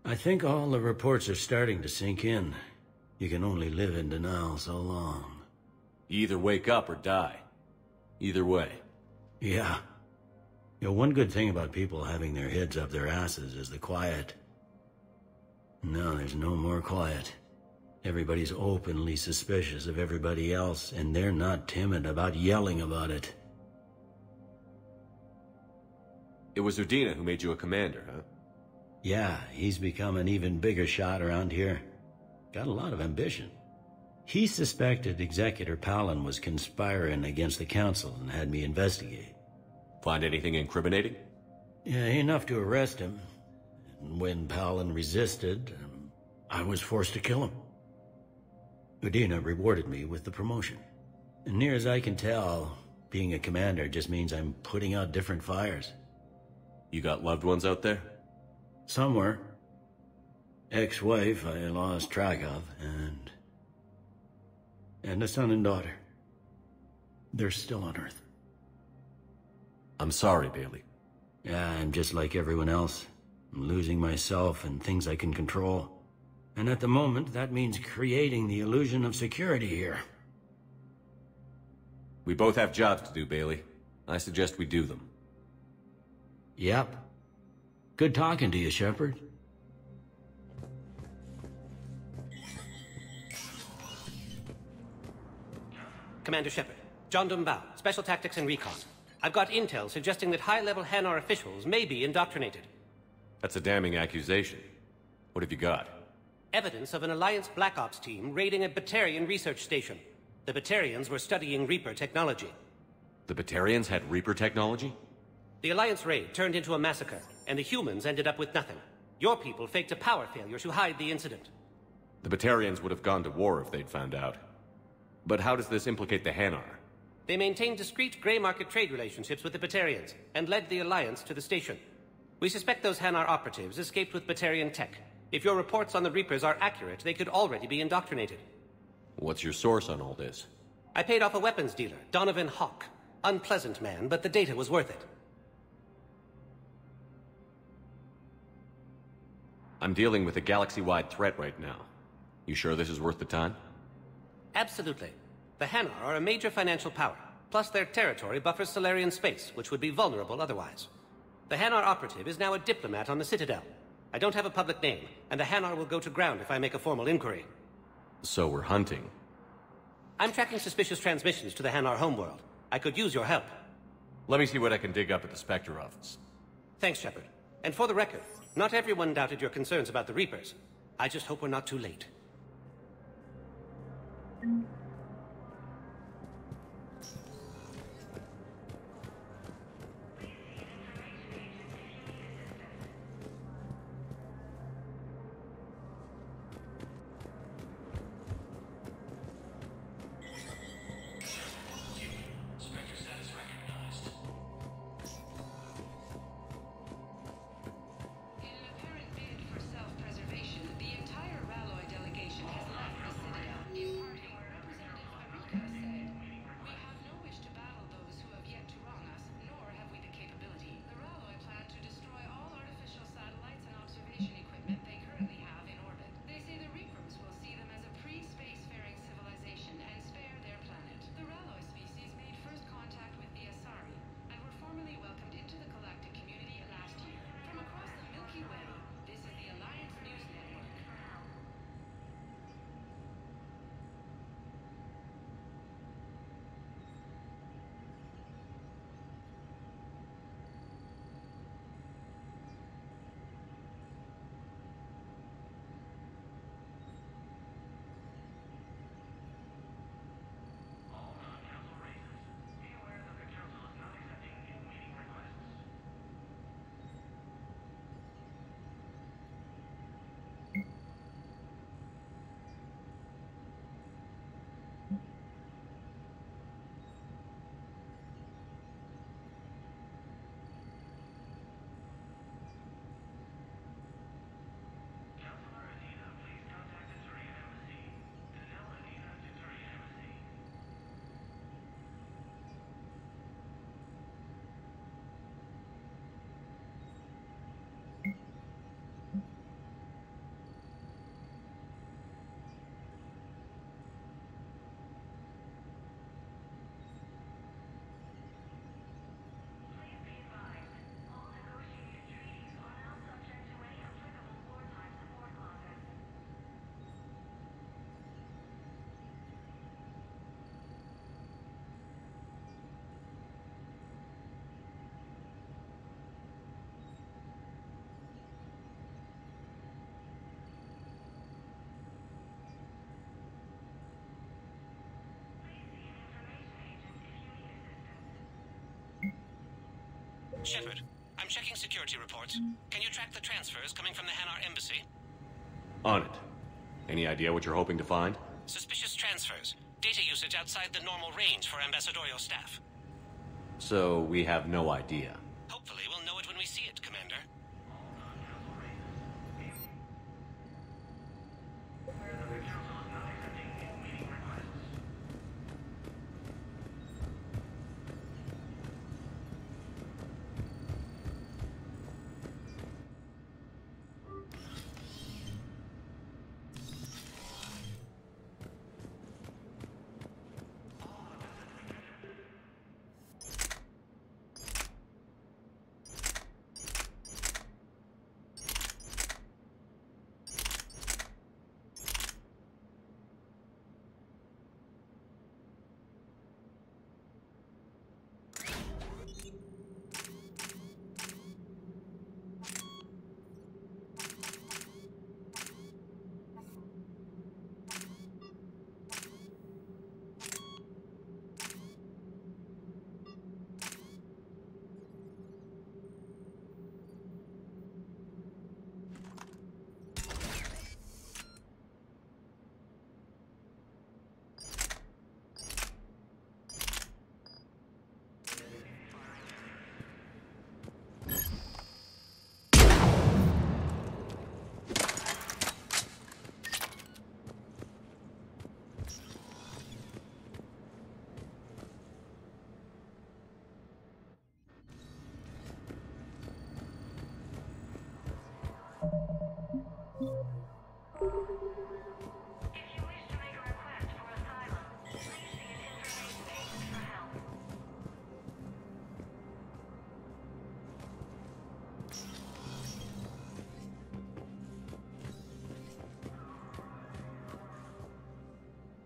S19: I think all the reports are starting to sink in. You can only live in denial so long.
S3: You either wake up or die. Either way.
S19: Yeah. You know, one good thing about people having their heads up their asses is the quiet. No, there's no more quiet. Everybody's openly suspicious of everybody else, and they're not timid about yelling about it.
S3: It was Udina who made you a commander, huh?
S19: Yeah, he's become an even bigger shot around here. Got a lot of ambition. He suspected Executor Palin was conspiring against the Council and had me investigate.
S3: Find anything incriminating?
S19: Yeah, enough to arrest him. And when Palin resisted, I was forced to kill him. Udina rewarded me with the promotion. And near as I can tell, being a commander just means I'm putting out different fires.
S3: You got loved ones out there?
S19: Somewhere. Ex-wife I lost track of, and a son and daughter. They're still on Earth.
S3: I'm sorry, Bailey.
S19: Yeah, I'm just like everyone else. I'm losing myself and things I can control. And at the moment, that means creating the illusion of security here.
S3: We both have jobs to do, Bailey. I suggest we do them.
S19: Yep. Good talking to you, Shepard.
S4: Commander Shepard, John Dumbao, Special Tactics and Recon. I've got intel suggesting that high-level Hanar officials may be indoctrinated.
S3: That's a damning accusation. What have you got?
S4: Evidence of an Alliance Black Ops team raiding a Batarian research station. The Batarians were studying Reaper technology.
S3: The Batarians had Reaper technology?
S4: The Alliance raid turned into a massacre, and the humans ended up with nothing. Your people faked a power failure to hide the incident.
S3: The Batarians would have gone to war if they'd found out. But how does this implicate the Hanar?
S4: They maintained discreet gray market trade relationships with the Batarians, and led the Alliance to the station. We suspect those Hanar operatives escaped with Batarian tech. If your reports on the Reapers are accurate, they could already be indoctrinated.
S3: What's your source on all this?
S4: I paid off a weapons dealer, Donovan Hawk. Unpleasant man, but the data was worth it.
S3: I'm dealing with a galaxy-wide threat right now. You sure this is worth the time?
S4: Absolutely. The Hanar are a major financial power, plus their territory buffers Solarian space, which would be vulnerable otherwise. The Hanar operative is now a diplomat on the Citadel. I don't have a public name, and the Hanar will go to ground if I make a formal inquiry.
S3: So we're hunting.
S4: I'm tracking suspicious transmissions to the Hanar homeworld. I could use your help.
S3: Let me see what I can dig up at the Spectre office.
S4: Thanks, Shepard. And for the record, not everyone doubted your concerns about the Reapers. I just hope we're not too late. Shepard, I'm checking security reports. Can you track the transfers coming from the Hanar embassy?
S3: On it. Any idea what you're hoping to find?
S4: Suspicious transfers. Data usage outside the normal range for ambassadorial staff.
S3: So we have no idea.
S4: Hopefully we'll know it when we see it, Commander.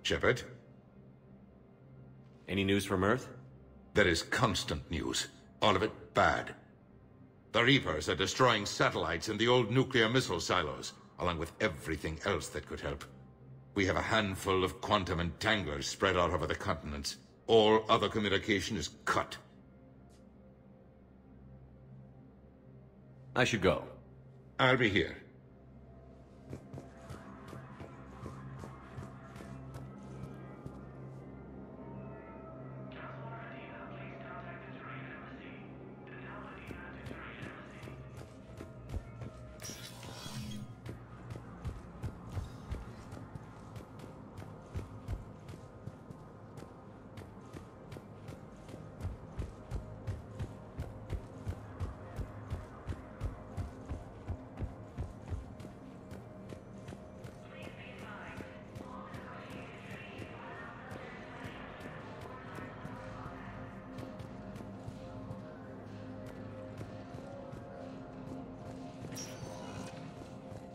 S24: Shepard?
S3: Any news from Earth?
S24: There is constant news. All of it bad. The Reapers are destroying satellites and the old nuclear missile silos, along with everything else that could help. We have a handful of quantum entanglers spread out over the continents. All other communication is cut.
S3: I should go.
S24: I'll be here.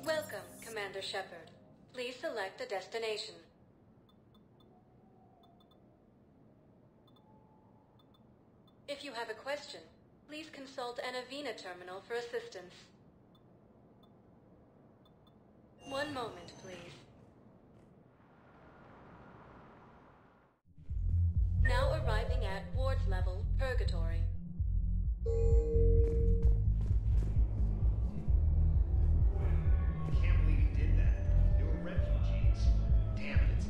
S22: Welcome, Commander Shepard. Please select a destination. If you have a question, please consult an Avena terminal for assistance. One moment, please. Now arriving at Ward's level, Purgatory.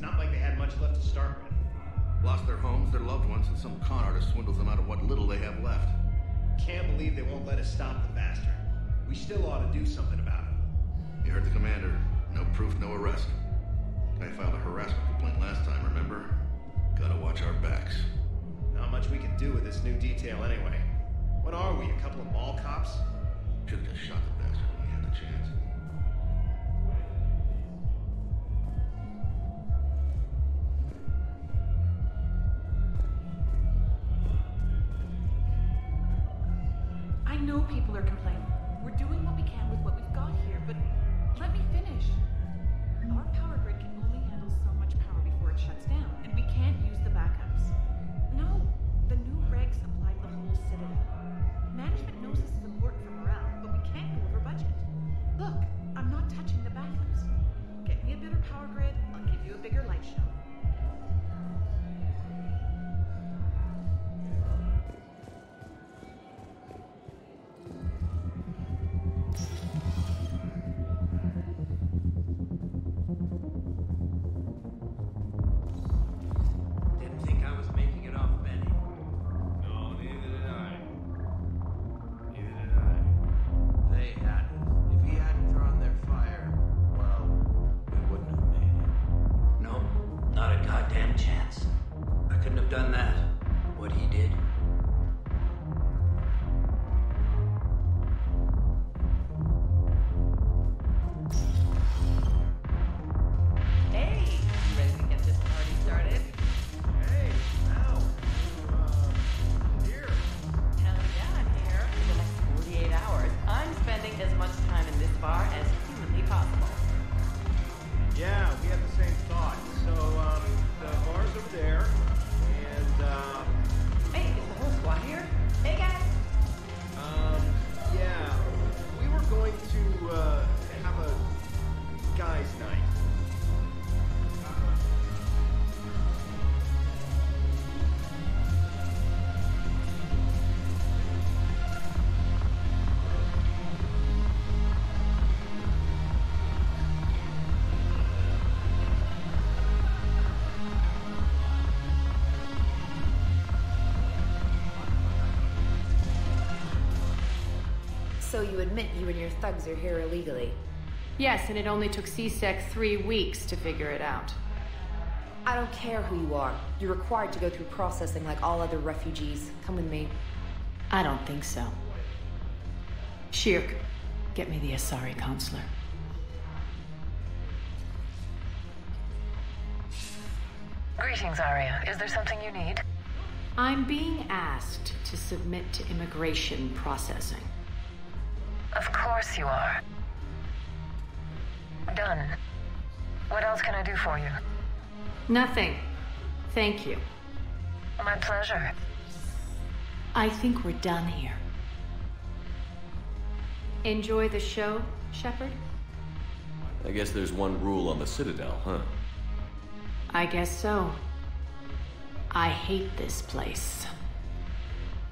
S1: Not like they had much left to start with. Lost their homes, their loved ones, and some con artist swindles them out of what little they have left. Can't believe they won't let us stop the bastard. We still ought to do something about it. You heard the commander. No proof, no arrest. I filed a harassment complaint last time, remember? Gotta watch our backs. Not much we can do with this new detail anyway. What are we, a couple of mall cops? Should've just shot the bastard when we had the chance.
S5: I know people are complaining. We're doing what we can with what we've got here, but let me finish. Our power grid can only handle so much power before it shuts down, and we can't use the backups. No, the new regs apply to the whole Citadel. Management knows this is important for morale, but we can't go over budget. Look, I'm not touching the backups. Get me a better power grid, I'll give you a bigger light show.
S7: done that, what he did.
S5: Hey, you ready to get this party started? Hey, now. Here. Hell yeah, I'm here. For the next 48 hours, I'm spending as much time in this bar as humanly possible.
S1: Yeah, we had the same thought. So, the bar's over there, and,
S5: Hey, is the whole squad here? Hey, guys.
S1: yeah, we were going to, have a guys' night.
S18: So you admit you and your thugs are here illegally?
S10: Yes, and it only took CSEC 3 weeks to figure it out.
S18: I don't care who you are. You're required to go through processing like all other refugees. Come with me.
S10: I don't think so. Shirk, get me the Asari consular.
S8: Greetings, Arya. Is there something you need?
S10: I'm being asked to submit to immigration processing.
S8: Of course you are. Done. What else can I do for you?
S10: Nothing. Thank you.
S8: My pleasure.
S10: I think we're done here. Enjoy the show, Shepard?
S3: I guess there's one rule on the Citadel, huh?
S10: I guess so. I hate this place.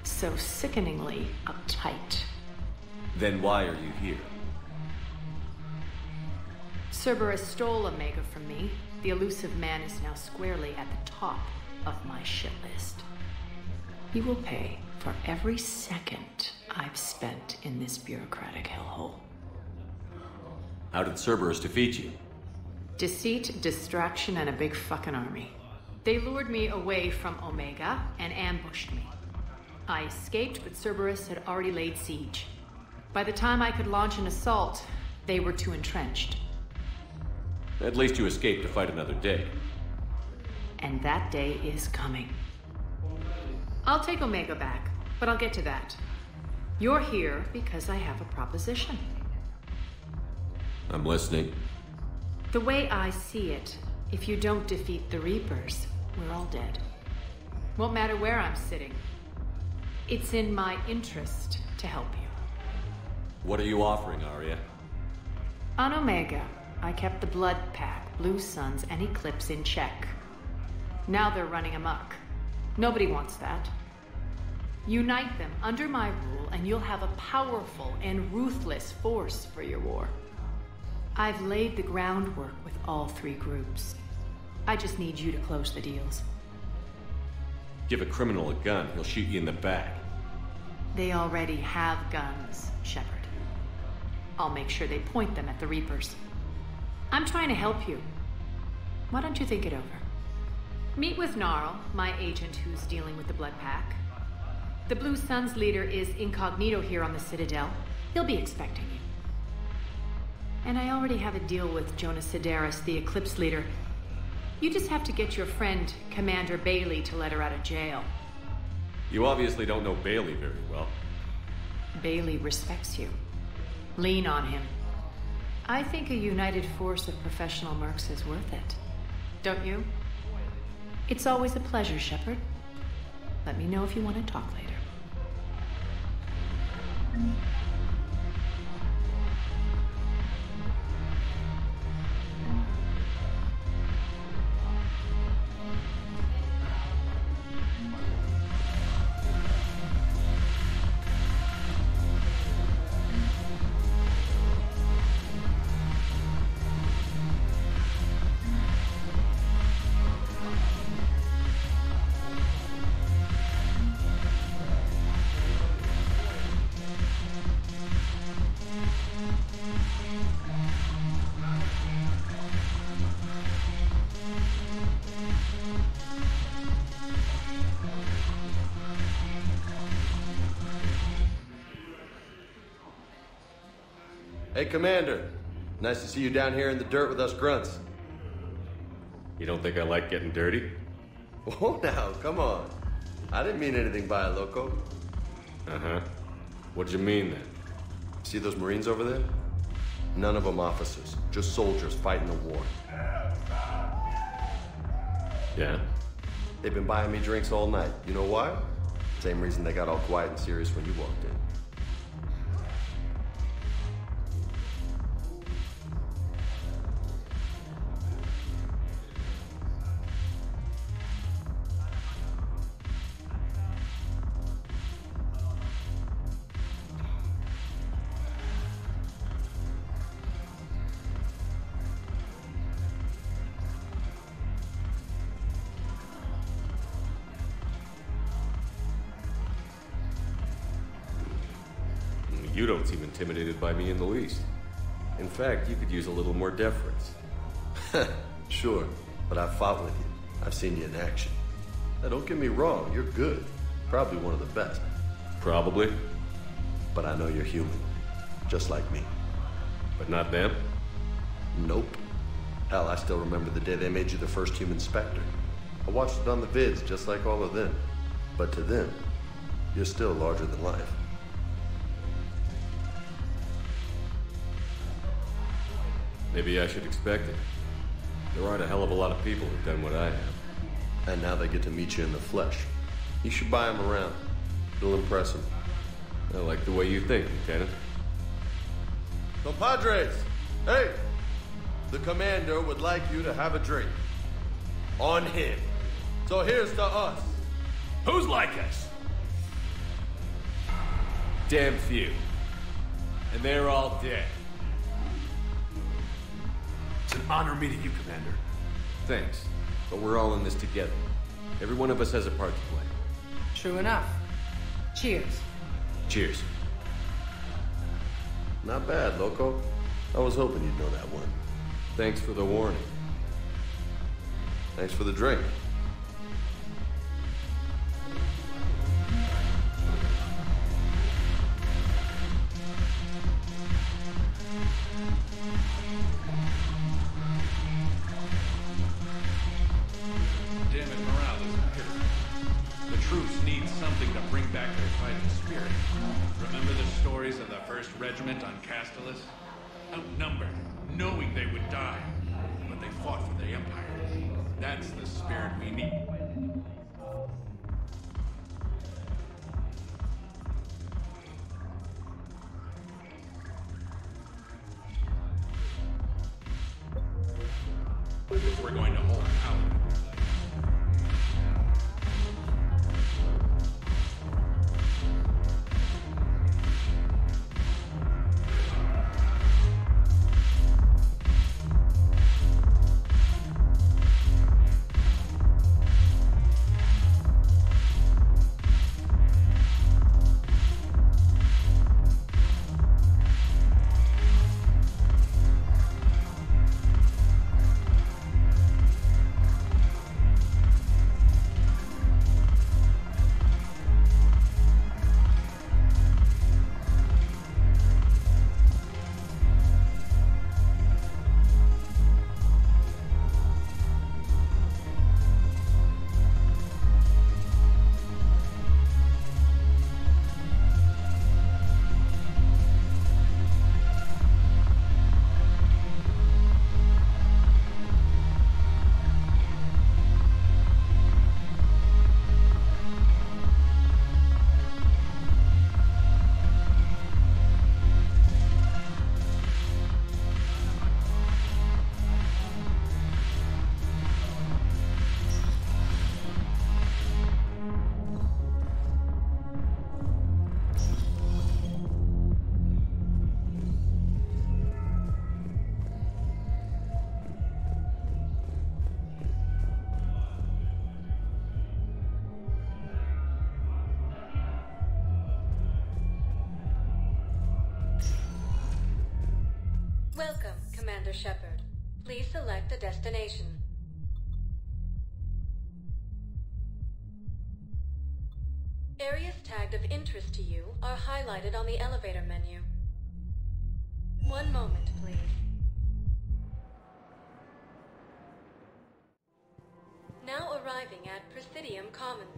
S10: So sickeningly uptight.
S3: Then why are you here?
S10: Cerberus stole Omega from me. The elusive man is now squarely at the top of my shit list. He will pay for every second I've spent in this bureaucratic hellhole.
S3: How did Cerberus defeat you?
S10: Deceit, distraction, and a big fucking army. They lured me away from Omega and ambushed me. I escaped, but Cerberus had already laid siege. By the time I could launch an assault, they were too entrenched.
S3: At least you escaped to fight another day.
S10: And that day is coming. I'll take Omega back, but I'll get to that. You're here because I have a proposition.
S3: I'm listening.
S10: The way I see it, if you don't defeat the Reapers, we're all dead. Won't matter where I'm sitting. It's in my interest to help you.
S3: What are you offering, Arya?
S10: On Omega, I kept the Blood Pack, Blue Suns, and Eclipse in check. Now they're running amok. Nobody wants that. Unite them under my rule, and you'll have a powerful and ruthless force for your war. I've laid the groundwork with all 3 groups. I just need you to close the deals.
S3: Give a criminal a gun, he'll shoot you in the back.
S10: They already have guns, Shepard. I'll make sure they point them at the Reapers. I'm trying to help you. Why don't you think it over? Meet with Gnarl, my agent who's dealing with the Blood Pack. The Blue Suns leader is incognito here on the Citadel. He'll be expecting you. And I already have a deal with Jonas Sidaris, the Eclipse leader. You just have to get your friend, Commander Bailey, to let her out of jail.
S3: You obviously don't know Bailey very well.
S10: Bailey respects you. Lean on him. I think a united force of professional mercs is worth it. Don't you? It's always a pleasure, Shepard. Let me know if you want to talk later.
S11: Hey, Commander. Nice to see you down here in the dirt with us grunts.
S3: You don't think I like getting dirty?
S11: Oh, now, come on. I didn't mean anything by it, Loco.
S3: Uh-huh. What'd you mean, then?
S11: See those Marines over there? None of them officers, just soldiers fighting the war.
S3: Yeah?
S11: They've been buying me drinks all night. You know why? Same reason they got all quiet and serious when you walked in.
S3: You don't seem intimidated by me in the least. In fact, you could use a little more deference.
S11: Sure, but I've fought with you. I've seen you in action. Now, don't get me wrong, you're good. Probably one of the best.
S3: Probably.
S11: But I know you're human. Just like me.
S3: But not them?
S11: Nope. Hell, I still remember the day they made you the first human Spectre. I watched it on the vids, just like all of them. But to them, you're still larger than life.
S3: Maybe I should expect it. There aren't a hell of a lot of people who've done what I have.
S11: And now they get to meet you in the flesh. You should buy them around. It'll impress them.
S3: I like the way you think, Lieutenant.
S11: Compadres! Hey! The Commander would like you to have a drink. On him. So here's to us.
S3: Who's like us? Damn few. And they're all dead.
S14: It's an honor meeting you, Commander.
S3: Thanks, but we're all in this together. Every one of us has a part to play.
S15: True enough. Cheers.
S3: Cheers.
S11: Not bad, Loco. I was hoping you'd know that one.
S3: Thanks for the warning.
S11: Thanks for the drink.
S21: Damn it, morale is pitiful. The troops need something to bring back their fighting spirit. Remember the stories of the 1st Regiment on Castellus? Outnumbered, knowing they would die. But they fought for the Empire. That's the spirit we need. If we're going to hold power.
S22: Welcome, Commander Shepard. Please select a destination. Areas tagged of interest to you are highlighted on the elevator menu. One moment, please. Now arriving at Presidium Commons.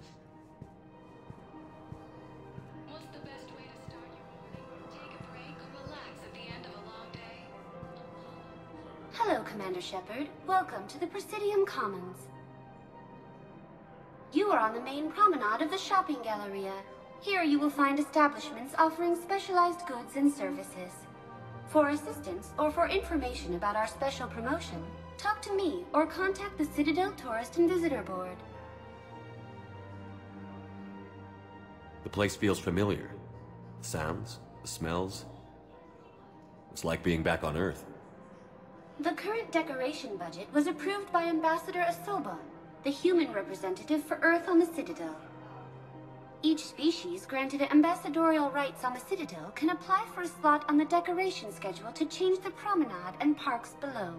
S22: What's the best way to start your morning? Take a break or relax at the end of a long day?
S6: Hello, Commander Shepard. Welcome to the Presidium Commons. You are on the main promenade of the shopping galleria. Here you will find establishments offering specialized goods and services. For assistance or for information about our special promotion, talk to me or contact the Citadel Tourist and Visitor Board.
S3: The place feels familiar. The sounds, the smells. It's like being back on Earth.
S6: The current decoration budget was approved by Ambassador Asoba, the human representative for Earth on the Citadel. Each species granted ambassadorial rights on the Citadel can apply for a slot on the decoration schedule to change the promenade and parks below.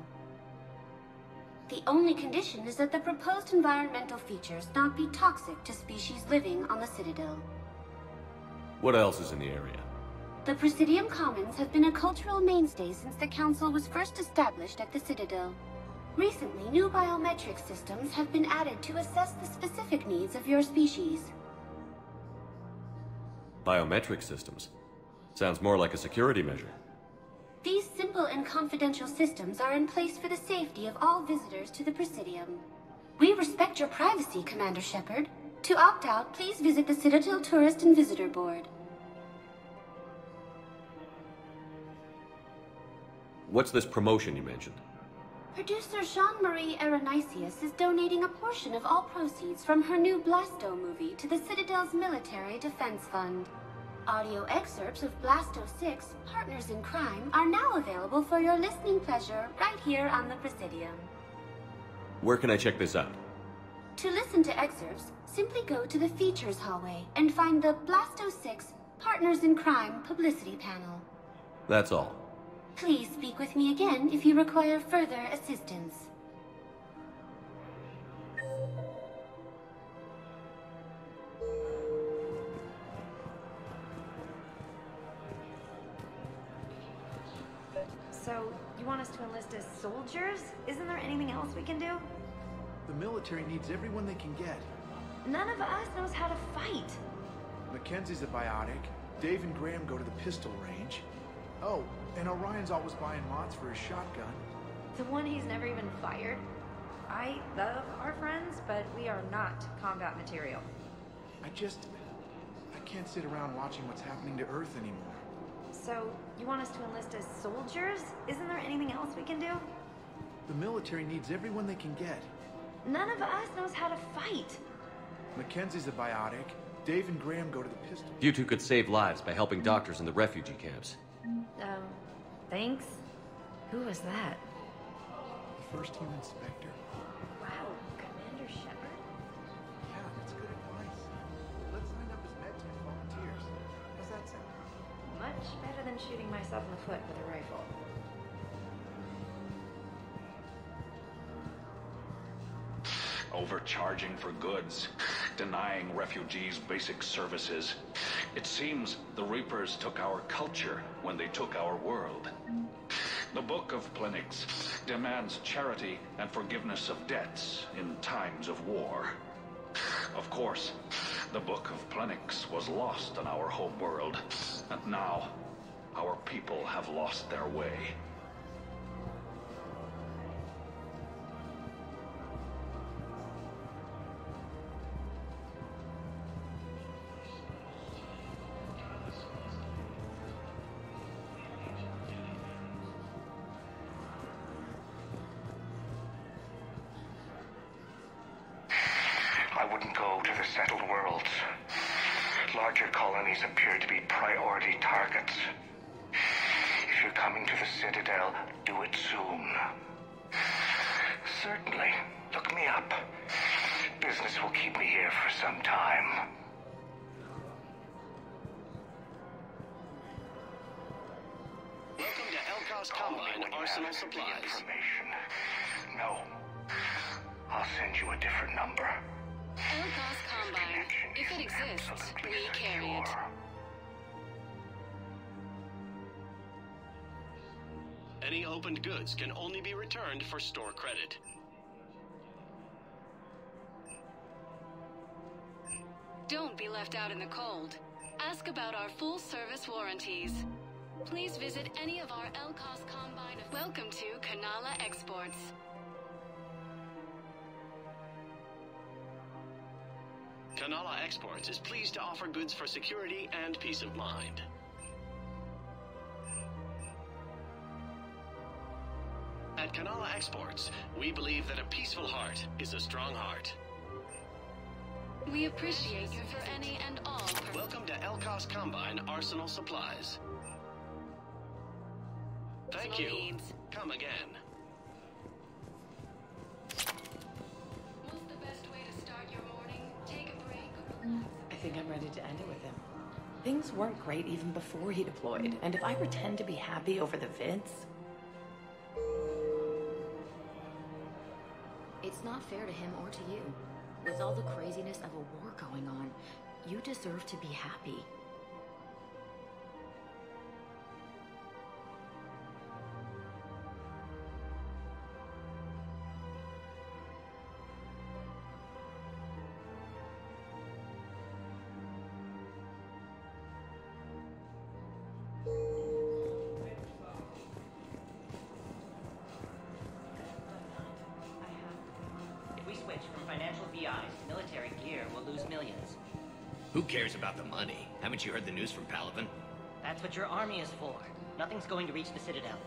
S6: The only condition is that the proposed environmental features not be toxic to species living on the Citadel.
S3: What else is in the area?
S6: The Presidium Commons have been a cultural mainstay since the Council was first established at the Citadel. Recently, new biometric systems have been added to assess the specific needs of your species.
S3: Biometric systems. Sounds more like a security measure.
S6: These simple and confidential systems are in place for the safety of all visitors to the Presidium. We respect your privacy, Commander Shepard. To opt out, please visit the Citadel Tourist and Visitor Board.
S3: What's this promotion you mentioned?
S6: Producer Jean-Marie Aronisius is donating a portion of all proceeds from her new Blasto movie to the Citadel's Military Defense Fund. Audio excerpts of Blasto 6, Partners in Crime, are now available for your listening pleasure right here on the Presidium.
S3: Where can I check this out?
S6: To listen to excerpts, simply go to the Features hallway and find the Blasto 6, Partners in Crime publicity panel.
S3: That's all.
S6: Please speak with me again if you require further assistance.
S18: So, you want us to enlist as soldiers? Isn't there anything else we can do?
S12: The military needs everyone they can get.
S18: None of us knows how to fight.
S12: Mackenzie's a biotic. Dave and Graham go to the pistol range. Oh, and Orion's always buying mods for his shotgun.
S18: The one he's never even fired? I love our friends, but we are not combat material.
S12: I can't sit around watching what's happening to Earth anymore.
S18: So, you want us to enlist as soldiers? Isn't there anything else we can do?
S12: The military needs everyone they can get.
S18: None of us knows how to fight.
S12: Mackenzie's a biotic. Dave and Graham go to the pistol.
S3: You two could save lives by helping doctors in the refugee camps.
S18: Thanks. Who was that?
S12: The first human Spectre.
S18: Wow, Commander Shepard?
S12: Yeah, that's good advice. Let's sign up as MedTech volunteers. How's that sound?
S18: Much better than shooting myself in the foot with a rifle.
S17: Overcharging for goods, denying refugees basic services. It seems the Reapers took our culture when they took our world. The Book of Plenix demands charity and forgiveness of debts in times of war. Of course, the Book of Plenix was lost on our home world, and now our people have lost their way.
S13: I wouldn't go to the settled worlds. Larger colonies appear to be priority targets. If you're coming to the Citadel, do it soon. Certainly. Look me up. Business will keep me here for some time.
S20: Welcome to Elcos Combine Arsenal Supplies.
S13: No. I'll send you a different number.
S22: Elcos Combine. If it exists, we carry it.
S20: Any opened goods can only be returned for store credit.
S22: Don't be left out in the cold. Ask about our full-service warranties. Please visit any of our Elcos Combine. Welcome to Kanala Exports.
S20: Kanala Exports is pleased to offer goods for security and peace of mind. At Kanala Exports, we believe that a peaceful heart is a strong heart.
S22: We appreciate you for any and all.
S20: Welcome to Elcos Combine Arsenal Supplies. Thank you. Come again.
S22: What's the best way to start your morning? Take a break or relax?
S15: I think I'm ready to end it with him. Things weren't great even before he deployed, and if I pretend to be happy over the vids...
S2: It's not fair to him or to you. With all the craziness of a war going on, you deserve to be happy.
S9: Who cares about the money? Haven't you heard the news from Palaven?
S16: That's what your army is for. Nothing's going to reach the Citadel.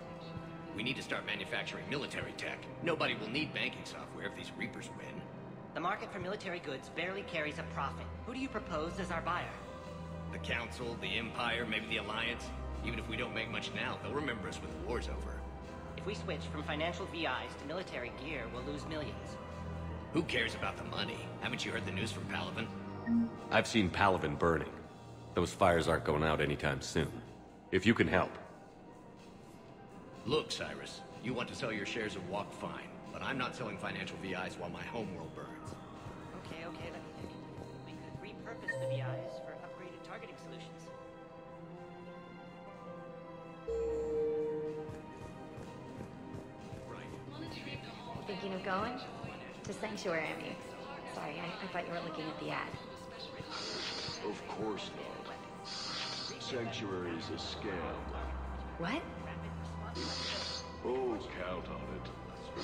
S9: We need to start manufacturing military tech. Nobody will need banking software if these Reapers win.
S16: The market for military goods barely carries a profit. Who do you propose as our buyer?
S9: The Council, the Empire, maybe the Alliance. Even if we don't make much now, they'll remember us when the war's over.
S16: If we switch from financial VIs to military gear, we'll lose millions.
S9: Who cares about the money? Haven't you heard the news from Palaven?
S3: I've seen Palaven burning. Those fires aren't going out anytime soon. If you can help.
S9: Look, Cyrus, you want to sell your shares of Walk, fine. But I'm not selling financial VIs while my homeworld burns.
S16: Okay, let me think. We could repurpose the VIs for upgraded targeting solutions.
S18: Thinking of going? To Sanctuary, I mean. Sorry, I thought you were looking at the ad.
S23: Of course not. Sanctuary is a scam.
S18: What?
S23: Oh, count on it.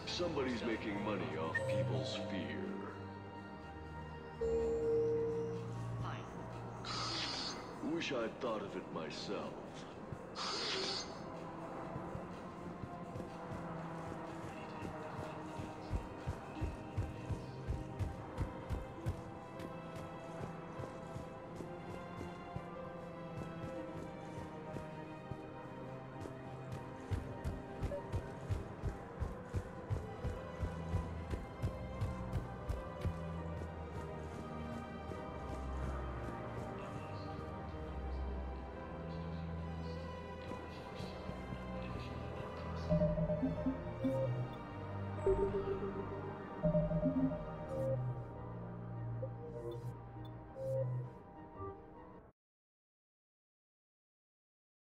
S23: Somebody's making money off people's fear. Wish I'd thought of it myself.
S6: Thank you.